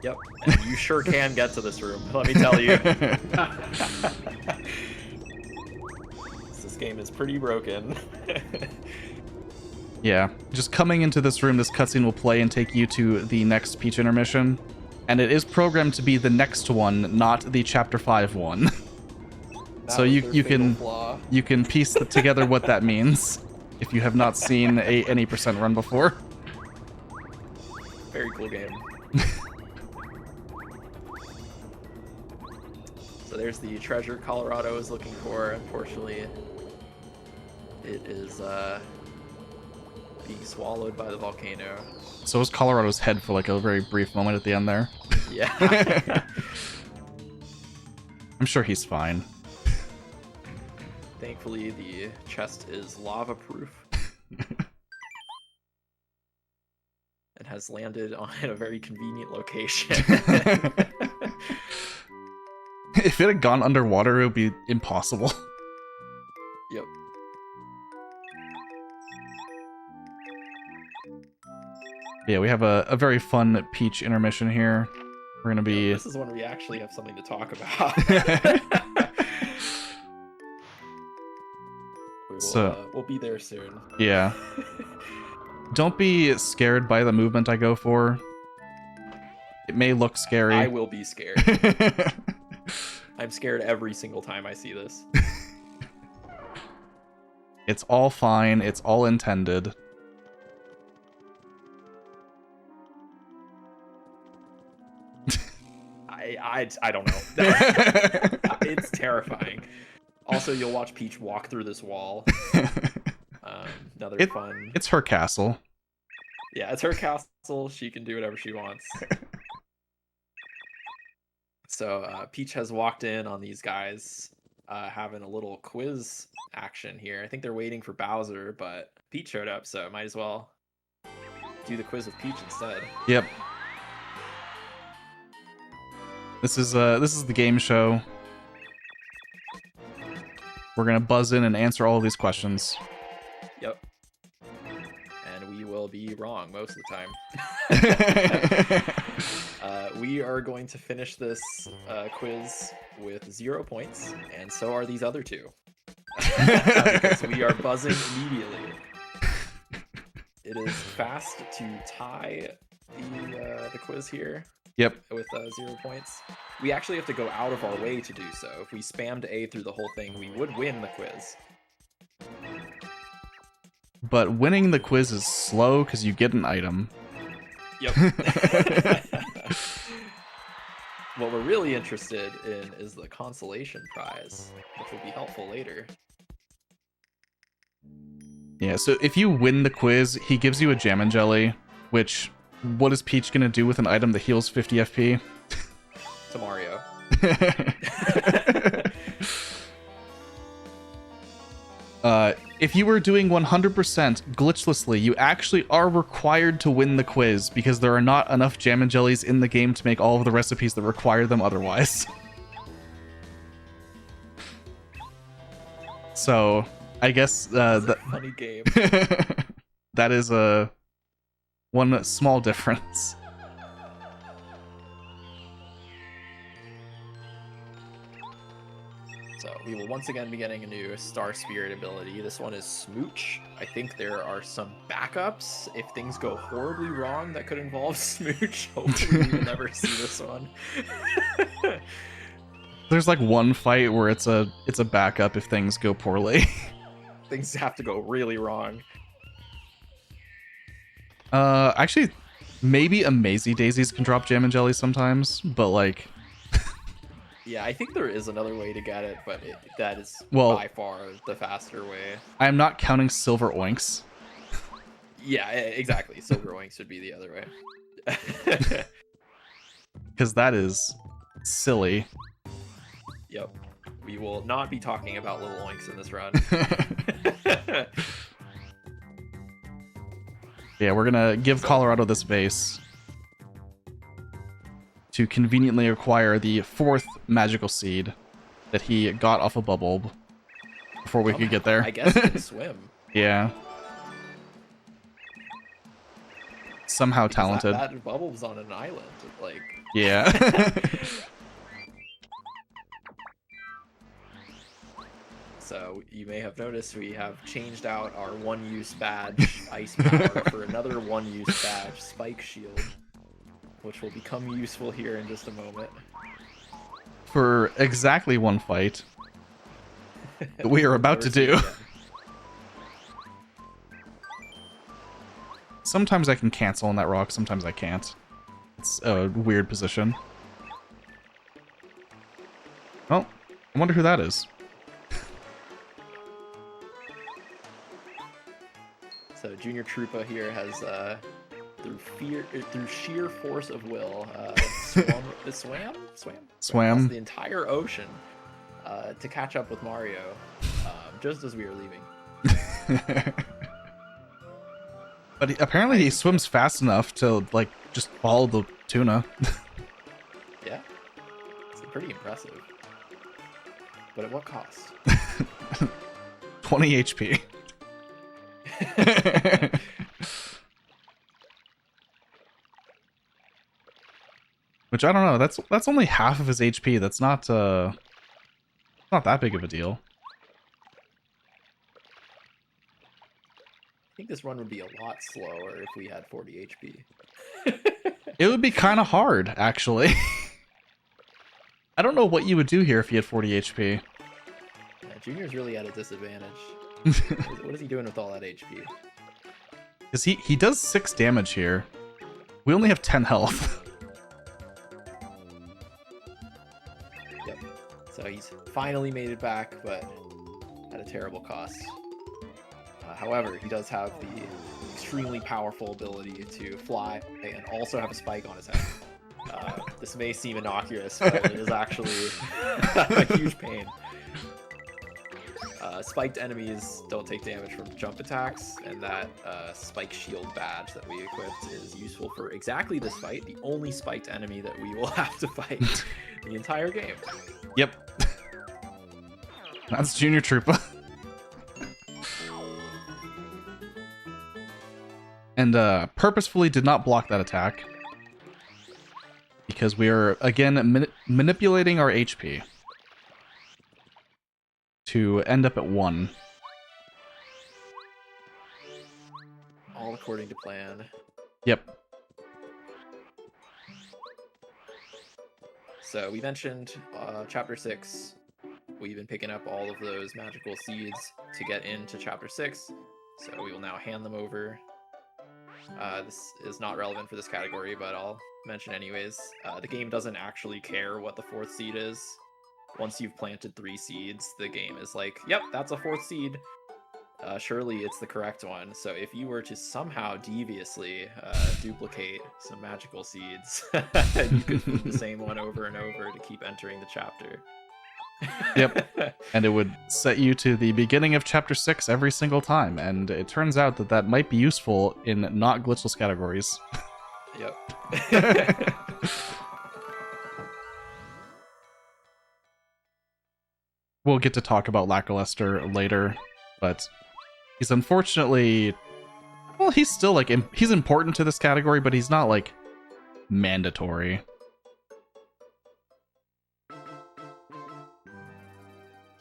Yep, and you sure can get to this room, let me tell you. This game is pretty broken. Yeah, just coming into this room, this cutscene will play and take you to the next Peach intermission. And it is programmed to be the next one, not the Chapter 5 one. So you can piece together what that means if you have not seen a any percent run before. Very cool game. So there's the treasure Colorado is looking for. Unfortunately, it is being swallowed by the volcano. So was Colorado's head for like a very brief moment at the end there. Yeah. I'm sure he's fine. Thankfully, the chest is lava-proof. It has landed on a very convenient location. If it had gone underwater, it would be impossible. Yep. Yeah, we have a very fun Peach intermission here. We're gonna be. This is when we actually have something to talk about. We'll be there soon. Yeah. Don't be scared by the movement I go for. It may look scary. I will be scared. I'm scared every single time I see this. It's all fine. It's all intended. I don't know. It's terrifying. Also, you'll watch Peach walk through this wall. Another fun. It's her castle. Yeah, it's her castle. She can do whatever she wants. So Peach has walked in on these guys having a little quiz action here. I think they're waiting for Bowser, but Peach showed up, so might as well do the quiz with Peach instead. Yep. This is the game show. We're gonna buzz in and answer all of these questions. Yep. And we will be wrong most of the time. We are going to finish this quiz with 0 points, and so are these other two. Because we are buzzing immediately. It is fast to tie the quiz here. Yep. With 0 points. We actually have to go out of our way to do so. If we spammed A through the whole thing, we would win the quiz. But winning the quiz is slow because you get an item. Yep. What we're really interested in is the consolation prize, which will be helpful later. Yeah, so if you win the quiz, he gives you a Jam and Jelly, which, what is Peach gonna do with an item that heals 50 FP? To Mario. If you were doing 100% glitchlessly, you actually are required to win the quiz because there are not enough Jam and Jellies in the game to make all of the recipes that require them otherwise. So, I guess funny game. that is one small difference. So we will once again be getting a new Star Spirit ability. This one is Smooch. I think there are some backups if things go horribly wrong that could involve Smooch. Hopefully we will never see this one. There's like one fight where it's a backup if things go poorly. Things have to go really wrong. Actually, maybe Amazy Daisies can drop Jam and Jelly sometimes, but like... Yeah, I think there is another way to get it, but that is by far the faster way. I'm not counting Silver Oinks. Yeah, exactly. Silver Oinks would be the other way. Because that is silly. Yep. We will not be talking about little oinks in this run. Yeah, we're gonna give Colorado this vase to conveniently acquire the 4th magical seed that he got off a Bubble before we could get there. I guess he can swim. Yeah. Somehow Because talented. That Bubble's on an island. Like. Yeah. So you may have noticed we have changed out our one-use badge, Ice Power, for another one-use badge, Spike Shield, which will become useful here in just a moment. For exactly one fight that we are about to do. Sometimes I can cancel on that rock, sometimes I can't. It's a weird position. Oh, I wonder who that is. So Junior Troopa here has, through sheer force of will, swam the entire ocean to catch up with Mario, just as we were leaving. But apparently he swims fast enough to, like, just follow the tuna. Yeah, it's pretty impressive. But at what cost? 20 HP. Which I don't know. That's only half of his HP. That's not that big of a deal. I think this run would be a lot slower if we had 40 HP. It would be kind of hard, actually. I don't know what you would do here if you had 40 HP. Yeah, Junior's really at a disadvantage. What is he doing with all that HP? Because he does 6 damage here. We only have 10 health. Yep. So he's finally made it back, but at a terrible cost. However, he does have the extremely powerful ability to fly and also have a spike on his head. This may seem innocuous, but it is actually a huge pain. Spiked enemies don't take damage from jump attacks, and that spike shield badge that we equipped is useful for exactly this fight, the only spiked enemy that we will have to fight the entire game. Yep. That's Junior Troopa. And purposefully did not block that attack. Because we are, again, manipulating our HP. To end up at 1. All according to plan. Yep. So we mentioned Chapter 6. We've been picking up all of those magical seeds to get into Chapter 6. So we will now hand them over. This is not relevant for this category, but I'll mention anyways. The game doesn't actually care what the 4th seed is. Once you've planted 3 seeds, the game is like, yep, that's a 4th seed. Surely it's the correct one. So if you were to somehow deviously duplicate some magical seeds, you could feed the same one over and over to keep entering the chapter. Yep. And it would set you to the beginning of Chapter 6 every single time. And it turns out that that might be useful in not glitchless categories. Yep. We'll get to talk about Lackluster later, but he's unfortunately... Well, he's still, like, he's important to this category, but he's not, like, mandatory.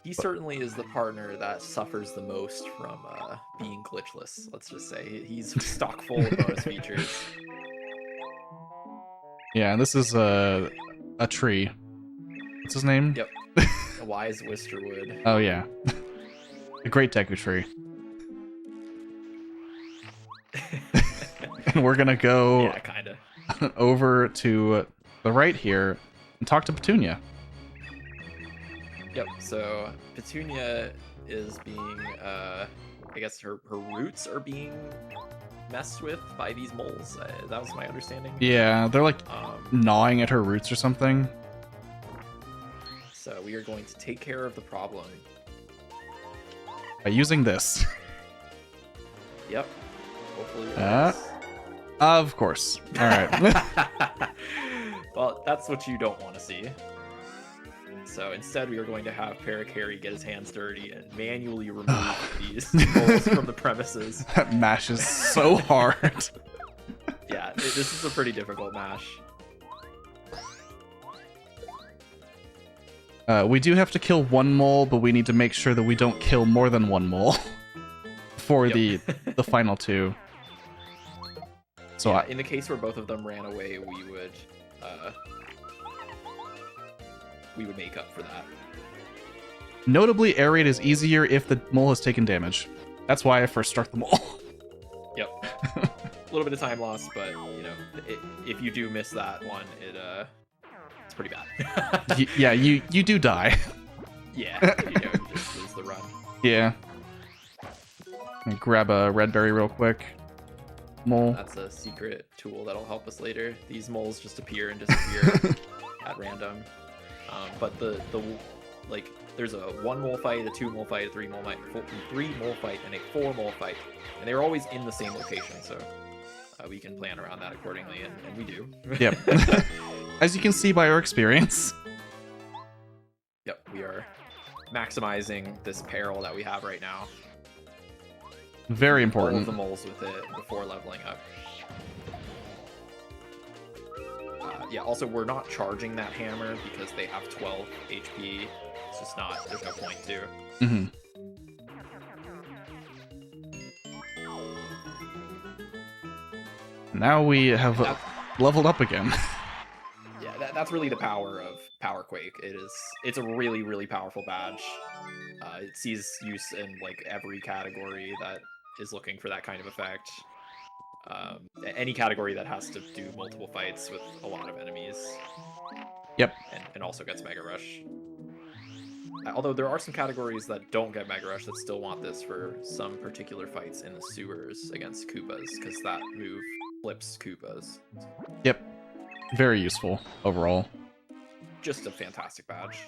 He certainly is the partner that suffers the most from being glitchless, let's just say. He's stock full of bonus features. Yeah, and this is a tree. What's his name? Yep. A wise Wisterwood. Oh, yeah. A great Deku tree. And we're gonna go Yeah, kinda. over to the right here and talk to Petunia. Yep, so Petunia is being, I guess her roots are being messed with by these moles. That was my understanding. Yeah, they're like gnawing at her roots or something. So we are going to take care of the problem. By using this. Yep. Hopefully it works. Of course. Alright. Well, that's what you don't want to see. So instead we are going to have Parakarry get his hands dirty and manually remove these moles from the premises. That mashes so hard. Yeah, this is a pretty difficult mash. We do have to kill 1 mole, but we need to make sure that we don't kill more than 1 mole for the final 2. So yeah, in the case where both of them ran away, we would make up for that. Notably, air raid is easier if the mole has taken damage. That's why I first struck the mole. Yep. A little bit of time loss, but you know, if you do miss that one, it's pretty bad. Yeah, you do die. Yeah, you just lose the run. Yeah. Grab a red berry real quick. Mole. That's a secret tool that'll help us later. These moles just appear and disappear at random. But there's a 1 mole fight, a 2 mole fight, a 3 mole fight, 3 mole fight, and a 4 mole fight, and they're always in the same location. So we can plan around that accordingly, and we do. Yep. As you can see by our experience. Yep, we are maximizing this peril that we have right now. Very All important. of the moles with it before leveling up. Yeah, also, we're not charging that hammer because they have 12 HP. It's just not, there's no point to. Mm-hmm. Now we have leveled up again. Yeah, that's really the power of Power Quake. It's a really, really powerful badge. It sees use in like every category that is looking for that kind of effect. Any category that has to do multiple fights with a lot of enemies. Yep. And also gets Mega Rush. Although there are some categories that don't get Mega Rush that still want this for some particular fights in the sewers against Koopas, because that move flips Koopas. Yep. Very useful overall. Just a fantastic badge.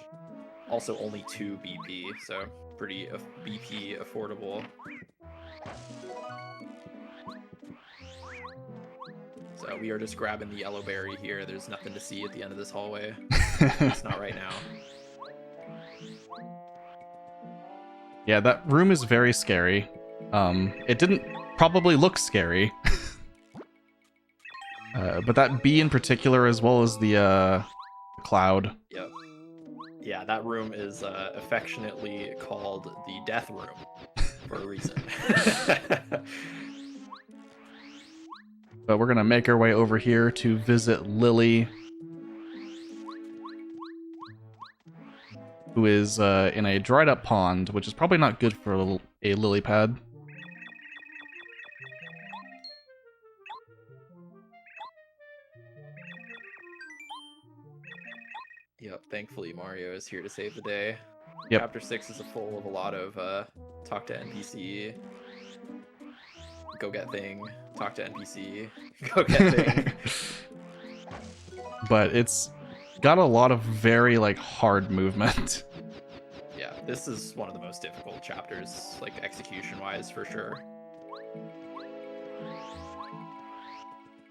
Also only 2 BP, so pretty BP affordable. So we are just grabbing the yellow berry here. There's nothing to see at the end of this hallway. It's not right now. Yeah, that room is very scary. It didn't probably look scary. But that bee in particular, as well as the cloud. Yep. Yeah, that room is affectionately called the Death Room for a reason. But we're gonna make our way over here to visit Lily, who is in a dried up pond, which is probably not good for a lily pad. Yep, thankfully Mario is here to save the day. Yep. Chapter 6 is full of a lot of talk to NPC, go get thing, talk to NPC, go get thing. But it's got a lot of very like hard movement. Yeah, this is one of the most difficult chapters, like execution-wise, for sure.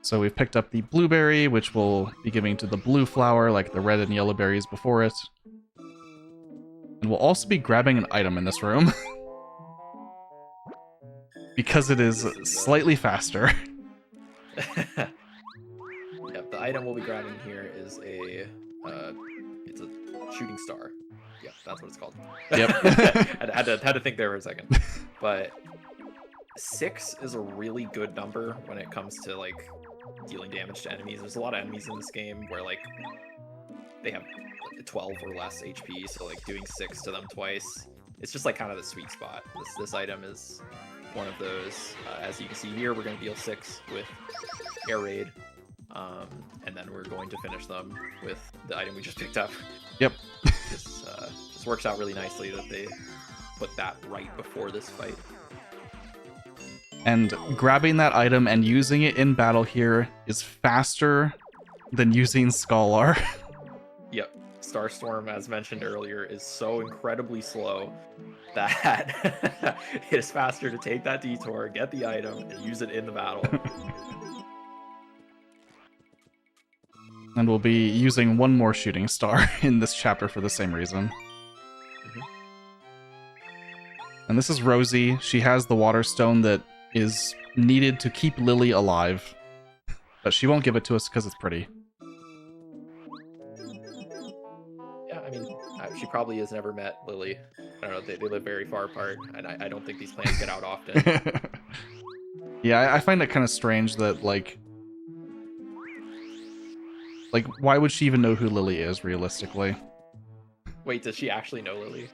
So we've picked up the blueberry, which we'll be giving to the blue flower, like the red and yellow berries before it. And we'll also be grabbing an item in this room. Because it is slightly faster. Yep, the item we'll be grabbing here is it's a shooting star. Yep, that's what it's called. Yep. I had to think there for a second. But 6 is a really good number when it comes to like dealing damage to enemies. There's a lot of enemies in this game where like they have 12 or less HP, so like doing 6 to them twice, it's just like kind of the sweet spot. This item is one of those. As you can see here, we're going to deal 6 with Air Raid, and then we're going to finish them with the item we just picked up. Yep. This works out really nicely that they put that right before this fight. And grabbing that item and using it in battle here is faster than using Scholar. Yep. Starstorm, as mentioned earlier, is so incredibly slow that it is faster to take that detour, get the item, and use it in the battle. And we'll be using one more shooting star in this chapter for the same reason. Mm-hmm. And this is Rosie. She has the water stone that is needed to keep Lily alive. But she won't give it to us because it's pretty. Yeah, I mean, she probably has never met Lily. I don't know, they live very far apart, and I don't think these plans get out often. Yeah, I find it kind of strange that, like, why would she even know who Lily is, realistically? Wait, does she actually know Lily?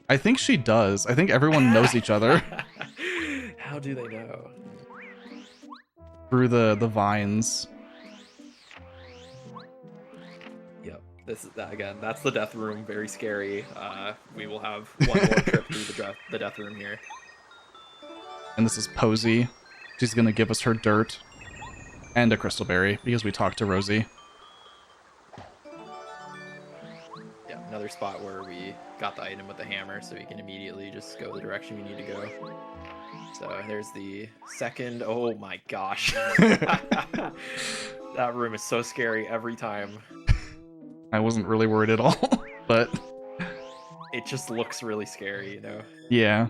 I think she does. I think everyone knows each other. How do they know? Through the vines. Yep, this is again. That's the death room. Very scary. We will have one more trip through the death room here. And this is Posey. She's gonna give us her dirt and a crystal berry because we talked to Rosie. Yeah, another spot where we got the item with the hammer, so we can immediately just go the direction we need to go. So there's the second. Oh my gosh. That room is so scary every time. I wasn't really worried at all, but it just looks really scary, you know? Yeah.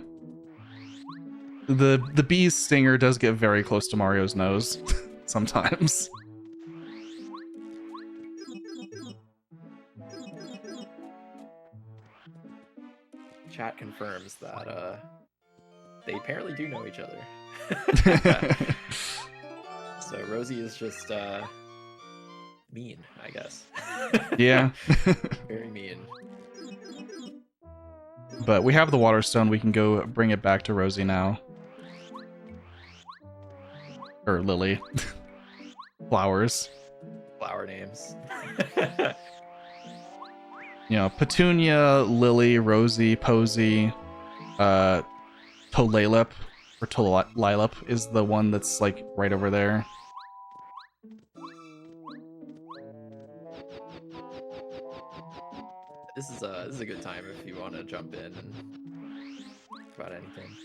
The bee's stinger does get very close to Mario's nose sometimes. chat confirms that they apparently do know each other. So Rosie is just mean, I guess. Yeah. Very mean. But we have the water stone. We can go bring it back to Rosie now. Or Lily. Flowers. Flower names. You know, Petunia, Lily, Rosie, Posy, Tolalip, or Tolilip is the one that's, like, right over there. This is a good time if you want to jump in and talk about anything.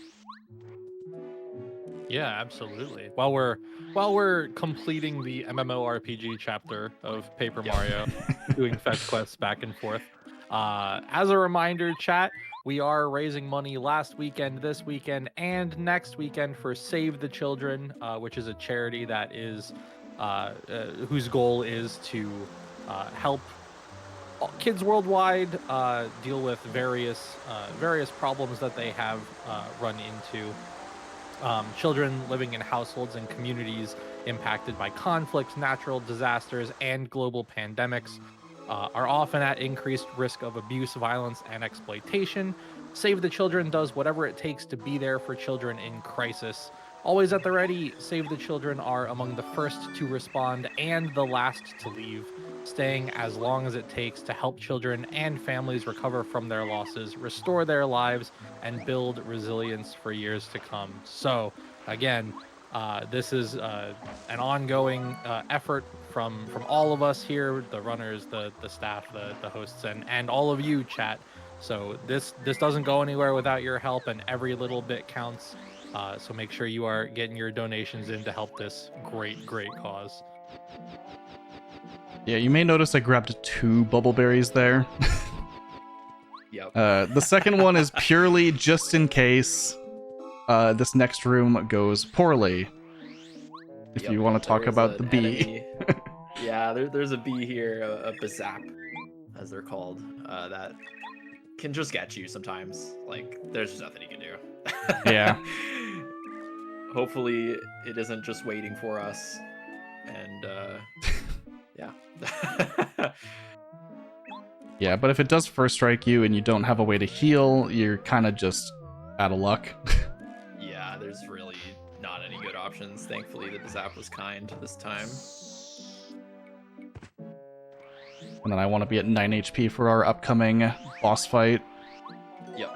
Yeah, absolutely. While we're completing the MMORPG chapter of Paper Mario, doing fetch quests back and forth. As a reminder, chat, we are raising money last weekend, this weekend, and next weekend for Save the Children, which is a charity that is whose goal is to help kids worldwide deal with various problems that they have run into. Children living in households and communities impacted by conflicts, natural disasters, and global pandemics are often at increased risk of abuse, violence, and exploitation. Save the Children does whatever it takes to be there for children in crisis. Always at the ready, Save the Children are among the first to respond and the last to leave, staying as long as it takes to help children and families recover from their losses, restore their lives, and build resilience for years to come. So, again, this is an ongoing effort from all of us here, the runners, the staff, the hosts, and all of you, chat. So this doesn't go anywhere without your help, and every little bit counts. So make sure you are getting your donations in to help this great cause. Yeah, you may notice I grabbed 2 bubbleberries there. Yep. The second one is purely just in case this next room goes poorly. If you want to talk about the bee. Yeah, there's a bee here, a bazap, as they're called, that can just get you sometimes. Like, there's just nothing you can do. Yeah. Hopefully, it isn't just waiting for us. And, yeah. Yeah, but if it does first strike you and you don't have a way to heal, you're kind of just out of luck. Yeah, there's really not any good options. Thankfully, the Zap was kind this time. And then I want to be at 9 HP for our upcoming boss fight. Yep.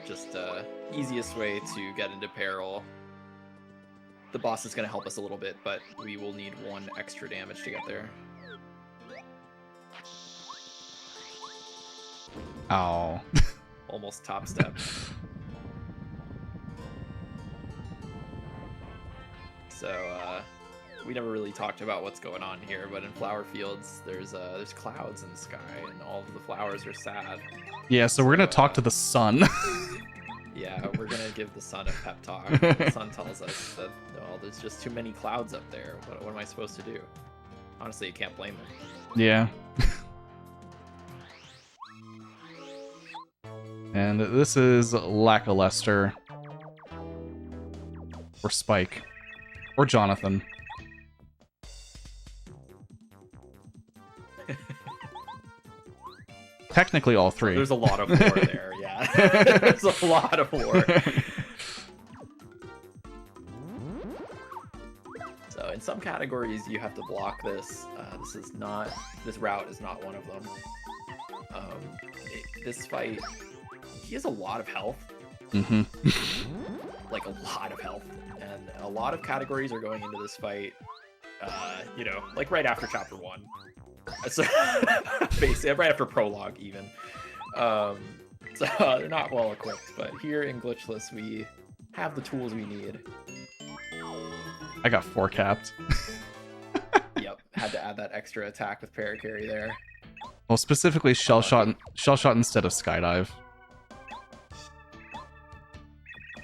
Just easiest way to get into peril. The boss is going to help us a little bit, but we will need 1 extra damage to get there. Oh. Almost top step. So, we never really talked about what's going on here, but in flower fields, there's clouds in the sky, and all of the flowers are sad. Yeah, so we're gonna talk to the sun. Yeah, we're gonna give the sun a pep talk. The sun tells us that, well, there's just too many clouds up there. What am I supposed to do? Honestly, you can't blame them. Yeah. And this is Lackluster. Or Spike. Or Jonathan. Technically all 3. There's a lot of lore there, yeah. There's a lot of lore. So in some categories you have to block this. This route is not one of them. This fight, he has a lot of health. Mm-hmm. Like a lot of health. And a lot of categories are going into this fight, like right after chapter 1. So basically, right after prologue even. So they're not well equipped, but here in Glitchless we have the tools we need. I got 4 capped. Yep, had to add that extra attack with Paracarry there. Well, specifically shell shot instead of skydive.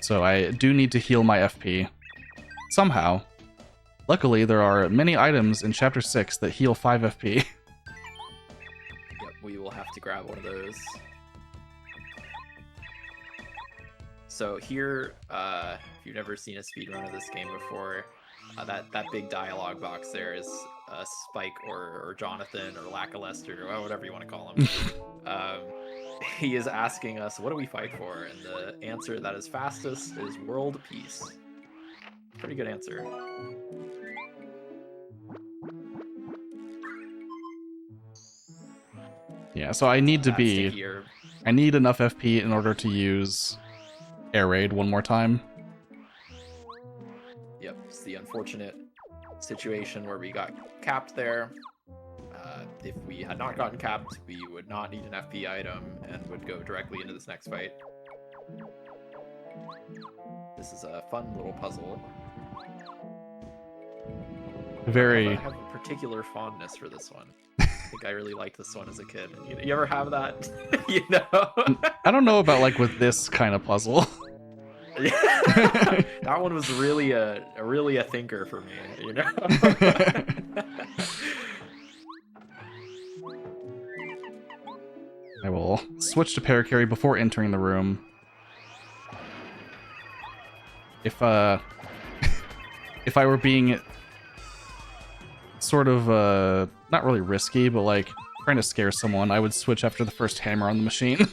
So I do need to heal my FP. Somehow. Luckily, there are many items in Chapter 6 that heal 5 FP. Yep, we will have to grab one of those. So here, if you've never seen a speedrun of this game before, that big dialogue box there is Spike or Jonathan or Lackluster or whatever you want to call him. He is asking us, what do we fight for? And the answer that is fastest is world peace. Pretty good answer. Yeah, so I need to That be... stickier. I need enough FP in order to use air raid one more time. Yep, it's the unfortunate situation where we got capped there. If we had not gotten capped, we would not need an FP item and would go directly into this next fight. This is a fun little puzzle. Very... I have a particular fondness for this one. I think I really liked this one as a kid. You ever have that? You know? I don't know about like with this kind of puzzle. That one was really a thinker for me, you know? I will switch to paracarry before entering the room. If if I were being sort of not really risky, but like trying to scare someone, I would switch after the first hammer on the machine.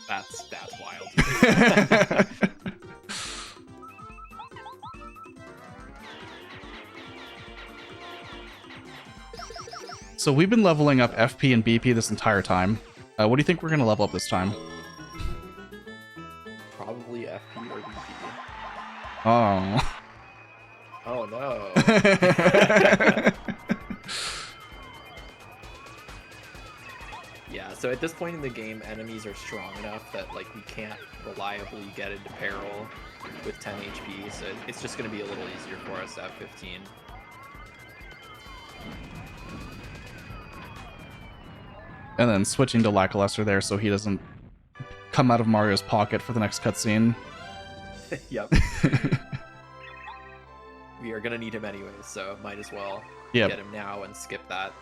That's wild. So we've been leveling up FP and BP this entire time. What do you think we're going to level up this time? Probably FP or BP. Oh. Oh no. Yeah, so at this point in the game, enemies are strong enough that like we can't reliably get into peril with 10 HP, so it's just going to be a little easier for us to have 15. And then switching to Lackluster there so he doesn't come out of Mario's pocket for the next cutscene. Yep. We are going to need him anyways, so might as well Yep. get him now and skip that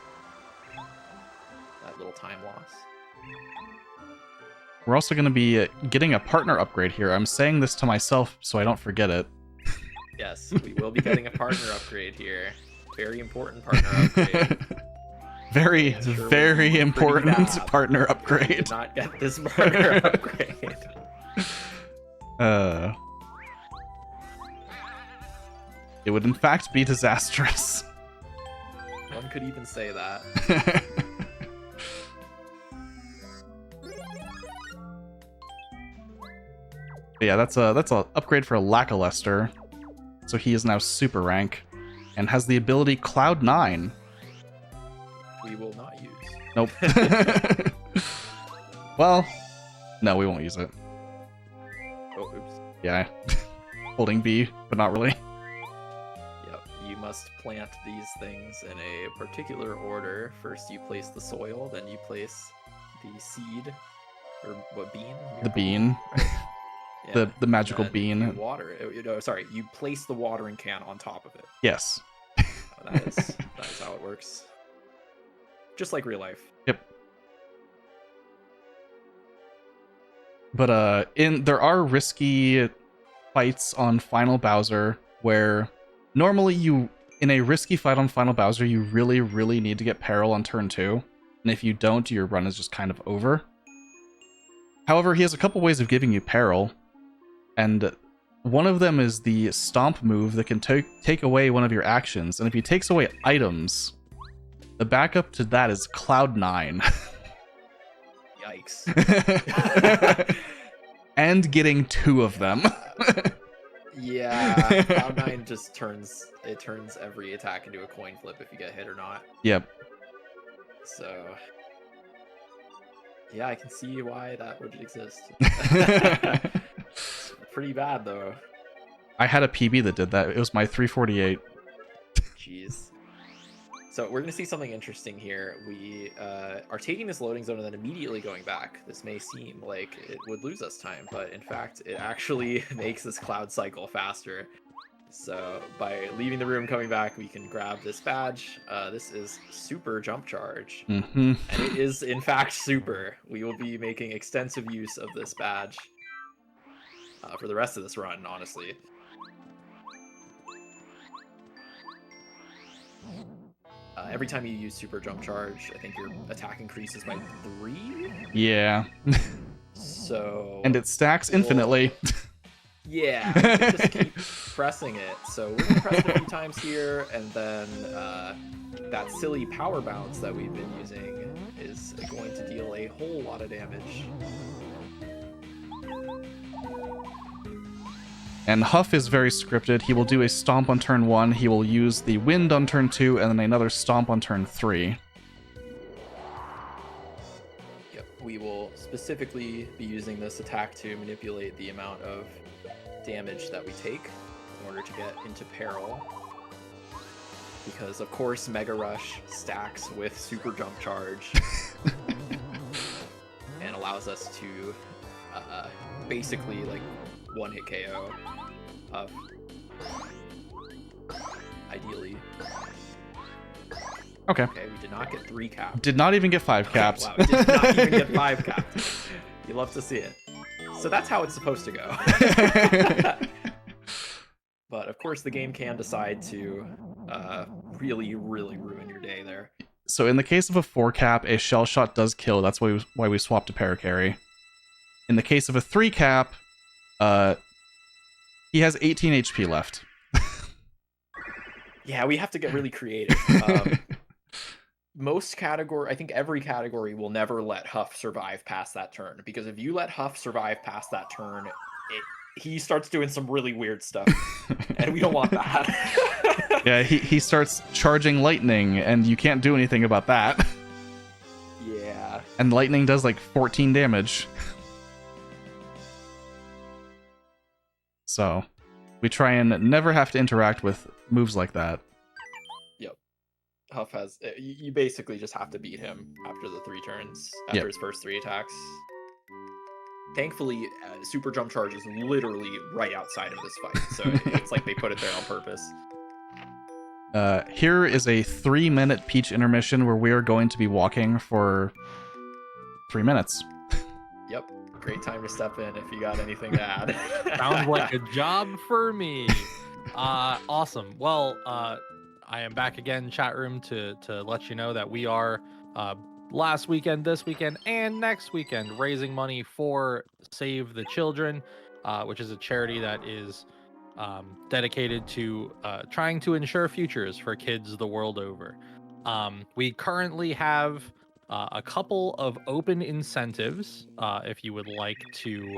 little time loss. We're also going to be getting a partner upgrade here. I'm saying this to myself so I don't forget it. Yes, we will be getting a partner upgrade here. Very important partner upgrade. Very, Sure will be very pretty important bad. partner Did upgrade. not get this partner upgrade. It would in fact be disastrous. One could even say that. Yeah, that's a upgrade for Lackluster. So he is now super rank and has the ability Cloud 9. We will not use. Nope. Well, no, we won't use it. Oh, oops. Yeah. Holding B, but not really. Yep. You must plant these things in a particular order. First, you place the soil, then you place the seed, or what bean? The bean. Yeah, The magical and bean. you water it. No, sorry, you place the watering can on top of it. Yes. That is how it works. Just like real life. Yep. But there are risky fights on Final Bowser where normally in a risky fight on Final Bowser you really, really need to get Peril on turn 2. And if you don't, your run is just kind of over. However, he has a couple ways of giving you Peril. And one of them is the Stomp move that can take away one of your actions. And if he takes away items, the backup to that is Cloud 9. Yikes. And getting 2 of them. Yeah, Cloud 9 just turns every attack into a coin flip if you get hit or not. Yep. So yeah, I can see why that would exist. Pretty bad though. I had a PB that did that. It was my 348. Jeez. So we're going to see something interesting here. We are taking this loading zone and then immediately going back. This may seem like it would lose us time, but in fact, it actually makes this cloud cycle faster. So by leaving the room, coming back, we can grab this badge. This is Super Jump Charge. Mm-hmm. And it is, in fact, super. We will be making extensive use of this badge. for the rest of this run, honestly. Every time you use super jump charge, I think your attack increases by 3. Yeah. So And it stacks we'll- infinitely. Yeah, you can just keep pressing it. So we're gonna press it a few times here, and then that silly power bounce that we've been using is going to deal a whole lot of damage. And Huff is very scripted. He will do a stomp on turn 1, he will use the wind on turn 2, and then another stomp on turn 3. Yep, we will specifically be using this attack to manipulate the amount of damage that we take in order to get into peril. Because of course Mega Rush stacks with super jump charge and allows us to basically like one-hit KO of ideally. Okay. Okay, we did not get 3 capped. Did not even get 5 capped. Wow, we did not even get 5 capped. You love to see it. So that's how it's supposed to go. But of course the game can decide to really ruin your day there. So in the case of a 4 cap, a shell shot does kill. That's why we swapped to paracarry. In the case of a 3 cap, he has 18 HP left. Yeah, we have to get really creative. Most category, I think every category will never let Huff survive past that turn, because if you let Huff survive past that turn, he starts doing some really weird stuff, and we don't want that. Yeah, he starts charging lightning, and you can't do anything about that. Yeah. And lightning does like 14 damage. So, we try and never have to interact with moves like that. Yep. Huff has... You basically just have to beat him after the 3 turns, after his first 3 attacks. Thankfully, super jump charge is literally right outside of this fight, so it's like they put it there on purpose. Here is a 3-minute Peach intermission where we are going to be walking for 3 minutes. Yep. Great time to step in if you got anything to add. Sounds like a job for me. Awesome. Well, I am back again, chat room, to let you know that we are last weekend, this weekend, and next weekend raising money for Save the Children, which is a charity that is dedicated to trying to ensure futures for kids the world over. We currently have a couple of open incentives if you would like to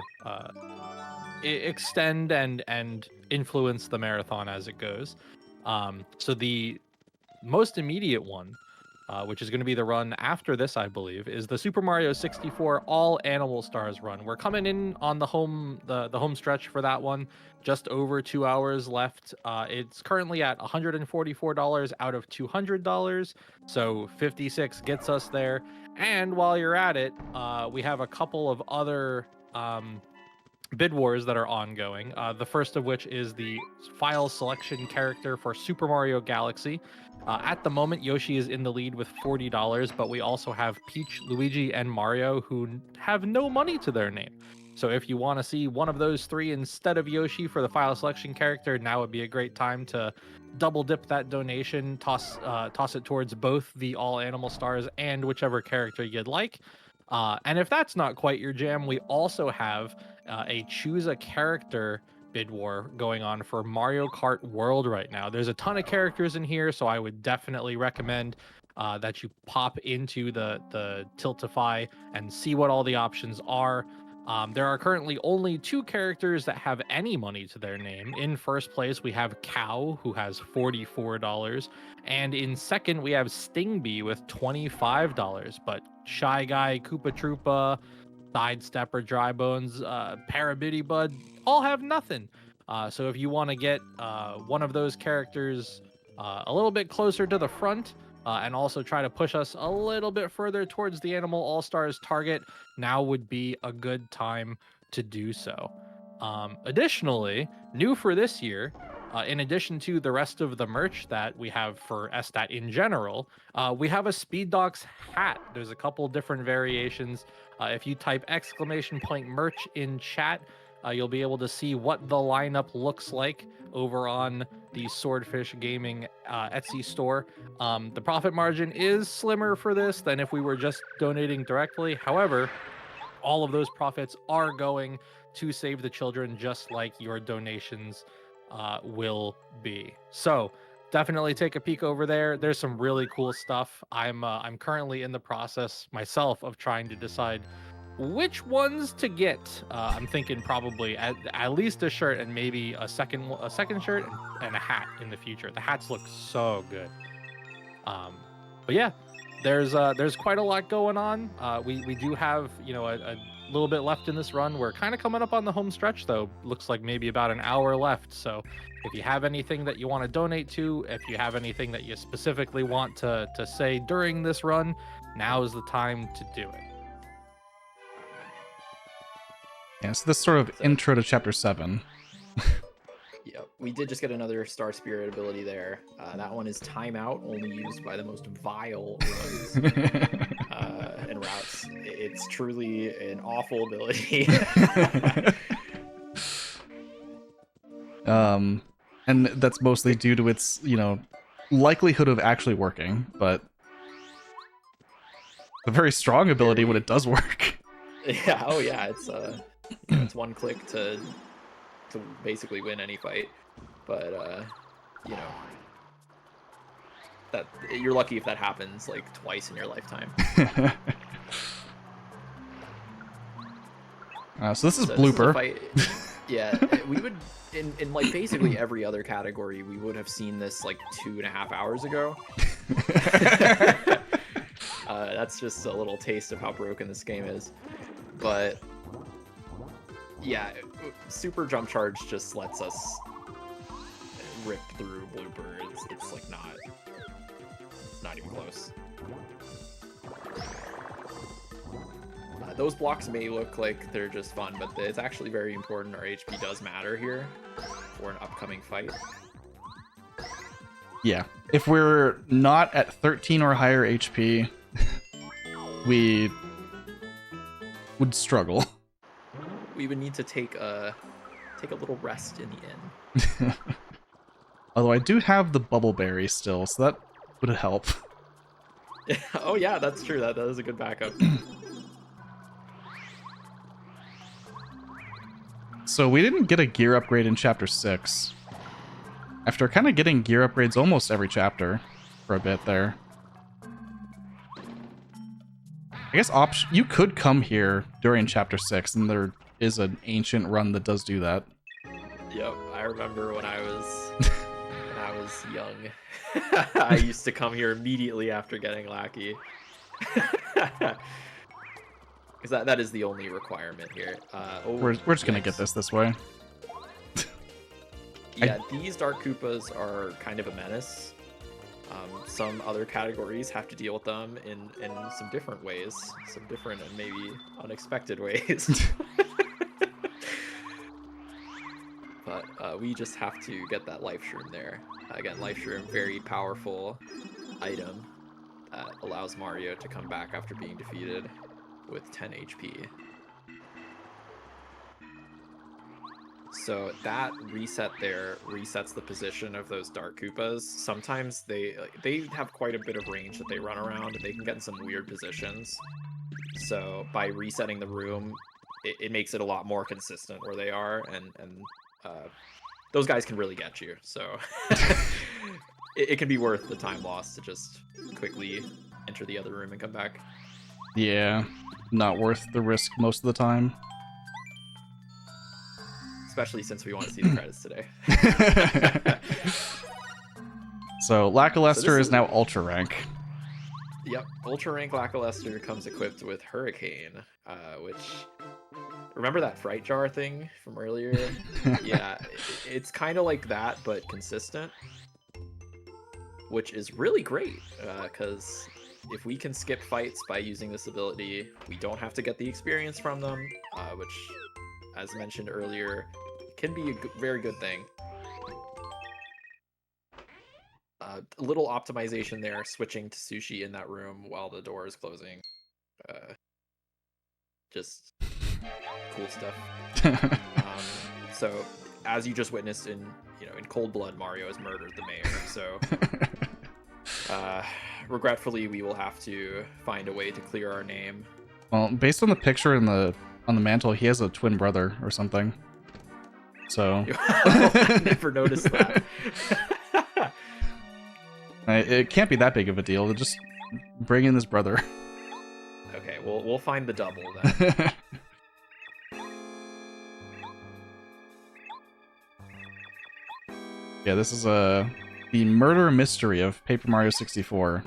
extend and influence the marathon as it goes. So the most immediate one, which is going to be the run after this, I believe, is the Super Mario 64 All Animal Stars run. We're coming in on the home stretch for that one. Just over 2 hours left. It's currently at $144 out of $200, so 56 gets us there. And while you're at it, we have a couple of other bid wars that are ongoing. The first of which is the file selection character for Super Mario Galaxy. At the moment, Yoshi is in the lead with $40, but we also have Peach, Luigi, and Mario who have no money to their name. So if you want to see one of those 3 instead of Yoshi for the file selection character, now would be a great time to double dip that donation, toss it towards both the All Animal Stars and whichever character you'd like. And if that's not quite your jam, we also have a choose a character bid war going on for Mario Kart World right now. There's a ton of characters in here, so I would definitely recommend that you pop into the Tiltify and see what all the options are. There are currently only 2 characters that have any money to their name. In first place, we have Cow, who has $44. And in second, we have Stingbee with $25. But Shy Guy, Koopa Troopa, Sidestepper, Dry Bones, Parabitty Bud all have nothing. So if you want to get one of those characters a little bit closer to the front, and also try to push us a little bit further towards the Animal All-Stars target, now would be a good time to do so. Additionally, new for this year, in addition to the rest of the merch that we have for SDAT in general, we have a SpeedDocs hat. There's a couple different variations. If you type !merch in chat, you'll be able to see what the lineup looks like over on the Swordfish Gaming Etsy store. The profit margin is slimmer for this than if we were just donating directly. However, all of those profits are going to save the children, just like your donations will be. So definitely take a peek over there. There's some really cool stuff. I'm currently in the process myself of trying to decide which ones to get. I'm thinking probably at least a shirt and maybe a second shirt and a hat in the future. The hats look so good. But yeah, there's quite a lot going on. We do have a little bit left in this run. We're kind of coming up on the home stretch though. Looks like maybe about an hour left. So if you have anything that you want to donate to, if you have anything that you specifically want to say during this run, now is the time to do it. Yeah, so this sort of intro to chapter 7. Yep, we did just get another Star Spirit ability there. That one is Timeout, only used by the most vile runs and routes. It's truly an awful ability. And that's mostly due to its, likelihood of actually working, but a very strong ability when it does work. Yeah, oh yeah, it's one click to basically win any fight, but that you're lucky if that happens like twice in your lifetime. So this is blooper. Yeah, we would in like basically every other category we would have seen this like 2.5 hours ago. That's just a little taste of how broken this game is, but yeah, super jump charge just lets us rip through blooper. It's like not even close. Those blocks may look like they're just fun, but it's actually very important. Our HP does matter here for an upcoming fight. Yeah, if we're not at 13 or higher HP, we would struggle. We would need to take a little rest in the inn. Although I do have the bubble berry still, so that would help. Oh yeah, that's true. That is a good backup. So we didn't get a gear upgrade in chapter 6. After kind of getting gear upgrades almost every chapter for a bit there. I guess you could come here during chapter 6, and there is an ancient run that does do that. Yep, I remember when I was young. I used to come here immediately after getting Lackey. Because that is the only requirement here. We're just gonna get this way. Yeah, these Dark Koopas are kind of a menace. Some other categories have to deal with them in some different ways, some different and maybe unexpected ways. But we just have to get that Life Shroom there. Again, Life Shroom, very powerful item that allows Mario to come back after being defeated with 10 HP. So that reset there resets the position of those Dark Koopas. Sometimes they have quite a bit of range that they run around, and they can get in some weird positions. So by resetting the room, it makes it a lot more consistent where they are, and those guys can really get you. So it can be worth the time lost to just quickly enter the other room and come back. Yeah, not worth the risk most of the time. Especially since we want to see the credits today. So Lackluster is now Ultra Rank. Yep, Ultra Rank Lackluster comes equipped with Hurricane, which... Remember that Fright Jar thing from earlier? Yeah, it's kind of like that, but consistent. Which is really great, because if we can skip fights by using this ability, we don't have to get the experience from them, which, as mentioned earlier, can be a very good thing. A little optimization there, switching to Sushi in that room while the door is closing. Just cool stuff. So, as you just witnessed in cold blood, Mario has murdered the mayor. So, regretfully, we will have to find a way to clear our name. Well, based on the picture on the mantle, he has a twin brother or something. So I never noticed that. It can't be that big of a deal. Just bring in his brother. Okay, we'll find the double then. Yeah, this is the murder mystery of Paper Mario 64.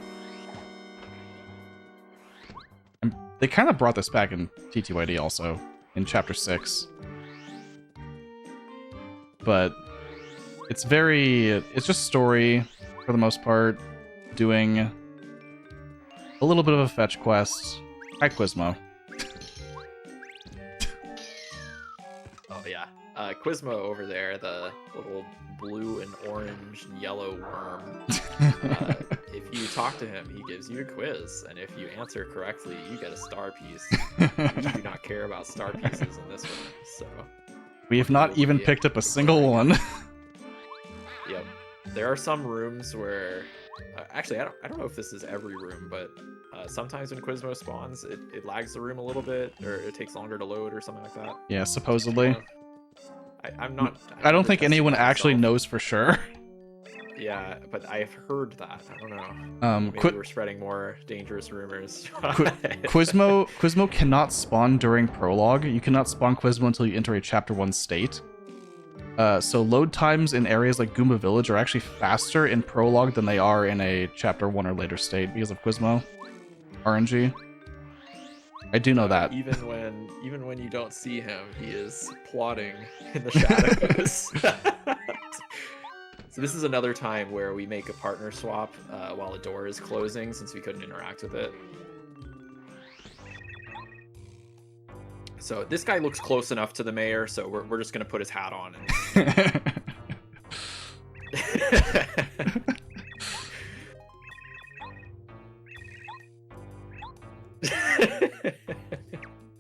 And they kind of brought this back in TTYD also, in Chapter 6. But it's just story for the most part, doing a little bit of a fetch quest. Hi, Quizmo. Oh yeah, Quizmo over there, the little blue and orange and yellow worm. If you talk to him, he gives you a quiz, and if you answer correctly, you get a star piece. We do not care about star pieces in this one, so we have not even picked up a single one. Yep. There are some rooms where, actually, I don't know if this is every room, but sometimes when Quizmo spawns, it lags the room a little bit, or it takes longer to load, or something like that. Yeah, supposedly. I'm not. I don't think anyone actually knows for sure. Yeah, but I've heard that. I don't know. Maybe we're spreading more dangerous rumors. Quizmo cannot spawn during prologue. You cannot spawn Quizmo until you enter a Chapter 1 state. So load times in areas like Goomba Village are actually faster in prologue than they are in a Chapter 1 or later state because of Quizmo RNG. I do know that. Even when you don't see him, he is plotting in the shadows. So this is another time where we make a partner swap while a door is closing, since we couldn't interact with it. So this guy looks close enough to the mayor, so we're just gonna put his hat on.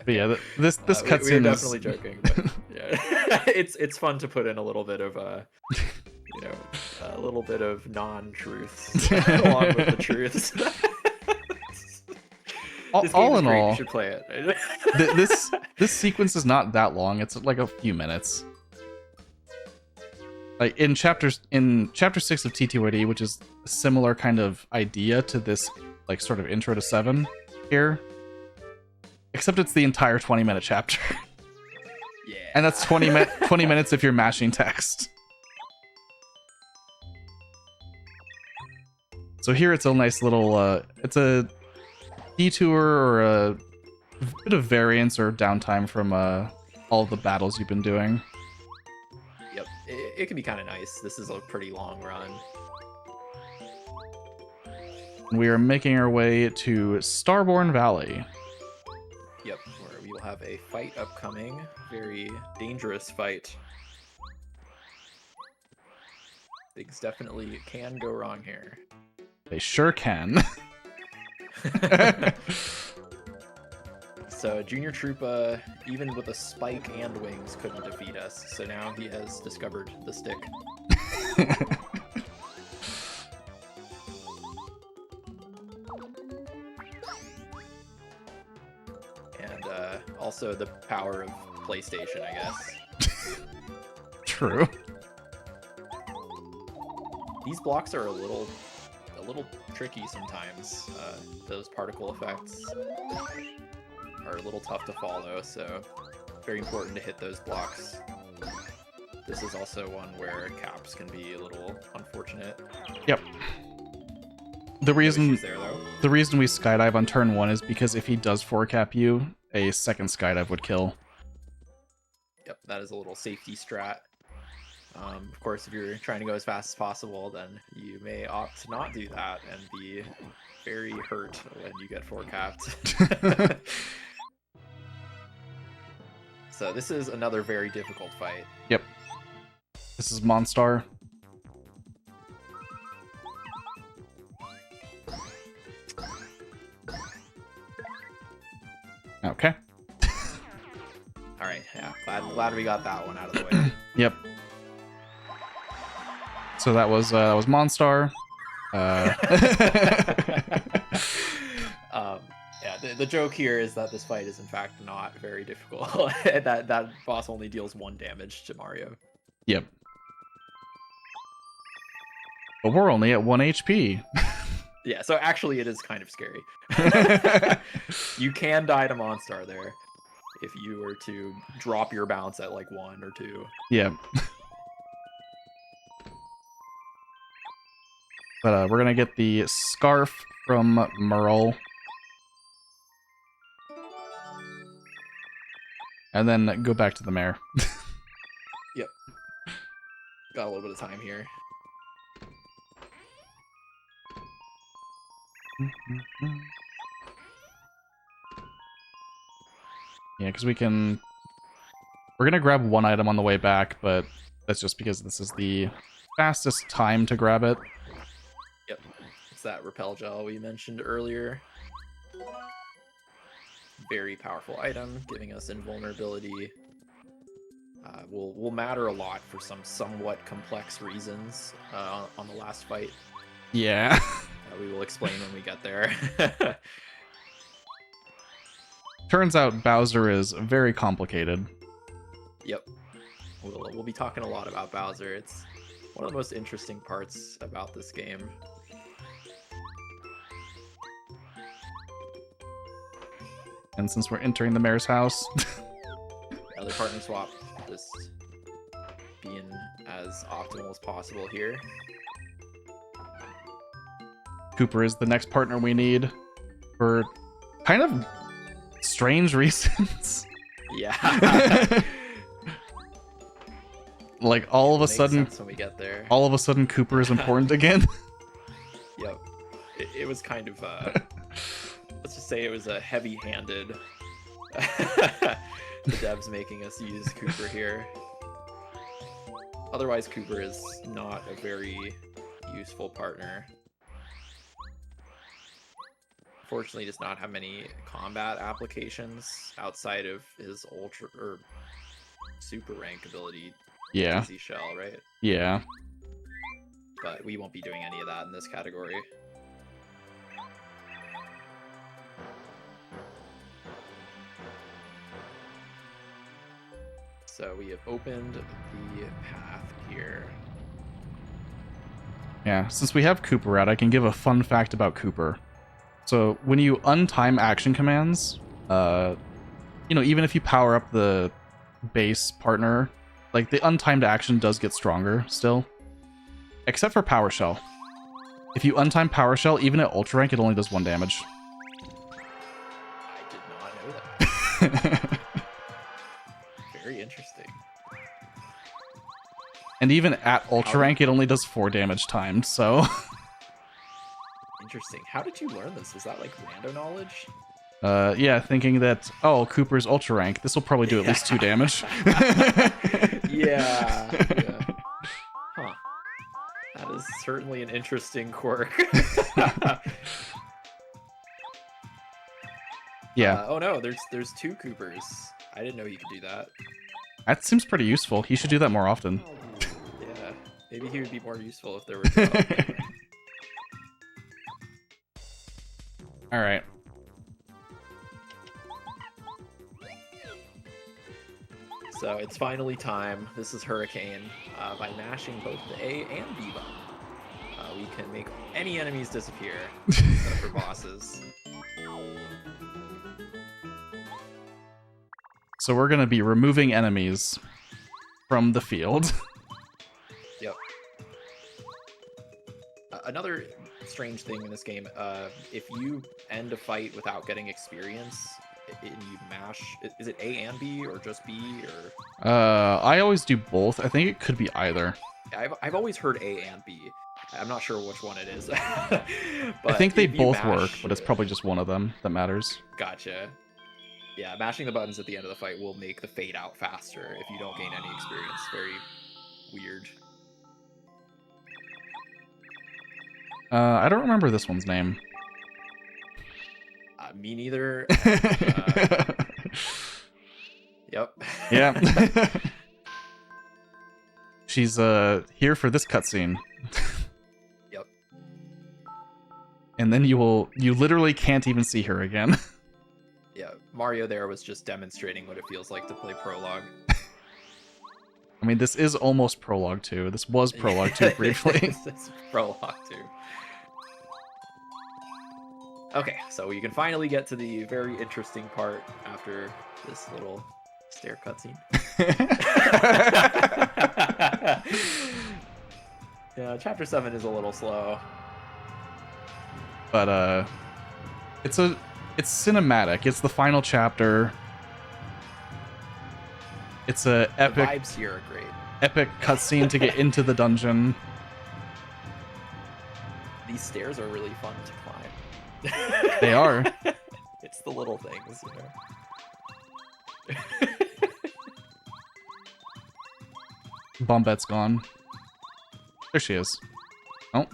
But yeah, this cutscene we're definitely joking. But yeah, it's fun to put in a little bit of a little bit of non-truths along with the truths. all in all, you should play it. this sequence is not that long. It's like a few minutes. Like in chapter 6 of TTYD, which is a similar kind of idea to this, like sort of intro to 7 here, except it's the entire 20-minute chapter. Yeah, and that's 20 minutes if you're mashing text. So here it's a nice little it's a detour or a bit of variance or downtime from all the battles you've been doing. Yep, it can be kind of nice. This is a pretty long run. We are making our way to Starborn Valley. Yep, where we will have a fight upcoming. Very dangerous fight. Things definitely can go wrong here. They sure can. So Junior Troop, even with a spike and wings, couldn't defeat us. So now he has discovered the stick. And also the power of PlayStation, I guess. True. These blocks are a little tricky sometimes. Those particle effects are a little tough to follow, so very important to hit those blocks. This is also one where caps can be a little unfortunate. Yep. The reason we skydive on turn 1 is because if he does 4-cap you, a second skydive would kill. Yep, that is a little safety strat. Of course, if you're trying to go as fast as possible, then you may opt to not do that and be very hurt when you get 4-capped. So this is another very difficult fight. Yep. This is Monstar. Okay. All right, yeah, glad we got that one out of the way. Yep. So that was Monstar. Yeah, the joke here is that this fight is in fact not very difficult. that boss only deals 1 damage to Mario. Yep. But we're only at 1 HP. Yeah, so actually it is kind of scary. You can die to Monstar there if you were to drop your bounce at like 1 or 2. Yep. But we're gonna get the scarf from Merle. And then go back to the mayor. Yep. Got a little bit of time here. Yeah, because we're gonna grab 1 item on the way back, but that's just because this is the fastest time to grab it. Yep. It's that repel gel we mentioned earlier. Very powerful item, giving us invulnerability. Will matter a lot for some somewhat complex reasons on the last fight. Yeah. We will explain when we get there. Turns out Bowser is very complicated. Yep. We'll be talking a lot about Bowser. It's one of the most interesting parts about this game. And since we're entering the mayor's house... Another partner swap. Just being as optimal as possible here. Cooper is the next partner we need for kind of strange reasons. Yeah. Like all of a Makes sudden, sense when we get there. all of a sudden, Cooper is important again. Yep. It was kind of let's just say it was a heavy-handed. The devs making us use Cooper here. Otherwise, Cooper is not a very useful partner. Fortunately, does not have many combat applications outside of his ultra or super rank ability. Yeah. Dizzy Shell, right? Yeah. But we won't be doing any of that in this category. So we have opened the path here. Yeah. Since we have Cooper out, I can give a fun fact about Cooper. So when you untime action commands, even if you power up the base partner, like the untimed action does get stronger still. Except for Power Shell. If you untime Power Shell, even at Ultra Rank, it only does 1 damage. I did not know that. Very interesting. And even at Ultra Rank, it only does 4 damage timed, so... Interesting. How did you learn this? Was that like rando knowledge? Yeah, thinking that, oh, Cooper's Ultra Rank, this will probably do at least 2 damage. Yeah. Huh. That is certainly an interesting quirk. Yeah. Oh no, there's 2 Coopers. I didn't know you could do that. That seems pretty useful. He should do that more often. Yeah. Maybe he would be more useful if there were 2. Alright. So it's finally time. This is Hurricane. By mashing both the A and B button, we can make any enemies disappear except for bosses. So we're going to be removing enemies from the field. Yep. Another strange thing in this game, if you end a fight without getting experience and you mash, is it A and B or just B or? I always do both. I think it could be either. I've always heard A and B. I'm not sure which one it is. But I think they if you both mash- work, but it's probably just one of them that matters. Gotcha. Yeah, mashing the buttons at the end of the fight will make the fade out faster if you don't gain any experience. Very weird. I don't remember this one's name. Me neither. Yep. Yeah. She's here for this cutscene. Yep. And then you literally can't even see her again. Yeah, Mario there was just demonstrating what it feels like to play Prologue. I mean, this is almost Prologue 2. This was Prologue 2 briefly. It's Prologue 2. Okay, so you can finally get to the very interesting part after this little stair cutscene. Yeah, chapter 7 is a little slow. But it's cinematic. It's the final chapter. It's a The epic vibes here are great. epic cutscene to get into the dungeon. These stairs are really fun to climb. They are. It's the little things, you know. Bombette's gone. There she is. Oh.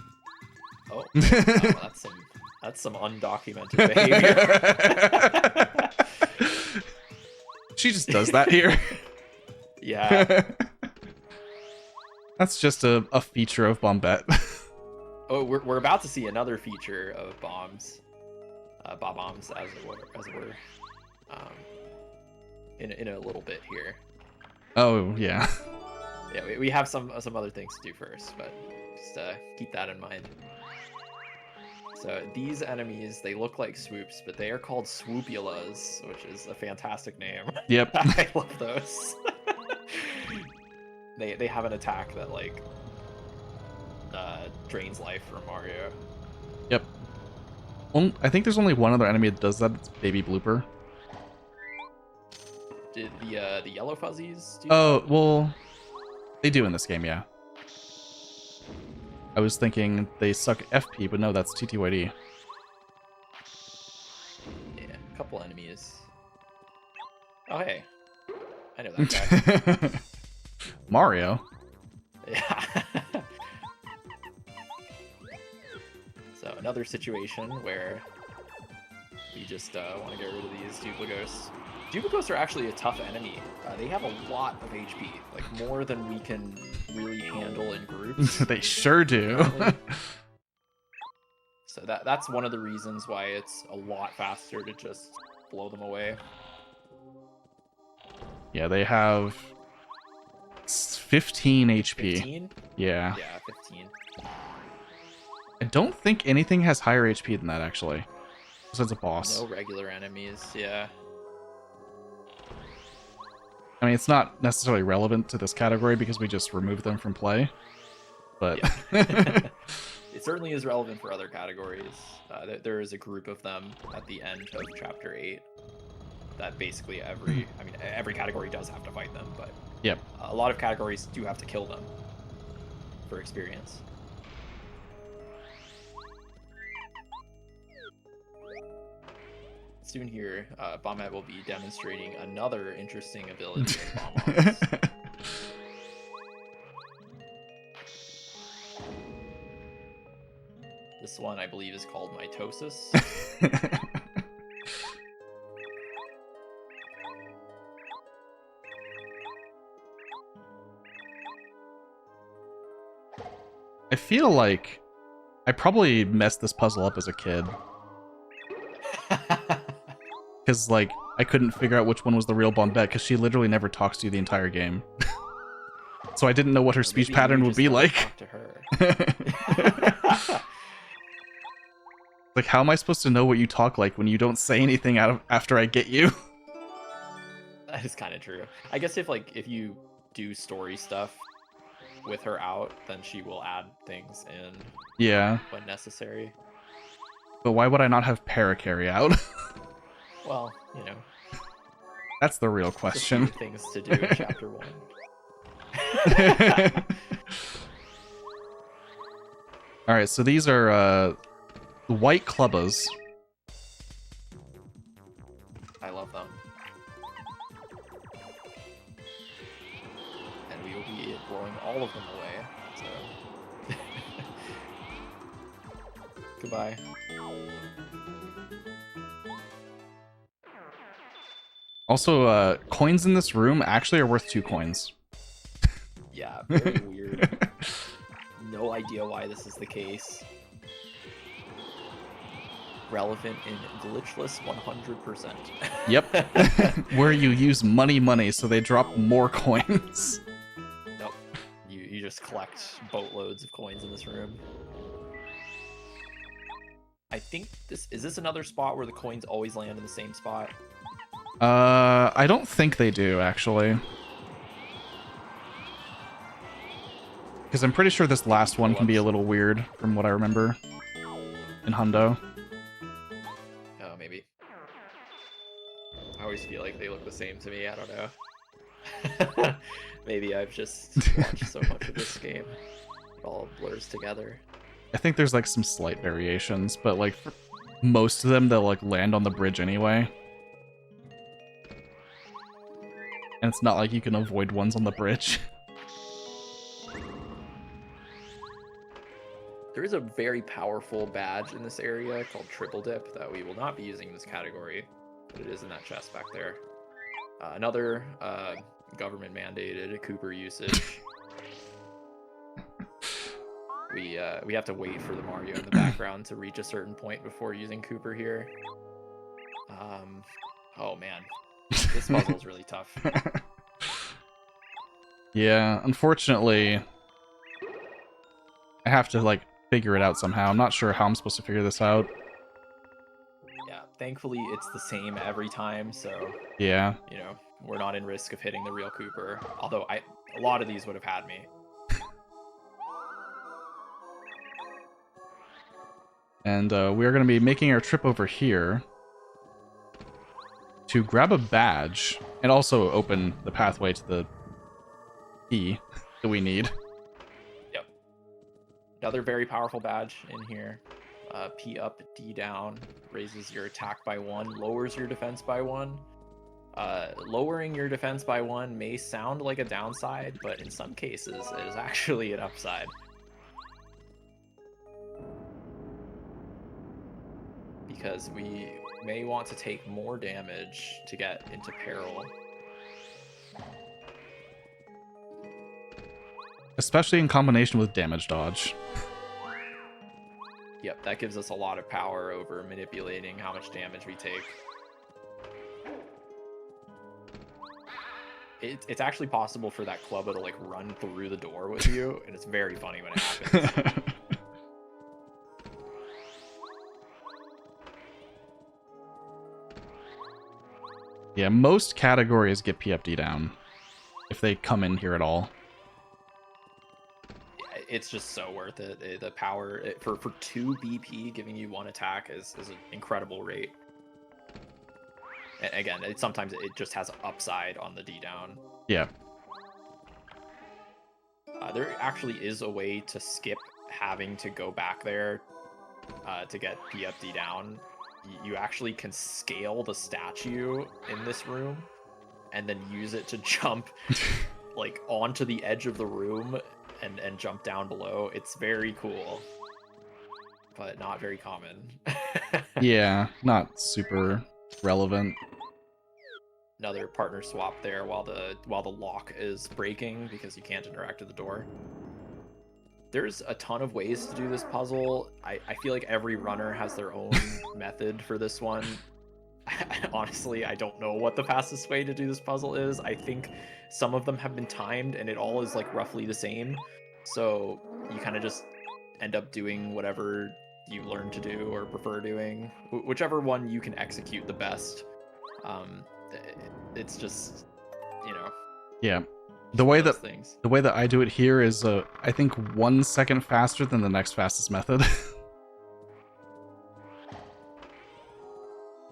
Oh, that's some undocumented behavior. She just does that here. Yeah. That's just a feature of Bombette. Oh, we're about to see another feature of bombs, bob-bombs as it were, in a little bit here. Oh yeah. Yeah, we have some other things to do first, but just keep that in mind. So these enemies, they look like swoops, but they are called swoopulas, which is a fantastic name. Yep. I love those. They have an attack that like drains life from Mario. Yep. I think there's only one other enemy that does that. It's Baby Blooper. Did the yellow fuzzies do Oh, well, they do in this game, yeah. I was thinking they suck FP, but no, that's TTYD. Yeah, a couple enemies. Oh, hey. I know that guy. Mario? Yeah. So, another situation where we just want to get rid of these Dupligos. Dupligos are actually a tough enemy. They have a lot of HP, like more than we can really handle in groups. They sure do. So that's one of the reasons why it's a lot faster to just blow them away. Yeah, they have 15 HP. 15? Yeah. Yeah, 15. I don't think anything has higher HP than that, actually. Besides a boss. No regular enemies, yeah. I mean, it's not necessarily relevant to this category because we just removed them from play. But... Yeah. It certainly is relevant for other categories. There is a group of them at the end of Chapter 8 that basically every category does have to fight them, but yep. A lot of categories do have to kill them for experience. Soon here, Bombette will be demonstrating another interesting ability in Bomb-Bombs. This one, I believe, is called Mitosis. I feel like I probably messed this puzzle up as a kid. Because, like, I couldn't figure out which one was the real Bombette, because she literally never talks to you the entire game. So I didn't know what her speech pattern would be like. Talk to her. Like, how am I supposed to know what you talk like when you don't say anything after I get you? That is kind of true. I guess if you do story stuff with her out, then she will add things in. Yeah. When necessary. But why would I not have Para carry out? Well, you know. That's the real question. A few things to do in Chapter 1. Alright, so these are white clubbas. I love them. And we will be blowing all of them away. So. Goodbye. Also, coins in this room actually are worth 2 coins. Yeah, Yeah, very weird. No idea why this is the case. Relevant in Glitchless 100%. Yep. Where you use money, so they drop more coins. Nope. You just collect boatloads of coins in this room. I think this is another spot where the coins always land in the same spot. I don't think they do, actually. Because I'm pretty sure this last one can be a little weird from what I remember in Hundo. Oh, maybe. I always feel like they look the same to me. I don't know. Maybe I've just watched so much of this game. It all blurs together. I think there's like some slight variations, but like for most of them, they'll like land on the bridge anyway. And it's not like you can avoid ones on the bridge. There is a very powerful badge in this area called Triple Dip that we will not be using in this category, but it is in that chest back there. Another government mandated Cooper usage. We have to wait for the Mario in the background to reach a certain point before using Cooper here. Oh man, this puzzle is really tough. Yeah, unfortunately, I have to like figure it out somehow. I'm not sure how I'm supposed to figure this out. Yeah, thankfully it's the same every time, so Yeah. you know, we're not in risk of hitting the real Cooper. Although a lot of these would have had me. And we're going to be making our trip over here to grab a badge and also open the pathway to the key that we need. Yep. Another very powerful badge in here. P up, D down, raises your attack by 1, lowers your defense by 1. Lowering your defense by 1 may sound like a downside, but in some cases it is actually an upside. Because we may want to take more damage to get into peril. Especially in combination with damage dodge. Yep, that gives us a lot of power over manipulating how much damage we take. It's actually possible for that clubba to like run through the door with you, and it's very funny when it happens. Yeah, most categories get PFD down if they come in here at all. Yeah, it's just so worth it. The power for 2 BP giving you 1 attack is an incredible rate. And again, sometimes it just has upside on the D down. Yeah. There actually is a way to skip having to go back there to get PFD down. You actually can scale the statue in this room and then use it to jump like onto the edge of the room and jump down below. It's very cool, but not very common. Yeah, not super relevant. Another partner swap there while the lock is breaking because you can't interact with the door. There's a ton of ways to do this puzzle. I feel like every runner has their own method for this one. Honestly, I don't know what the fastest way to do this puzzle is. I think some of them have been timed and it all is like roughly the same. So you kind of just end up doing whatever you learn to do or prefer doing. Whichever one you can execute the best. It's just, you know. Yeah. The way that things. the way that I do it here is I think 1 second faster than the next fastest method.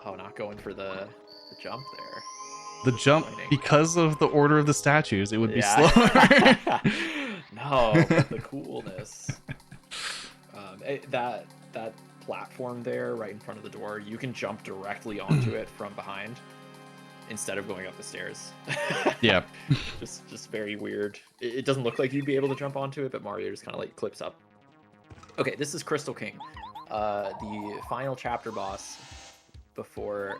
Oh, not going for the jump there. The jump, because of the order of the statues, it would be slower. No, but the coolness. That platform there right in front of the door, you can jump directly onto it from behind instead of going up the stairs. Yeah. Just very weird. It doesn't look like you'd be able to jump onto it, but Mario just kind of like clips up. Okay, this is Crystal King, the final chapter boss before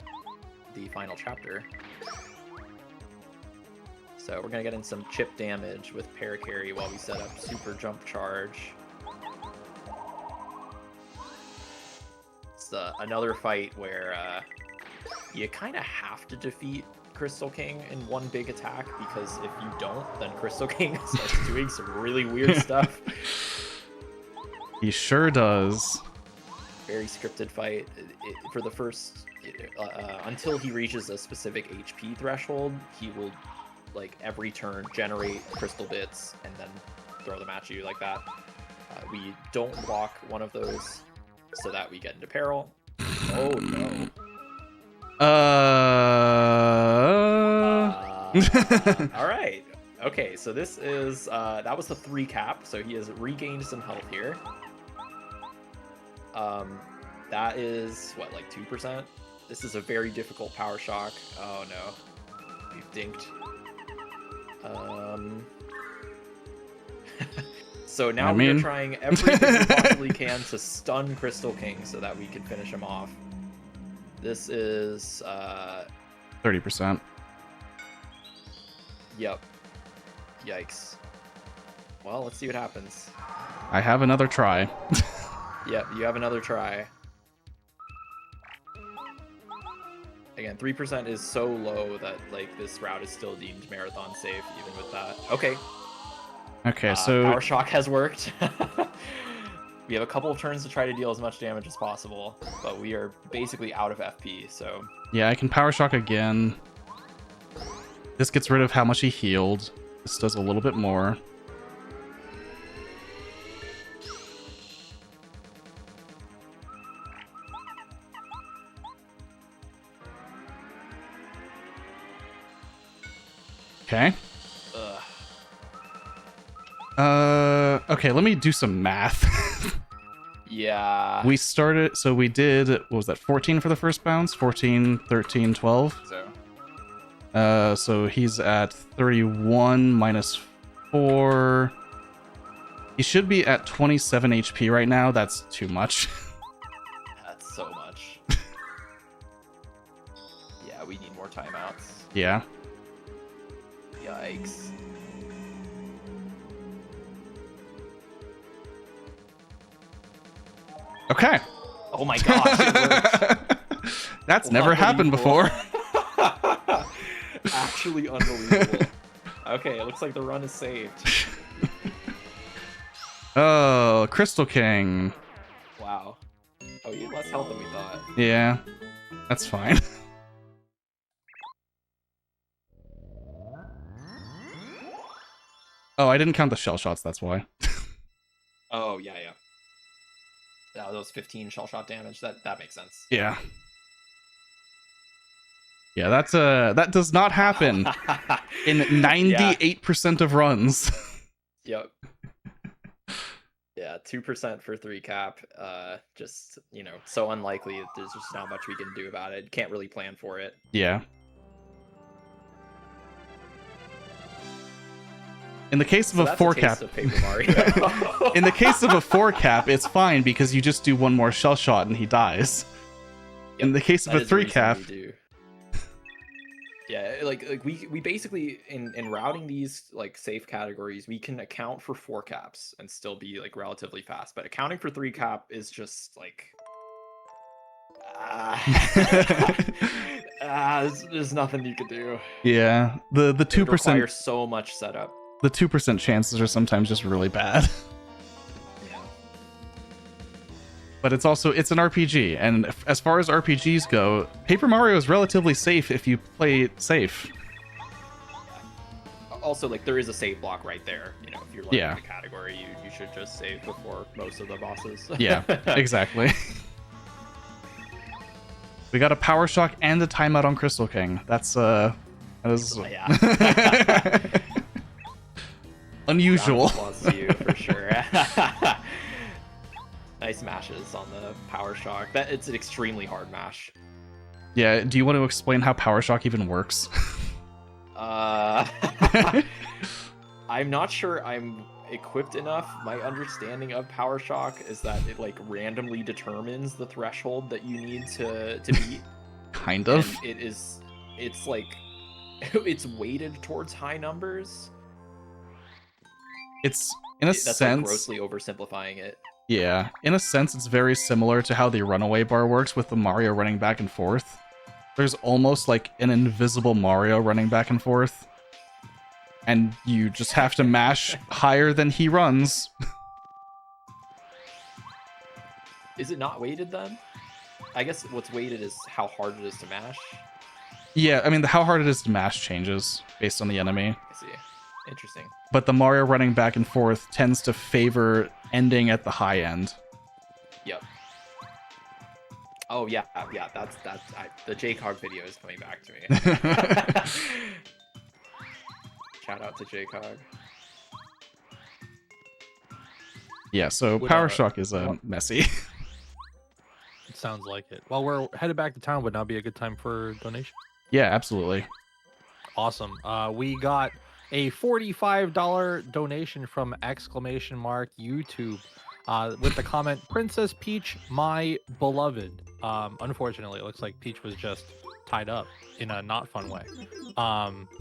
the final chapter. So we're gonna get in some chip damage with Paracarry while we set up Super Jump Charge. It's another fight where you kind of have to defeat Crystal King in one big attack, because if you don't, then Crystal King starts doing some really weird stuff. He sure does. Very scripted fight. For the first, until he reaches a specific HP threshold, he will, like, every turn generate crystal bits and then throw them at you like that. We don't block one of those so that we get into peril. Oh no. All right. Okay, so this is that was the 3 cap, so he has regained some health here. That is what, like 2%? This is a very difficult power shock. Oh no. We've dinked. So now we're trying everything we possibly can to stun Crystal King so that we can finish him off. This is 30%. Yep. Yikes. Well, let's see what happens. I have another try. Yep, you have another try. Again, 3% is so low that, like, this route is still deemed marathon safe even with that. Okay. Okay, so Power Shock has worked. We have a couple of turns to try to deal as much damage as possible, but we are basically out of FP, so... Yeah, I can Power Shock again. This gets rid of how much he healed. This does a little bit more. Okay. Okay, let me do some math. Yeah. We started, so we did, what was that, 14 for the first bounce? 14, 13, 12? So he's at 31 minus 4. He should be at 27 HP right now. That's too much. That's so much. Yeah, we need more timeouts. Yeah. Yikes. Okay. Oh my gosh, it worked. That's never happened before. Actually unbelievable. Okay, it looks like the run is saved. Oh, Crystal King. Wow. Oh, you had less health than we thought. Yeah, that's fine. Oh, I didn't count the shell shots, that's why. Oh, yeah. Those 15 shell shot damage, that makes sense. Yeah. Yeah, that's that does not happen in 98% of runs. Yep. Yeah, 2% for 3 cap. Just, you know, so unlikely. There's just not much we can do about it. Can't really plan for it. Yeah. In the case of a 4 cap, in the case of a 4 cap, it's fine because you just do one more shell shot and he dies. Yep, in the case of a 3 cap, yeah, like we basically in routing these like safe categories, we can account for 4 caps and still be like relatively fast. But accounting for 3 cap is just like there's nothing you could do. Yeah, the 2% requires so much setup. The 2% chances are sometimes just really bad. Yeah. But it's an RPG, and as far as RPGs go, Paper Mario is relatively safe if you play it safe. Also, like, there is a save block right there. You know, if you're learning the category, you should just save before most of the bosses. Yeah, exactly. We got a Power Shock and a timeout on Crystal King. That is unusual. To you for sure. Nice mashes on the Power Shock. It's an extremely hard mash. Yeah, do you want to explain how Power Shock even works? I'm not sure I'm equipped enough. My understanding of Power Shock is that it like randomly determines the threshold that you need to beat. Kind of. And it's like it's weighted towards high numbers. It's in a That's like sense, grossly oversimplifying it. yeah, in a sense, it's very similar to how the runaway bar works with the Mario running back and forth. There's almost like an invisible Mario running back and forth, and you just have to mash higher than he runs. Is it not weighted then? I guess what's weighted is how hard it is to mash. Yeah, I mean, how hard it is to mash changes based on the enemy. I see. Interesting. But the Mario running back and forth tends to favor ending at the high end. Yep. Oh yeah, that's the JCOG video is coming back to me. Shout out to JCOG. Yeah, so Would, Power Shock is messy. It sounds like it. Well, we're headed back to town. Would now be a good time for donation. Yeah, absolutely. Awesome. We got a $45 donation from !YouTube with the comment, Princess Peach, my beloved. Unfortunately, it looks like Peach was just tied up in a not fun way.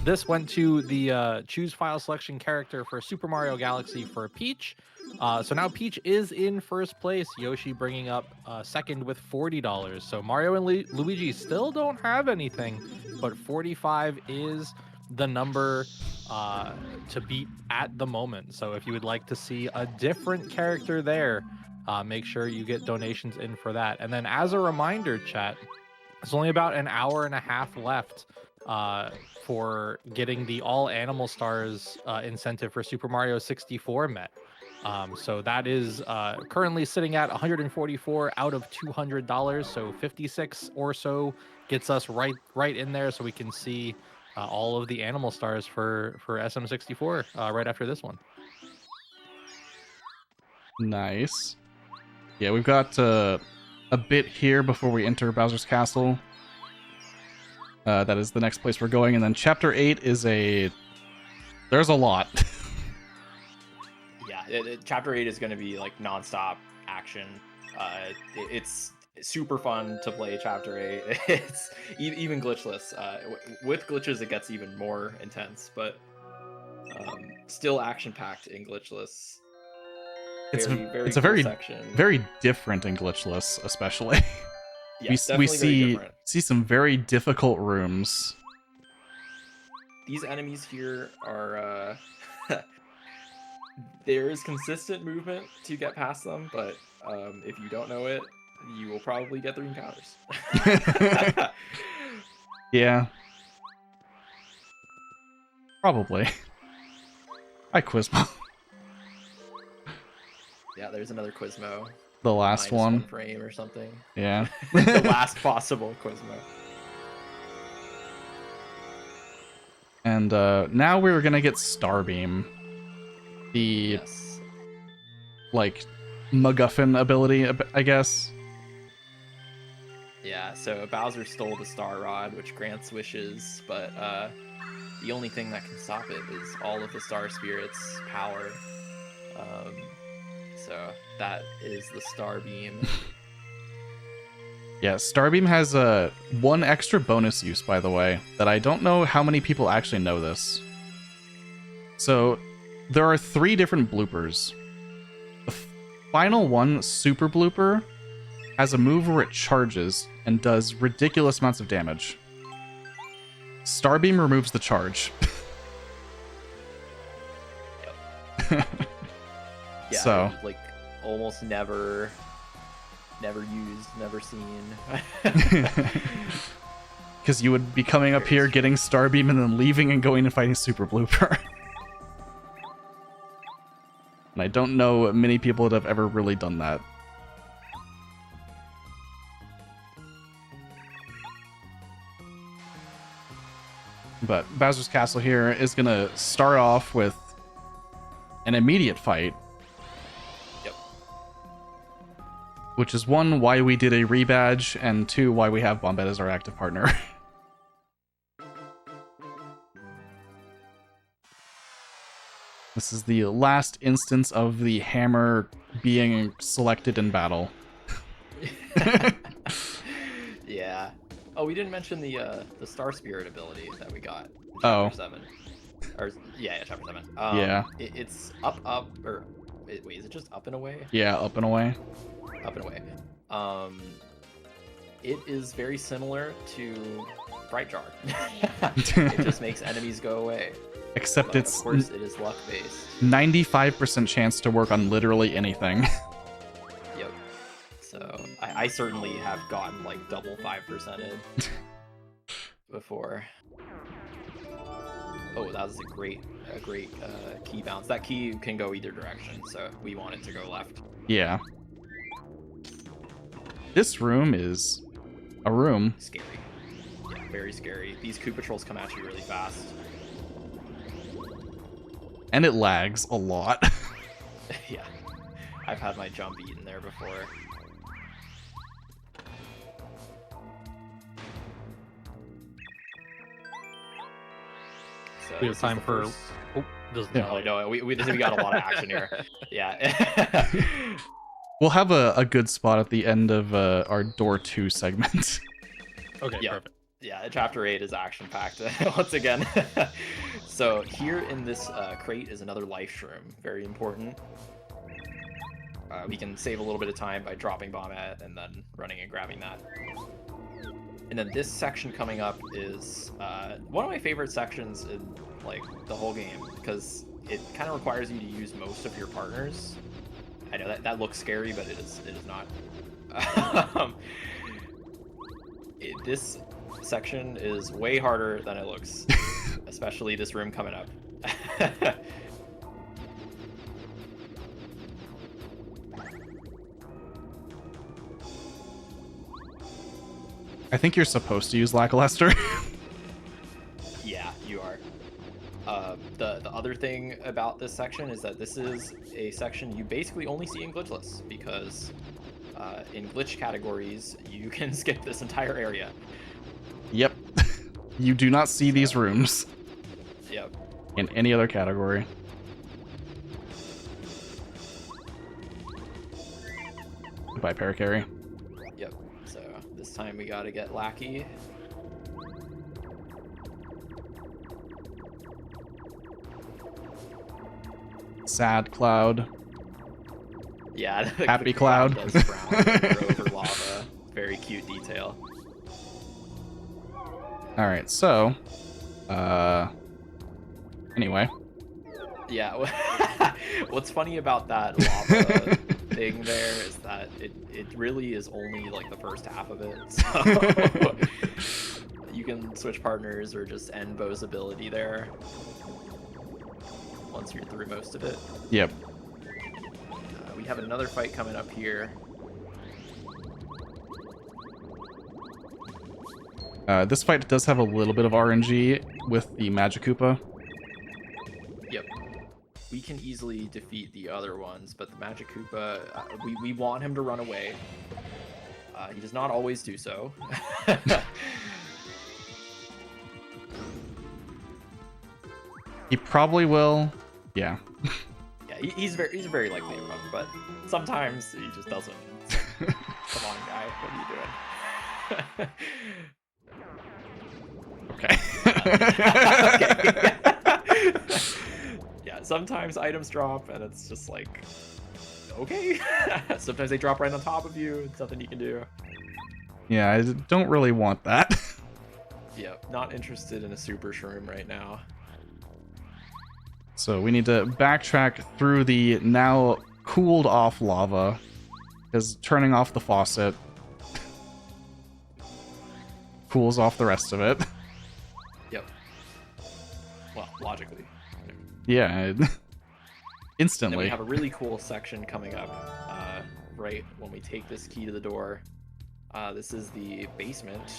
This went to the choose file selection character for Super Mario Galaxy for Peach. So now Peach is in first place, Yoshi bringing up second with $40. So Mario and Luigi still don't have anything, but 45 is the number to beat at the moment. So if you would like to see a different character there, make sure you get donations in for that. And then as a reminder, chat, it's only about an hour and a half left for getting the all animal stars incentive for Super Mario 64 met. So that is currently sitting at 144 out of $200. So 56 or so gets us right in there, so we can see all of the animal stars for SM64 right after this one. Nice. Yeah, we've got a bit here before we enter Bowser's Castle. That is the next place we're going, and then Chapter 8 is there's a lot. Yeah, Chapter 8 is going to be like nonstop action. It's super fun to play Chapter 8. It's even glitchless. With glitches, it gets even more intense, but still action-packed in glitchless. It's very a cool very section. very different in glitchless, especially. Yeah, we definitely very see different. some very difficult rooms. These enemies here are there is consistent movement to get past them, but if you don't know it, you will probably get through encounters. Yeah. Probably. Hi, Quizmo. Yeah, there's another Quizmo. The last -1 one. frame or something. Yeah. The last possible Quizmo. And now we're gonna get Starbeam. The Yes. like MacGuffin ability, I guess. Yeah, so Bowser stole the Star Rod, which grants wishes, but the only thing that can stop it is all of the Star Spirits' power. So that is the Star Beam. Yeah, Starbeam has one extra bonus use, by the way, that I don't know how many people actually know this. So there are 3 different bloopers. The final one, Super Blooper, has a move where it charges and does ridiculous amounts of damage. Starbeam removes the charge. Yeah, So like almost never used, never seen. because you would be coming up here, getting Starbeam, and then leaving and going and fighting Super Blooper. And I don't know many people that have ever really done that. But Bowser's Castle here is going to start off with an immediate fight. Yep. Which is 1, why we did a rebadge, and 2, why we have Bombette as our active partner. This is the last instance of the hammer being selected in battle. Yeah. Oh, we didn't mention the Star Spirit ability that we got in Oh. Chapter 7. Or yeah, Chapter 7. Yeah. It's up, or wait, is it just up and away? Yeah, up and away. Up and away. It is very similar to Bright Jar. It just makes enemies go away. Except But it's of course it is luck based. 95% chance to work on literally anything. Yep. So I certainly have gotten like double 5%ed before. Oh, that was a great key bounce. That key can go either direction, so we want it to go left. Yeah. This room is a room. Scary. Yeah, very scary. These Koopa Trolls come at you really fast. And it lags a lot. Yeah. I've had my jump eaten there before. So We have time for. Oh, Yeah. Oh no, we got a lot of action here. Yeah. We'll have a good spot at the end of our Door 2 segment. Okay, Yeah. perfect. Yeah, Chapter 8 is action-packed once again. So here in this crate is another life shroom. Very important. We can save a little bit of time by dropping Bombette and then running and grabbing that. And then this section coming up is one of my favorite sections in like the whole game, because it kind of requires you to use most of your partners. I know that looks scary, but it is not. This section is way harder than it looks, especially this room coming up. I think you're supposed to use Lackluster. Yeah, you are. The other thing about this section is that this is a section you basically only see in Glitchless, because in glitch categories, you can skip this entire area. Yep. You do not see these rooms Yep. in any other category. Goodbye, Paracarry. Yep. So this time we gotta get Lackey. Sad Cloud. Yeah. Happy the crowd Cloud. does frown over lava. Very cute detail. All right, so anyway, Yeah. What's funny about that lava thing there is that it really is only like the first half of it. So you can switch partners or just end Bo's ability there once you're through most of it. yep. We have another fight coming up here. This fight does have a little bit of RNG with the Magikoopa. Yep. We can easily defeat the other ones, but the Magic Koopa, we want him to run away. He does not always do so. He probably will. Yeah. Yeah, he's very likely to run, but sometimes he just doesn't. So, come on, guy, what are you doing? Okay. Okay. Yeah, sometimes items drop and it's just like, okay. Sometimes they drop right on top of you. It's nothing you can do. Yeah, I don't really want that. Yeah, not interested in a super shroom right now. So we need to backtrack through the now cooled off lava, because turning off the faucet cools off the rest of it. Yep. Well, logically. Yeah, Then we instantly. have a really cool section coming up right when we take this key to the door. This is the basement.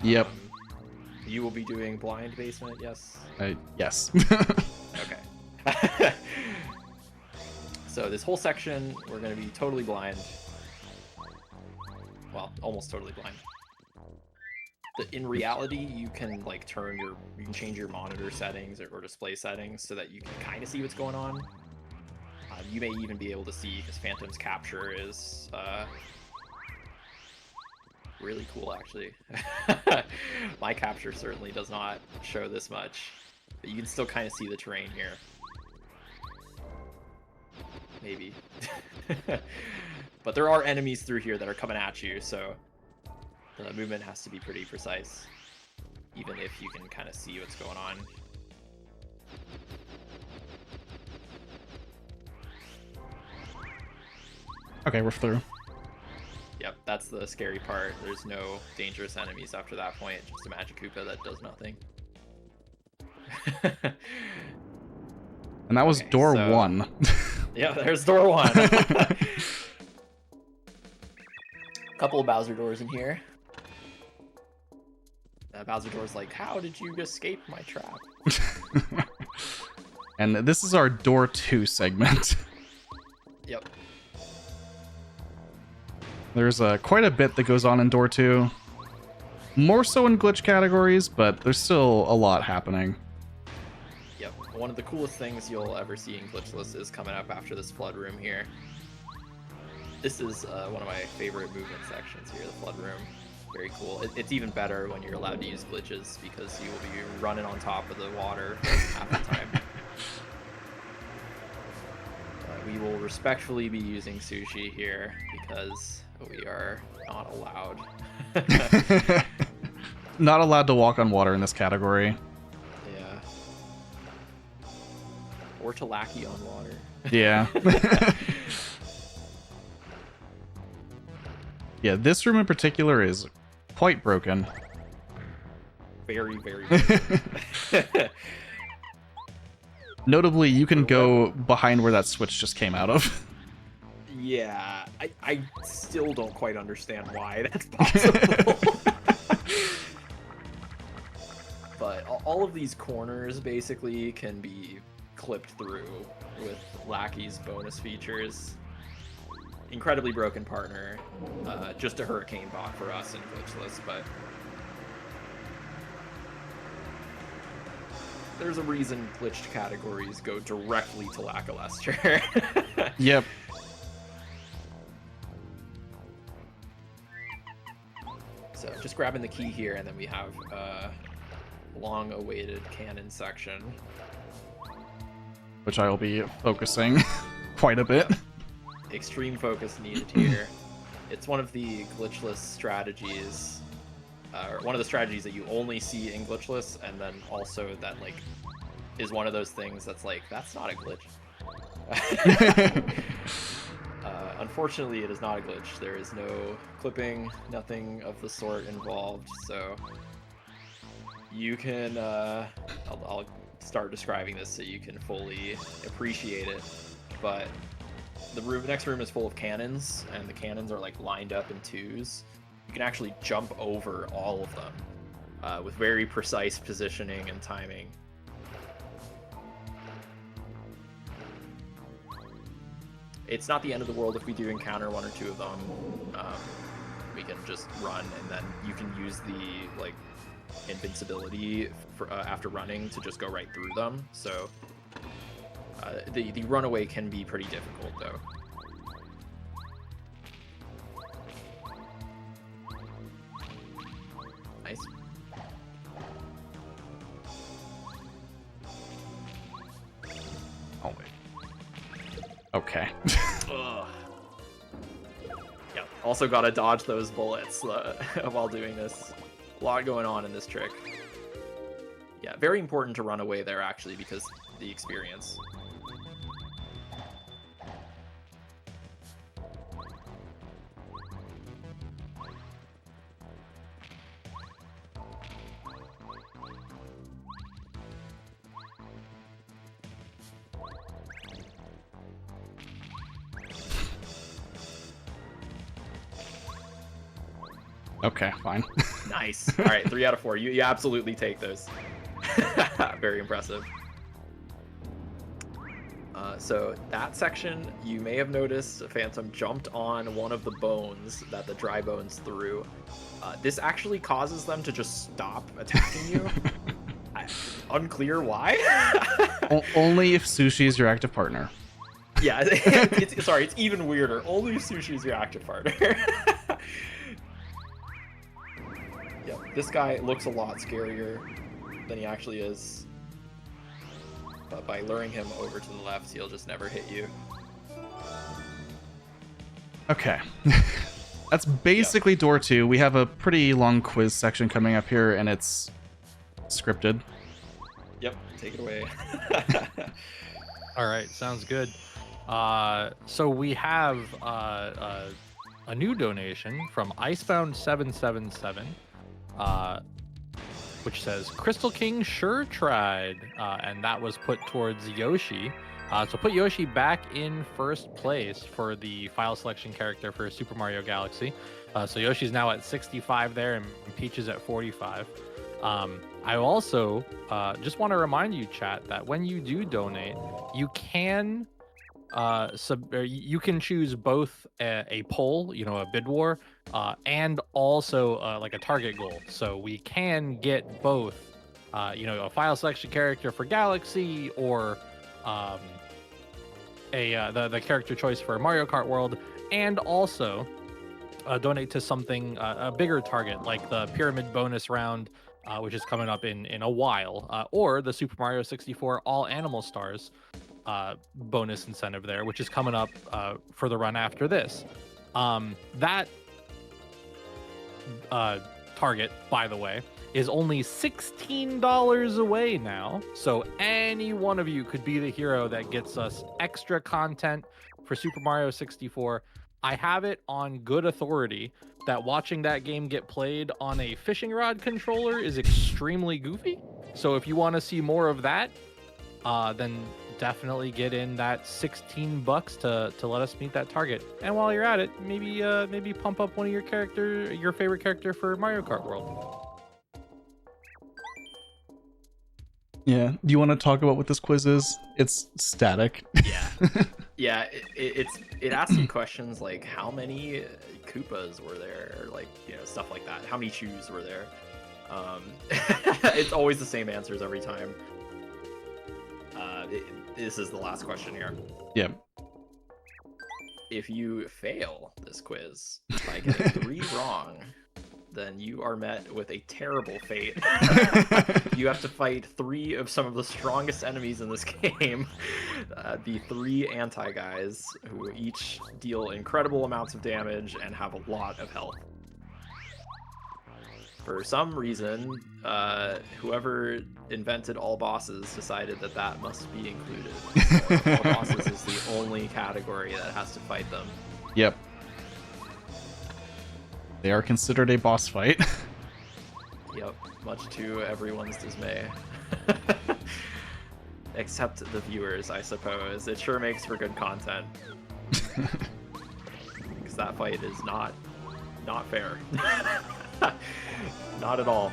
Yep. You will be doing blind basement, yes? Yes. Okay. So this whole section, we're going to be totally blind. Well, almost totally blind. In reality, you can like you can change your monitor settings or display settings so that you can kind of see what's going on. You may even be able to see, because Phantom's capture is really cool, actually. My capture certainly does not show this much, but you can still kind of see the terrain here. Maybe. But there are enemies through here that are coming at you, so the movement has to be pretty precise, even if you can kind of see what's going on. Okay, we're through. Yep, that's the scary part. There's no dangerous enemies after that point, just a Magic Koopa that does nothing. And that was Okay, door so- 1. Yeah, there's door 1. Couple of Bowser doors in here. Bowser door's like, how did you escape my trap? And this is our door 2 segment. Yep. There's quite a bit that goes on in door 2. More so in glitch categories, but there's still a lot happening. Yep. One of the coolest things you'll ever see in Glitchless is coming up after this flood room here. This is one of my favorite movement sections here, the flood room. Very cool. It's even better when you're allowed to use glitches because you will be running on top of the water half the time. We will respectfully be using sushi here because we are not allowed. Not allowed to walk on water in this category. Yeah. Or to lackey on water. Yeah. Yeah, this room in particular is quite broken. Very, very. Notably, you can go behind where that switch just came out of. Yeah, I still don't quite understand why that's possible. But all of these corners basically can be clipped through with Lackey's bonus features. Incredibly broken partner. Just a hurricane bot for us in Glitchless, but there's a reason glitched categories go directly to Lackluster. Yep. So just grabbing the key here, and then we have a long-awaited cannon section. Which I will be focusing quite a bit. Extreme focus needed here. It's one of the glitchless strategies, or one of the strategies that you only see in Glitchless, and then also that like is one of those things that's like, that's not a glitch. Unfortunately, it is not a glitch. There is no clipping, nothing of the sort involved, so you can, I'll start describing this so you can fully appreciate it, but the next room is full of cannons, and the cannons are like lined up in twos. You can actually jump over all of them with very precise positioning and timing. It's not the end of the world if we do encounter one or two of them. We can just run, and then you can use the like invincibility for, after running to just go right through them. So the runaway can be pretty difficult, though. Nice. Oh, wait. Okay. Ugh. Yeah, also gotta dodge those bullets while doing this. A lot going on in this trick. Yeah, very important to run away there, actually, because the experience. Okay, fine. Nice. All right, 3 out of 4. You absolutely take those. Very impressive. So that section, you may have noticed Phantom jumped on one of the bones that the dry bones threw. This actually causes them to just stop attacking you. Unclear why. Only if Sushi is your active partner. Yeah, it's even weirder. Only if Sushi is your active partner. This guy looks a lot scarier than he actually is. But by luring him over to the left, he'll just never hit you. Okay. That's basically door 2. We have a pretty long quiz section coming up here, and it's scripted. Yep, take it away. All right, sounds good. So we have a new donation from Icebound777, which says Crystal King sure tried, and that was put towards Yoshi. So put Yoshi back in first place for the file selection character for Super Mario Galaxy. So Yoshi's now at 65 there, and Peach is at 45. I also just want to remind you, chat, that when you do donate, you can you can choose both a poll, a bid war, and also like a target goal. So we can get both, a file selection character for Galaxy, or the character choice for Mario Kart World, and also donate to something a bigger target, like the pyramid bonus round, which is coming up in a while, or the Super Mario 64 All Animal Stars bonus incentive there, which is coming up for the run after this. That target, by the way, is only $16 away now. So any one of you could be the hero that gets us extra content for Super Mario 64. I have it on good authority that watching that game get played on a fishing rod controller is extremely goofy. So if you want to see more of that, then definitely get in that $16 to let us meet that target. And while you're at it, maybe pump up one of your favorite character for Mario Kart World. Yeah. Do you want to talk about what this quiz is? It's static. Yeah. Yeah, it asks you questions like how many Koopas were there, or like, stuff like that. How many shoes were there? It's always the same answers every time. This is the last question here. Yeah. If you fail this quiz by getting 3 wrong, then you are met with a terrible fate. You have to fight 3 of some of the strongest enemies in this game. The 3 anti-guys, who each deal incredible amounts of damage and have a lot of health. For some reason, whoever invented all bosses decided that must be included. So all bosses is the only category that has to fight them. Yep. They are considered a boss fight. Yep, much to everyone's dismay. Except the viewers, I suppose. It sure makes for good content. Because that fight is not fair. Not at all.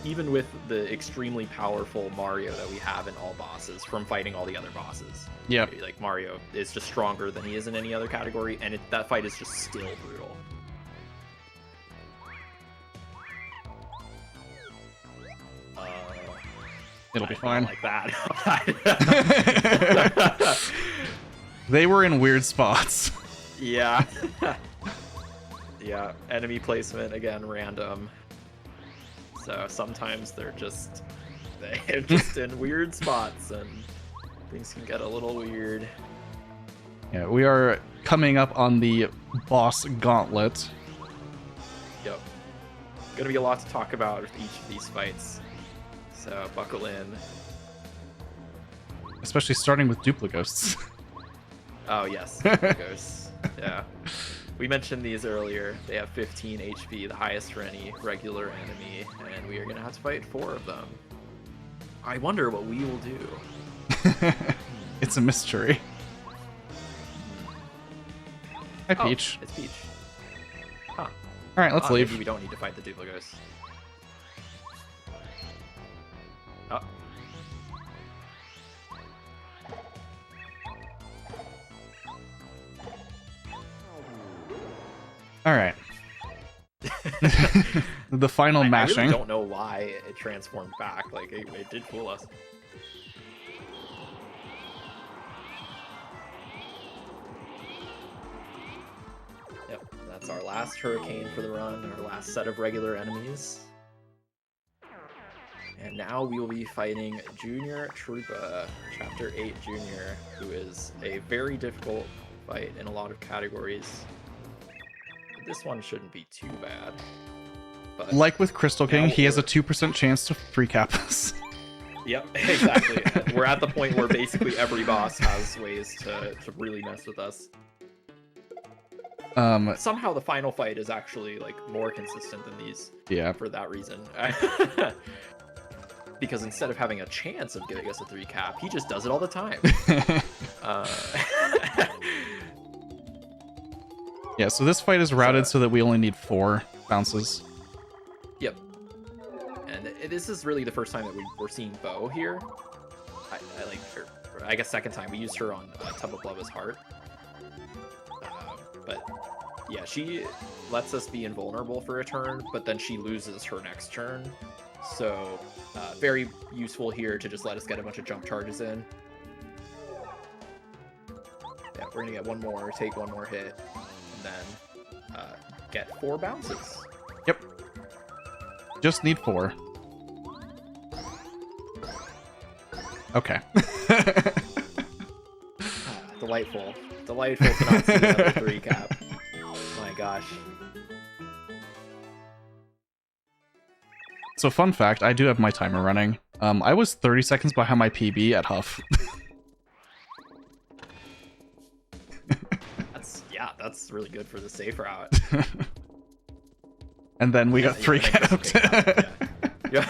Even with the extremely powerful Mario that we have in all bosses from fighting all the other bosses. Yep. Like, Mario is just stronger than he is in any other category, and that fight is just still brutal. It'll be fine. Like that. They were in weird spots. Yeah. Yeah, enemy placement, again, random. So sometimes they're just in weird spots, and things can get a little weird. Yeah, we are coming up on the boss gauntlet. Yep. Gonna be a lot to talk about with each of these fights. So buckle in. Especially starting with Duplighosts. Oh yes, Ghosts. Yeah. We mentioned these earlier. They have 15 HP, the highest for any regular enemy, and we are going to have to fight 4 of them. I wonder what we will do. It's a mystery. Hi, Peach. It's Peach. Huh. Alright, let's leave. Maybe we don't need to fight the Duplighosts. Oh. Alright. The final mashing. I really don't know why it transformed back. Like, it did fool us. Yep, that's our last hurricane for the run, our last set of regular enemies. And now we will be fighting Junior Troopa, Chapter 8 Junior, who is a very difficult fight in a lot of categories. This one shouldn't be too bad. But like with Crystal King, he has a 2% chance to free cap us. Yep, exactly. We're at the point where basically every boss has ways to really mess with us. Somehow the final fight is actually like more consistent than these. Yeah. For that reason. Because instead of having a chance of giving us a 3 cap, he just does it all the time. Yeah, so this fight is routed so that we only need 4 bounces. Yep. And this is really the first time that we're seeing Bo here. I like her. I guess second time we used her on Tub of Lava's Heart. But yeah, she lets us be invulnerable for a turn, but then she loses her next turn. So very useful here to just let us get a bunch of jump charges in. Yeah, we're gonna get one more, take one more hit, and then get 4 bounces. Yep. Just need 4. Okay. Delightful. Delightful to not see another 3 cap. My gosh. So fun fact, I do have my timer running. I was 30 seconds behind my PB at Huff. That's really good for the safe route. And then we got 3 capped. Yep.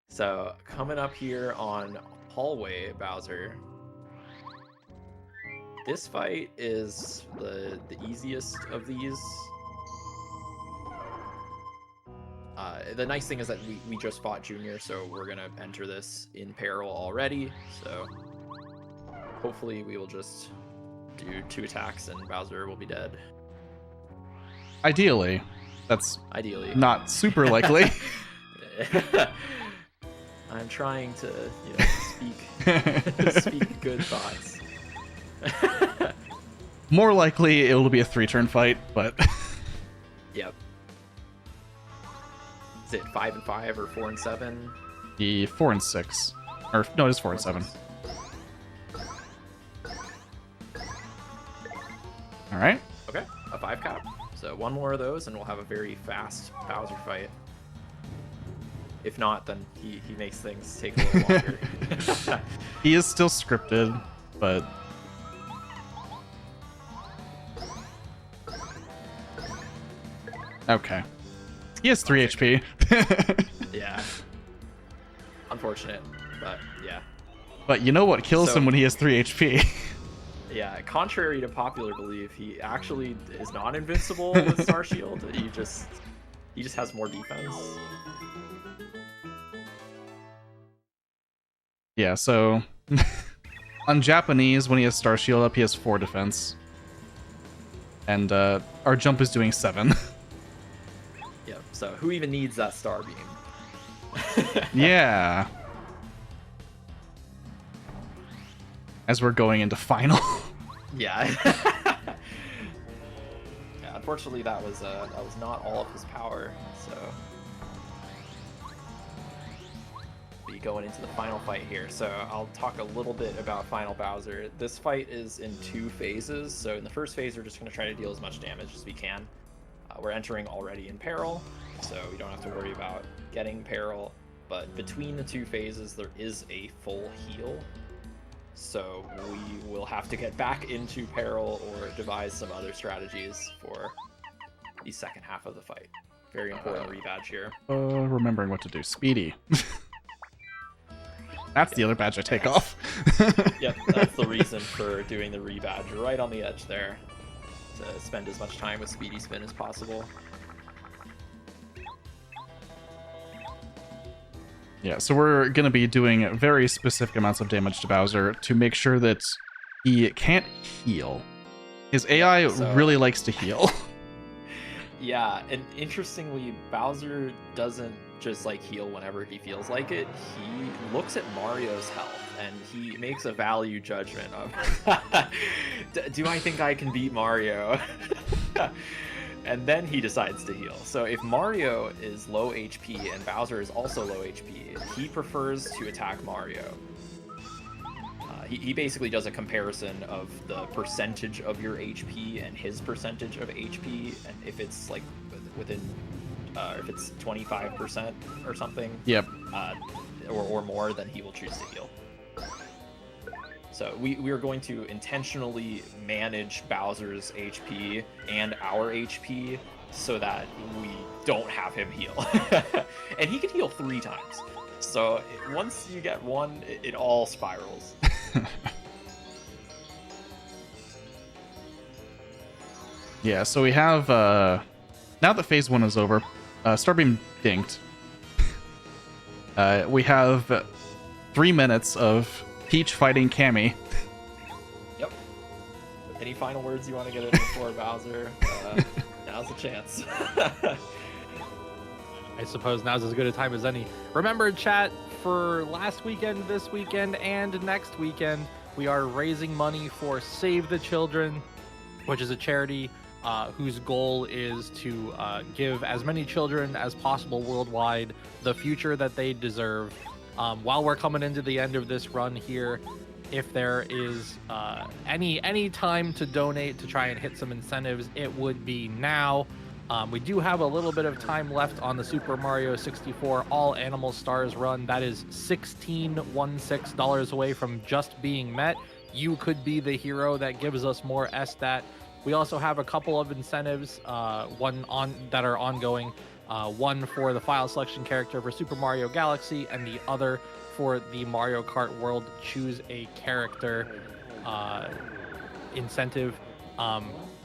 So coming up here on Hallway Bowser. This fight is the easiest of these. The nice thing is that we just fought Junior, so we're gonna enter this in peril already. So hopefully we will just do 2 attacks and Bowser will be dead. Ideally. That's ideally not super likely. I'm trying to, speak good thoughts. More likely it'll be a 3-turn fight, but Yep. Is it 5 and 5 or 4 and 7? The 4 and 6. Or no, it is 4 and 7. All right. Okay, a 5 cap. So one more of those, and we'll have a very fast Bowser fight. If not, then he makes things take a little longer. He is still scripted, but okay. He has 3 HP. Yeah. Unfortunate, but yeah. But you know what kills him when he has 3 HP? Yeah, contrary to popular belief, he actually is not invincible with Star Shield. He just has more defense. Yeah, so on Japanese, when he has Star Shield up, he has 4 defense. And our jump is doing 7. Yep, so who even needs that Star Beam? Yeah. As we're going into final. Yeah. Yeah. Unfortunately, that was not all of his power. So be going into the final fight here. So I'll talk a little bit about Final Bowser. This fight is in 2 phases. So in the first phase, we're just going to try to deal as much damage as we can. We're entering already in peril, so we don't have to worry about getting peril. But between the 2 phases, there is a full heal. So we will have to get back into peril or devise some other strategies for the second half of the fight. Very important rebadge here. Remembering what to do. Speedy. That's the other badge I take off. Yep, that's the reason for doing the rebadge. Right on the edge there. To spend as much time with Speedy Spin as possible. Yeah, so we're going to be doing very specific amounts of damage to Bowser to make sure that he can't heal. His AI really likes to heal. Yeah, and interestingly, Bowser doesn't just like heal whenever he feels like it. He looks at Mario's health and he makes a value judgment of, do I think I can beat Mario? and then he decides to heal. So if Mario is low HP and Bowser is also low HP, he prefers to attack Mario. He basically does a comparison of the percentage of your HP and his percentage of HP, and if it's like within, if it's 25% or something, Yep. Or more, then he will choose to heal. So we are going to intentionally manage Bowser's HP and our HP so that we don't have him heal. And he can heal 3 times. So once you get one, it all spirals. Yeah, so we have, now that phase 1 is over, Starbeam dinked. We have 3 minutes of Peach fighting Cammy. Yep. Any final words you want to get in before Bowser? Now's the chance. I suppose now's as good a time as any. Remember, chat, for last weekend, this weekend, and next weekend, we are raising money for Save the Children, which is a charity whose goal is to give as many children as possible worldwide the future that they deserve. While we're coming into the end of this run here, if there is any time to donate to try and hit some incentives, it would be now. We do have a little bit of time left on the Super Mario 64 All Animal Stars run. That is $16.16 away from just being met. You could be the hero that gives us more SDAT. We also have a couple of incentives, one that are ongoing. One for the file selection character for Super Mario Galaxy, and the other for the Mario Kart World Choose a Character incentive.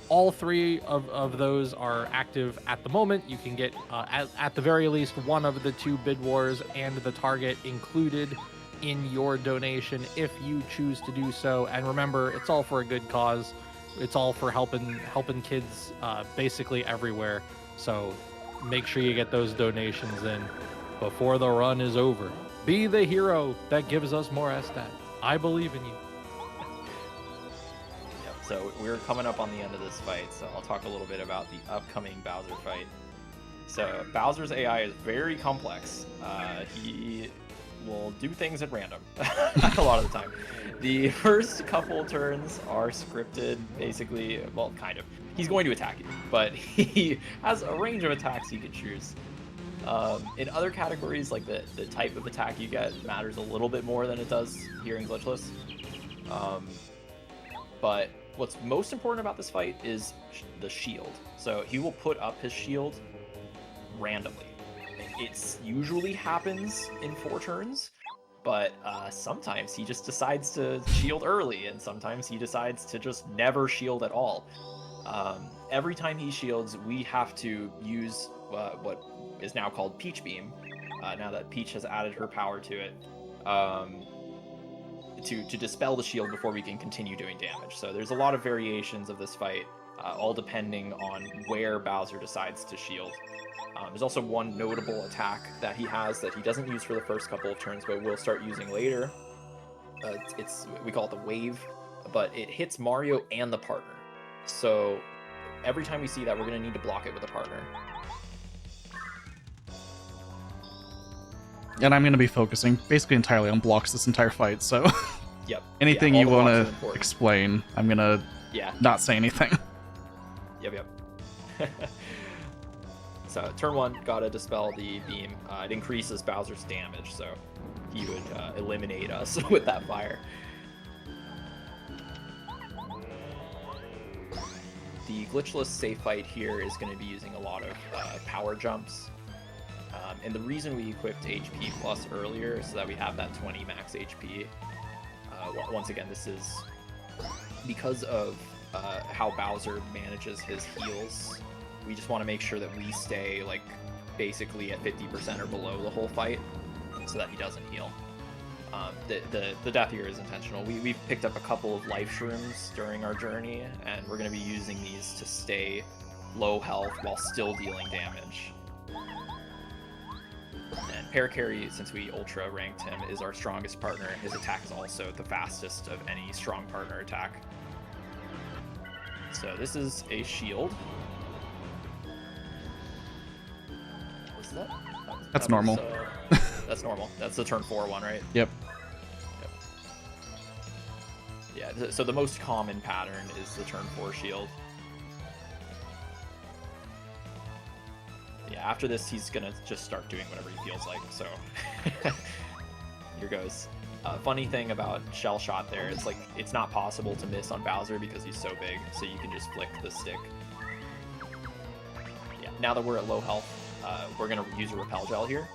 All 3 of those are active at the moment. You can get, at the very least, one of the 2 bid wars and the target included in your donation if you choose to do so. And remember, it's all for a good cause. It's all for helping kids basically everywhere. So make sure you get those donations in before the run is over. Be the hero that gives us more SDAT. I believe in you. So we're coming up on the end of this fight, so I'll talk a little bit about the upcoming Bowser fight. So Bowser's AI is very complex. He will do things at random a lot of the time. The first couple turns are scripted, basically. Well, kind of. He's going to attack you, but he has a range of attacks he can choose. In other categories, like the type of attack you get matters a little bit more than it does here in Glitchless. But what's most important about this fight is the shield. So he will put up his shield randomly. It usually happens in 4 turns, but sometimes he just decides to shield early, and sometimes he decides to just never shield at all. Every time he shields, we have to use what is now called Peach Beam, now that Peach has added her power to it. To dispel the shield before we can continue doing damage. So there's a lot of variations of this fight, all depending on where Bowser decides to shield. There's also one notable attack that he has that he doesn't use for the first couple of turns, but will start using later. We call it the wave, but it hits Mario and the partner. So every time we see that, we're going to need to block it with a partner. And I'm going to be focusing basically entirely on blocks this entire fight, so Yep. anything you want to explain, I'm going to not say anything. Yep. So turn 1, gotta dispel the beam. It increases Bowser's damage, so he would eliminate us with that fire. The glitchless safe fight here is going to be using a lot of power jumps. And the reason we equipped HP Plus earlier is so that we have that 20 max HP. Once again, this is because of how Bowser manages his heals. We just want to make sure that we stay like basically at 50% or below the whole fight so that he doesn't heal. The death here is intentional. We've picked up a couple of life shrooms during our journey, and we're going to be using these to stay low health while still dealing damage. And Paracarry, since we ultra ranked him, is our strongest partner. His attack is also the fastest of any strong partner attack. So this is a shield. that? That's That normal. was, that's normal. That's the turn 4 one, right? Yep. Yeah, so the most common pattern is the turn 4 shield. Yeah, after this, he's gonna just start doing whatever he feels like, so... Here goes. Funny thing about Shell Shot there, it's like, it's not possible to miss on Bowser because he's so big, so you can just flick the stick. Yeah, now that we're at low health, we're gonna use a Repel Gel here.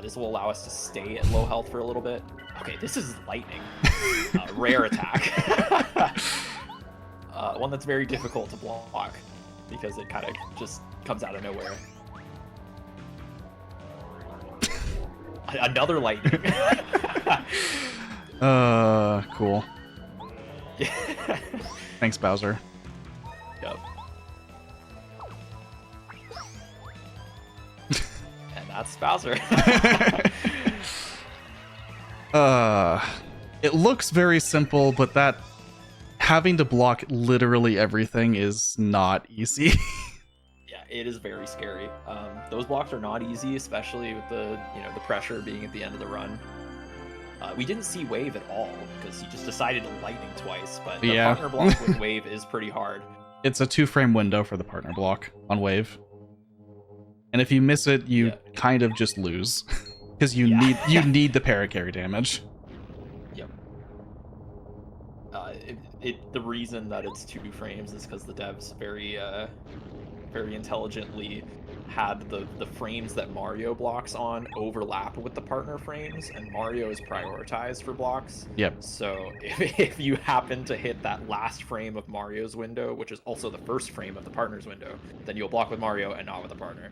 This will allow us to stay at low health for a little bit. Okay, this is lightning. Rare attack. One that's very difficult to block because it kind of just comes out of nowhere. Another lightning. Cool. Yeah. Thanks, Bowser. Yep. And that's Bowser. It looks very simple, but that having to block literally everything is not easy. Yeah, it is very scary. Those blocks are not easy, especially with the the pressure being at the end of the run. We didn't see Wave at all because he just decided to lightning twice, but the Yeah. partner block with Wave is pretty hard. It's a 2-frame window for the partner block on Wave. And if you miss it, you kind of just lose. Because you need the para-carry damage. Yep. The reason that it's 2 frames is because the devs very intelligently had the frames that Mario blocks on overlap with the partner frames, and Mario is prioritized for blocks. Yep. So if you happen to hit that last frame of Mario's window, which is also the first frame of the partner's window, then you'll block with Mario and not with the partner.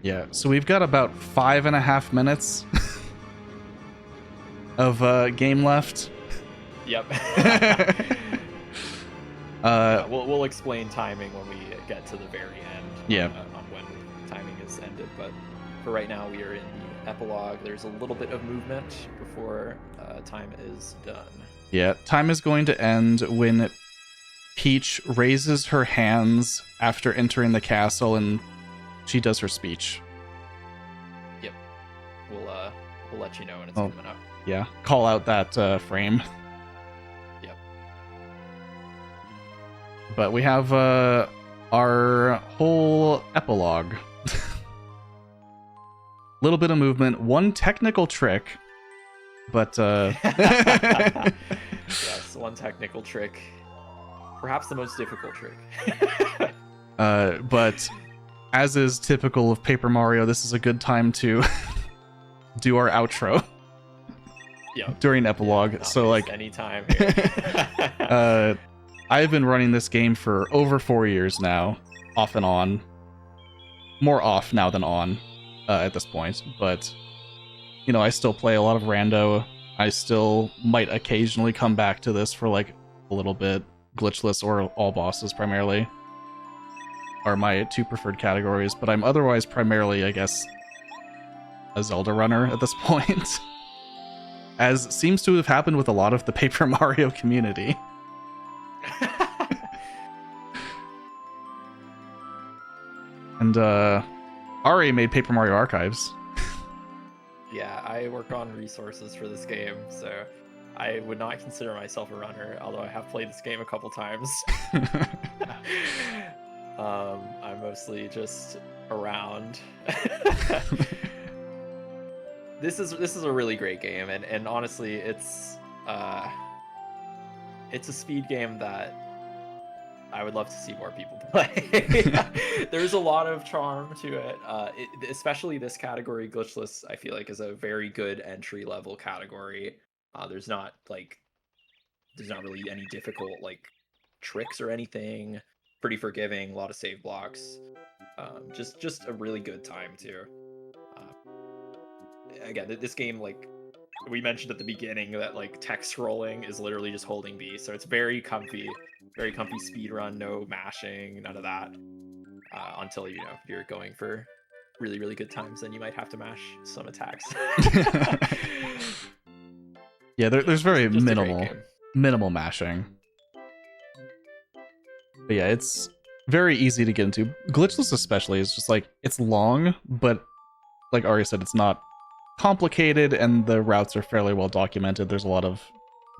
Yeah, so we've got about 5.5 minutes of game left. Yep. We'll explain timing when we get to the very end. Yeah. On when timing is ended, but for right now we are in the epilogue. There's a little bit of movement before time is done. Yeah, time is going to end when Peach raises her hands after entering the castle and she does her speech. Yep. We'll let you know when it's Oh. coming up. Yeah, call out that frame. Yep. But we have our whole epilogue. Little bit of movement, one technical trick, but Yes, one technical trick. Perhaps the most difficult trick. but as is typical of Paper Mario, this is a good time to do our outro. Yeah. During epilogue. Not So waste like any time here. I've been running this game for over 4 years now, off and on. More off now than on at this point, but I still play a lot of rando. I still might occasionally come back to this for like a little bit. Glitchless or all bosses primarily are my 2 preferred categories, but I'm otherwise primarily, I guess, a Zelda runner at this point. As seems to have happened with a lot of the Paper Mario community. And Ari made Paper Mario Archives. Yeah, I work on resources for this game, so I would not consider myself a runner, although I have played this game a couple times. I'm mostly just around. This is a really great game, and honestly, it's a speed game that I would love to see more people play. There's a lot of charm to it, especially this category, Glitchless. I feel like is a very good entry level category. There's not really any difficult like tricks or anything. Pretty forgiving, a lot of save blocks. Just a really good time too. Again, this game, like we mentioned at the beginning, that like text scrolling is literally just holding B, so it's very comfy speed run, no mashing, none of that. Until you're going for really, really good times, then you might have to mash some attacks. Yeah, there's very Just a great minimal game. minimal mashing. But yeah, it's very easy to get into. Glitchless especially is just like, it's long, but like Arya said, it's not complicated, and the routes are fairly well documented. There's a lot of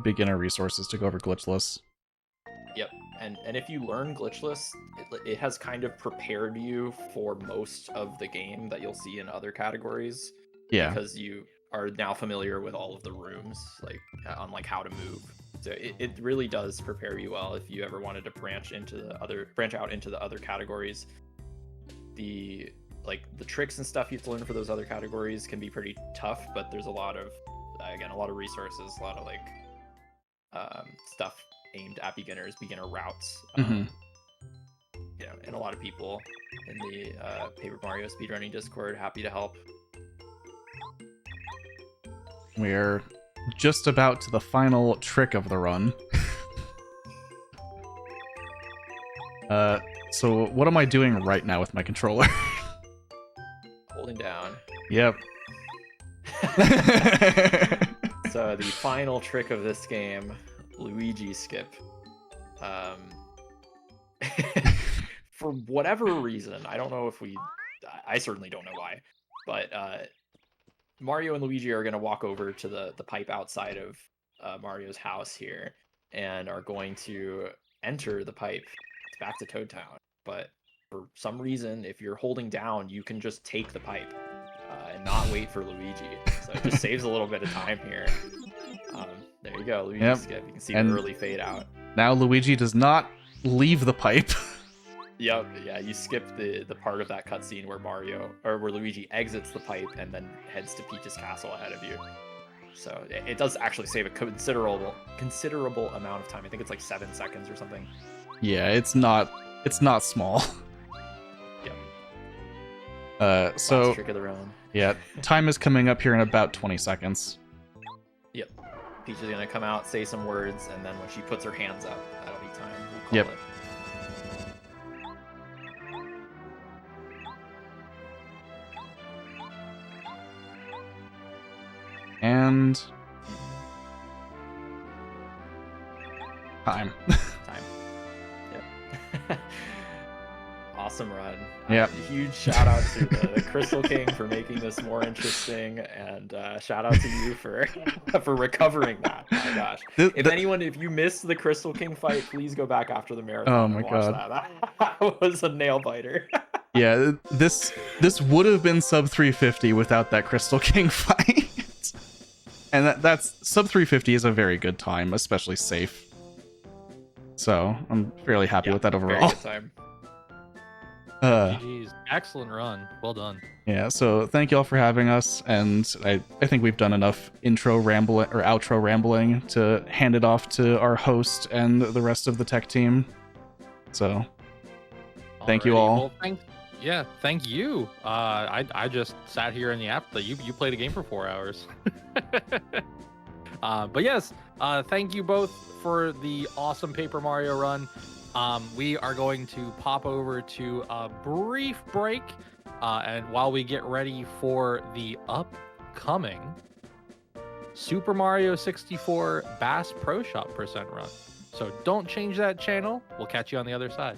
beginner resources to go over Glitchless. Yep, and if you learn Glitchless, it has kind of prepared you for most of the game that you'll see in other categories. Yeah. Because you are now familiar with all of the rooms, like on like how to move. So it really does prepare you well if you ever wanted to branch out into the other categories. The tricks and stuff you have to learn for those other categories can be pretty tough, but there's a lot of resources, a lot of stuff aimed at beginners, beginner routes. Mm-hmm. And a lot of people in the Paper Mario speedrunning Discord happy to help. We're just about to the final trick of the run. So what am I doing right now with my controller? Holding down. Yep. So the final trick of this game, Luigi skip. For whatever reason, I don't know I certainly don't know why, but Mario and Luigi are going to walk over to the pipe outside of Mario's house here and are going to enter the pipe back to Toad Town. But for some reason, if you're holding down, you can just take the pipe and not wait for Luigi. So it just saves a little bit of time here. There you go, Luigi skip. You can see the early fade out. Now Luigi does not leave the pipe. Yep, yeah, you skip the part of that cutscene where where Luigi exits the pipe and then heads to Peach's castle ahead of you. So it does actually save a considerable amount of time. I think it's like 7 seconds or something. Yeah, it's not small. Yep. So Last trick of the run. Yeah, time is coming up here in about 20 seconds. Yep. Peach is gonna come out, say some words, and then when she puts her hands up, that'll be time. We'll call Yep. it. And time. Time. Yep. Awesome run. Yep. Huge shout out to the Crystal King for making this more interesting, and shout out to you for for recovering that. Oh my gosh. If you missed the Crystal King fight, please go back after the marathon. Oh my and watch God. That was a nail biter. Yeah, this would have been sub 350 without that Crystal King fight. And that's sub 350 is a very good time, especially safe. So I'm fairly happy with that overall. Very good time. GG's. Excellent run. Well done. Yeah, so thank you all for having us, and I think we've done enough outro rambling to hand it off to our host and the rest of the tech team. So thank you all. Well, thank you. I just sat here in the app that you played a game for 4 hours. But yes, thank you both for the awesome Paper Mario run. We are going to pop over to a brief break, and while we get ready for the upcoming Super Mario 64 Bass Pro Shop % run. So don't change that channel. We'll catch you on the other side.